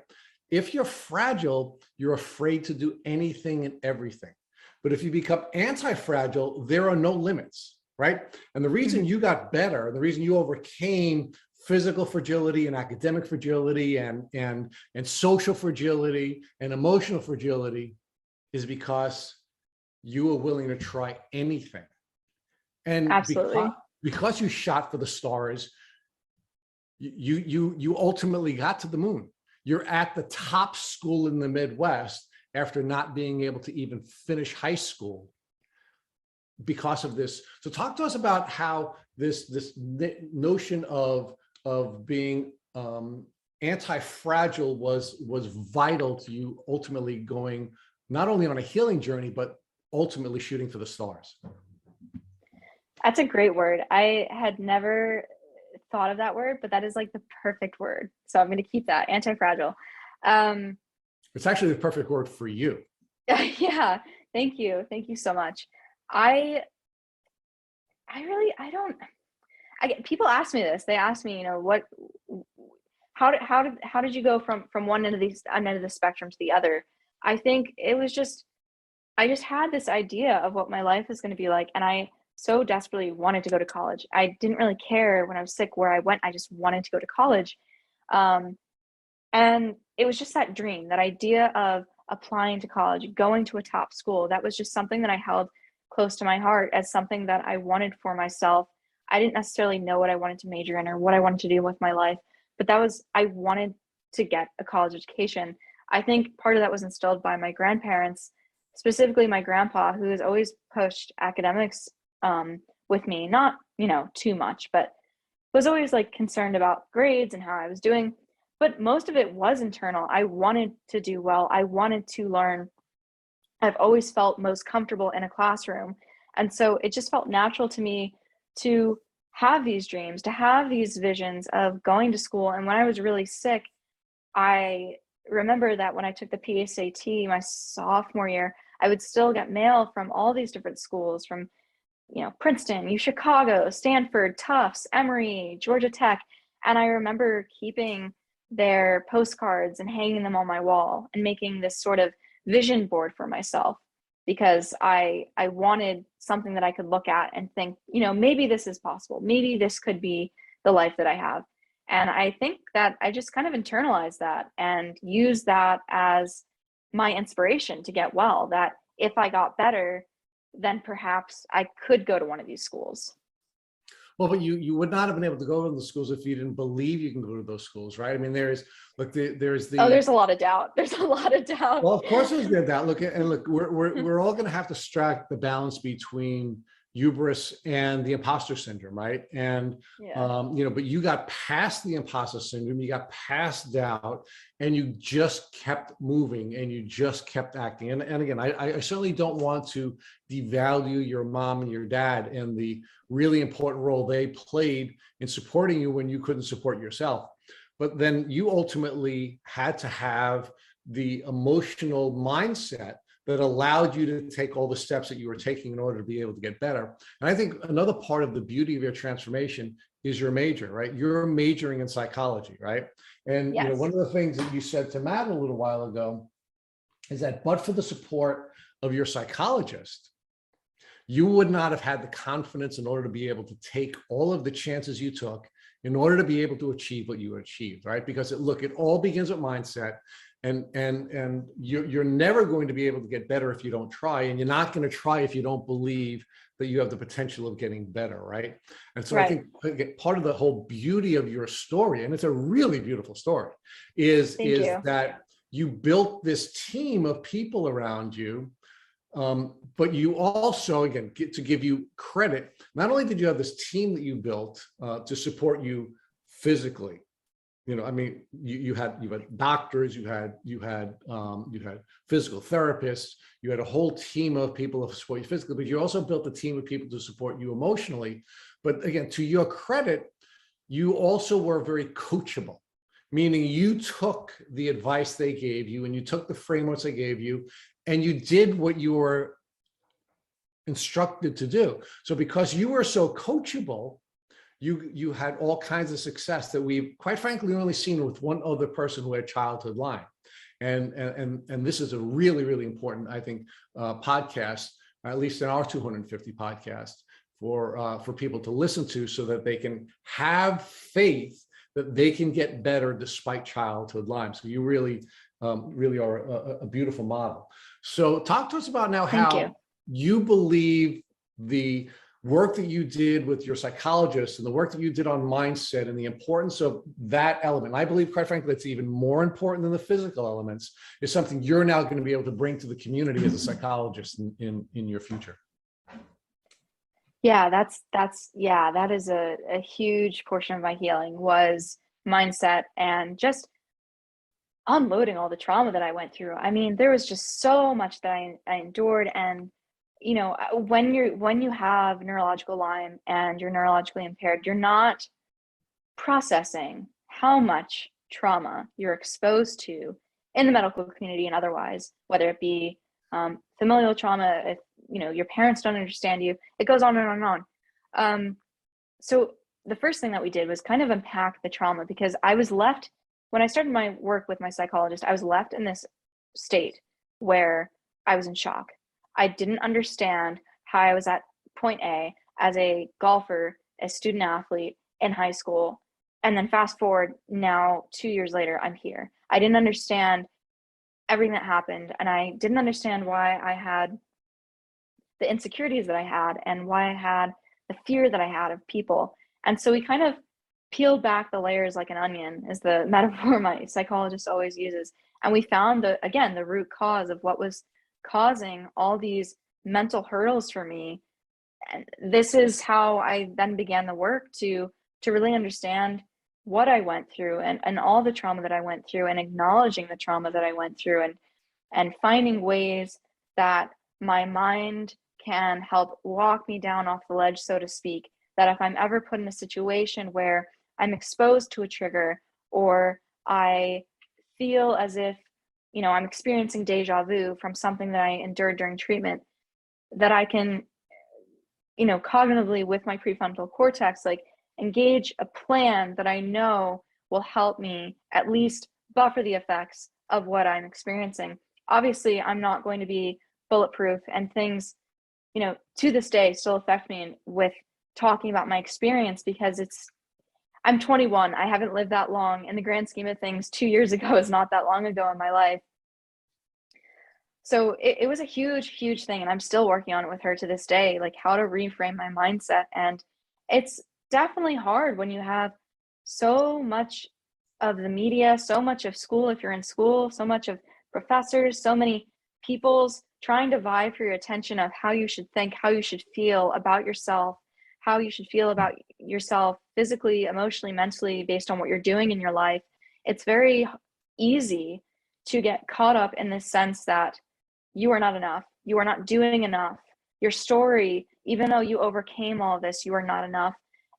If you're fragile, you're afraid to do anything and everything. But if you become anti-fragile, there are no limits, right? And the reason you got better, the reason you overcame physical fragility and academic fragility and social fragility and emotional fragility is because you were willing to try anything. And Absolutely. because you shot for the stars, you ultimately got to the moon. You're at the top school in the Midwest after not being able to even finish high school because of this. So talk to us about how this notion of being anti-fragile was vital to you ultimately going not only on a healing journey, but ultimately shooting for the stars. That's a great word. I had never thought of that word, but that is like the perfect word. So I'm going to keep that, anti-fragile. It's actually the perfect word for you. Yeah. Thank you. Thank you so much. People ask me this. They ask me, how did you go from one end of the spectrum to the other? I think it was I just had this idea of what my life is going to be like. And I so desperately wanted to go to college. I didn't really care when I was sick where I went. I just wanted to go to college. And it was just that dream, that idea of applying to college, going to a top school. That was just something that I held close to my heart as something that I wanted for myself. I didn't necessarily know what I wanted to major in or what I wanted to do with my life, but I wanted to get a college education. I think part of that was instilled by my grandparents, specifically my grandpa, who has always pushed academics with me, not, too much, but was always like concerned about grades and how I was doing. But most of it was internal. I wanted to do well. I wanted to learn. I've always felt most comfortable in a classroom. And so it just felt natural to me to have these dreams, to have these visions of going to school. And when I was really sick, I remember that when I took the PSAT my sophomore year, I would still get mail from all these different schools, from Princeton, Chicago, Stanford, Tufts, Emory, Georgia Tech. And I remember keeping their postcards and hanging them on my wall and making this sort of vision board for myself, because I wanted something that I could look at and think, maybe this is possible. Maybe this could be the life that I have. And I think that I just kind of internalized that and used that as my inspiration to get well, that if I got better, then perhaps I could go to one of these schools. Well, but you would not have been able to go to the schools if you didn't believe you can go to those schools, right? I mean, there's a lot of doubt. There's a lot of doubt. Well, of course there's good doubt. Look, we're all going to have to strike the balance between hubris and the imposter syndrome, right? And but you got past the imposter syndrome, you got past doubt, and you just kept moving and you just kept acting. And again, I certainly don't want to devalue your mom and your dad and the really important role they played in supporting you when you couldn't support yourself. but then you ultimately had to have the emotional mindset that allowed you to take all the steps that you were taking in order to be able to get better. And I think another part of the beauty of your transformation is your major, right? You're majoring in psychology, right? And Yes. one of the things that you said to Matt a little while ago is that, but for the support of your psychologist, you would not have had the confidence in order to be able to take all of the chances you took in order to be able to achieve what you achieved, right? Because it all begins with mindset. And you're never going to be able to get better if you don't try, and you're not going to try if you don't believe that you have the potential of getting better, right? And so Right. I think part of the whole beauty of your story, and it's a really beautiful story, is you. that you built this team of people around you. But you also, again, to give you credit, not only did you have this team that you built to support you physically, I mean, you had doctors, you had physical therapists, you had a whole team of people to support you physically, but you also built a team of people to support you emotionally. But again, to your credit, you also were very coachable, meaning you took the advice they gave you and you took the frameworks they gave you and you did what you were instructed to do. So because you were so coachable, you had all kinds of success that we've quite frankly only seen with one other person who had childhood Lyme. And this is a really, really important, I think, podcast, at least in our 250 podcasts, for people to listen to so that they can have faith that they can get better despite childhood Lyme. So you really, really are a beautiful model. So talk to us about now how you believe the work that you did with your psychologist and the work that you did on mindset and the importance of that element. I believe, quite frankly, that's even more important than the physical elements, is something you're now going to be able to bring to the community as a psychologist in your future. Yeah, that is a huge portion of my healing was mindset and just unloading all the trauma that I went through. I mean, there was just so much that I endured. And when you have neurological Lyme and you're neurologically impaired, you're not processing how much trauma you're exposed to in the medical community and otherwise, whether it be familial trauma, if your parents don't understand you, it goes on and on and on. So the first thing that we did was kind of unpack the trauma, because I was left, when I started my work with my psychologist, I was left in this state where I was in shock. I didn't understand how I was at point A as a golfer, a student athlete in high school, and then fast forward now 2 years later, I'm here. I didn't understand everything that happened, and I didn't understand why I had the insecurities that I had and why I had the fear that I had of people. And so we kind of peeled back the layers like an onion, is the metaphor my psychologist always uses. And we found the root cause of what was causing all these mental hurdles for me. And this is how I then began the work to really understand what I went through and all the trauma that I went through, and acknowledging the trauma that I went through, and finding ways that my mind can help walk me down off the ledge, so to speak, that if I'm ever put in a situation where I'm exposed to a trigger, or I feel as if, I'm experiencing deja vu from something that I endured during treatment, that I can, cognitively with my prefrontal cortex, like engage a plan that I know will help me at least buffer the effects of what I'm experiencing. Obviously, I'm not going to be bulletproof, and things, to this day still affect me with talking about my experience, because I'm 21. I haven't lived that long. In the grand scheme of things, 2 years ago is not that long ago in my life. So it was a huge, huge thing. And I'm still working on it with her to this day, like how to reframe my mindset. And it's definitely hard when you have so much of the media, so much of school, if you're in school, so much of professors, so many people's trying to vie for your attention of how you should think, how you should feel about yourself, how you should feel about yourself physically, emotionally, mentally, based on what you're doing in your life. It's very easy to get caught up in this sense that you are not enough, you are not doing enough. Your story, even though you overcame all of this, you are not enough.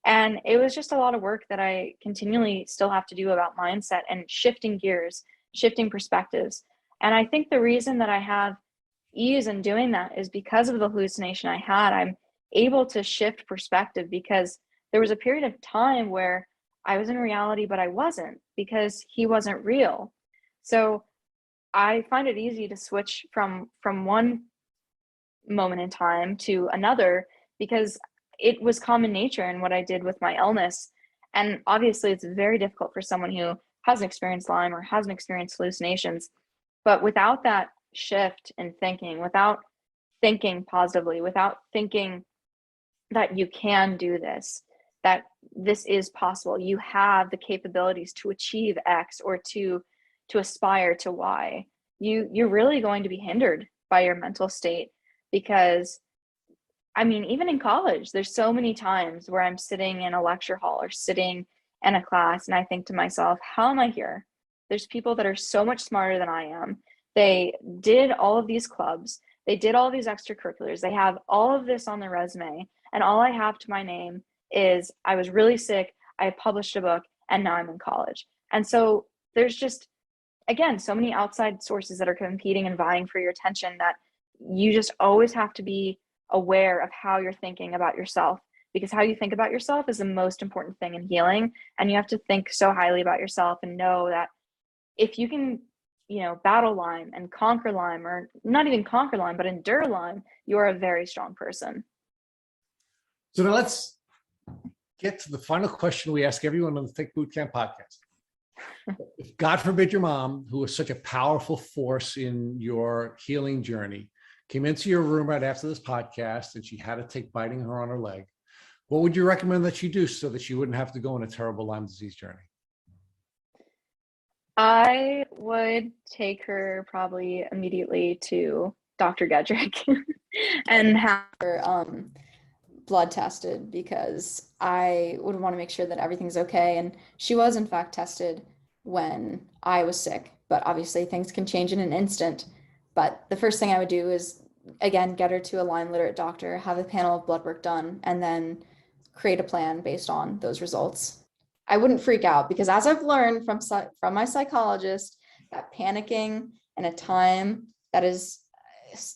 And it was just a lot of work that I continually still have to do about mindset and shifting gears, shifting perspectives. And I think the reason that I have ease in doing that is because of the hallucination I had. I'm able to shift perspective because there was a period of time where I was in reality, but I wasn't, because he wasn't real. So I find it easy to switch from one moment in time to another because it was common nature in what I did with my illness. And obviously it's very difficult for someone who hasn't experienced Lyme or hasn't experienced hallucinations. But without that shift in thinking, without thinking positively, without thinking that you can do this, that this is possible, you have the capabilities to achieve X or to aspire to Y, you're really going to be hindered by your mental state. Because I mean, even in college, there's so many times where I'm sitting in a lecture hall or sitting in a class and I think to myself, how am I here? There's people that are so much smarter than I am. They did all of these clubs, they did all of these extracurriculars, they have all of this on their resume, and all I have to my name is I was really sick, I published a book, and now I'm in college. And so there's just, again, so many outside sources that are competing and vying for your attention that you just always have to be aware of how you're thinking about yourself, because how you think about yourself is the most important thing in healing. And you have to think so highly about yourself and know that if you can, battle Lyme and conquer Lyme, or not even conquer Lyme, but endure Lyme, you're a very strong person. So now let's get to the final question we ask everyone on the Tick Bootcamp podcast. If God forbid your mom, who was such a powerful force in your healing journey, came into your room right after this podcast and she had a tick biting her on her leg, what would you recommend that she do so that she wouldn't have to go on a terrible Lyme disease journey? I would take her probably immediately to Dr. Gedroic and have her blood tested, because I would want to make sure that everything's okay. And she was in fact tested when I was sick, but obviously things can change in an instant. But the first thing I would do is, again, get her to a Lyme literate doctor, have a panel of blood work done, and then create a plan based on those results. I wouldn't freak out, because as I've learned from my psychologist, that panicking in a time that is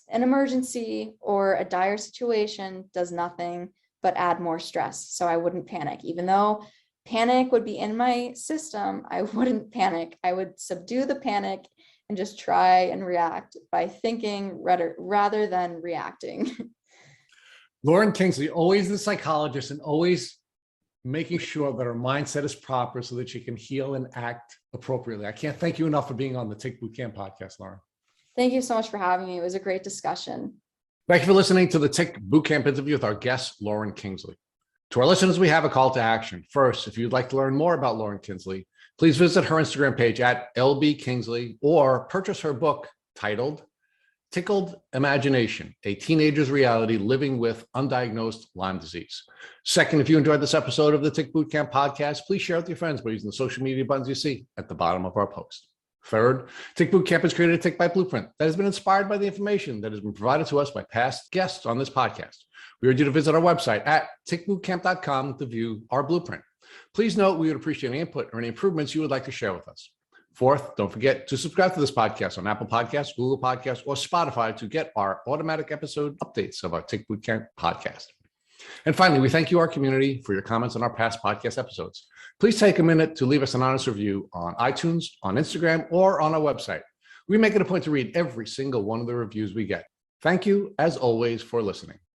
an emergency or a dire situation does nothing but add more stress. So I wouldn't panic. Even though panic would be in my system, I wouldn't panic. I would subdue the panic and just try and react by thinking rather than reacting. Lauren Kingsley, always the psychologist and always making sure that her mindset is proper so that she can heal and act appropriately. I can't thank you enough for being on the Tick Bootcamp podcast, Lauren. Thank you so much for having me. It was a great discussion. Thank you for listening to the Tick Bootcamp interview with our guest, Lauren Kingsley. To our listeners, we have a call to action. First, if you'd like to learn more about Lauren Kingsley, please visit her Instagram page at LB or purchase her book titled Tickled Imagination, A Teenager's Reality Living with Undiagnosed Lyme Disease. Second, if you enjoyed this episode of the Tick Bootcamp podcast, please share with your friends by using the social media buttons you see at the bottom of our post. Third, Tick Bootcamp has created a Tick Bite Blueprint that has been inspired by the information that has been provided to us by past guests on this podcast. We urge you to visit our website at tickbootcamp.com to view our blueprint. Please note we would appreciate any input or any improvements you would like to share with us. Fourth, don't forget to subscribe to this podcast on Apple Podcasts, Google Podcasts, or Spotify to get our automatic episode updates of our Tick Bootcamp podcast. And finally, we thank you, our community, for your comments on our past podcast episodes. Please take a minute to leave us an honest review on iTunes, on Instagram, or on our website. We make it a point to read every single one of the reviews we get. Thank you, as always, for listening.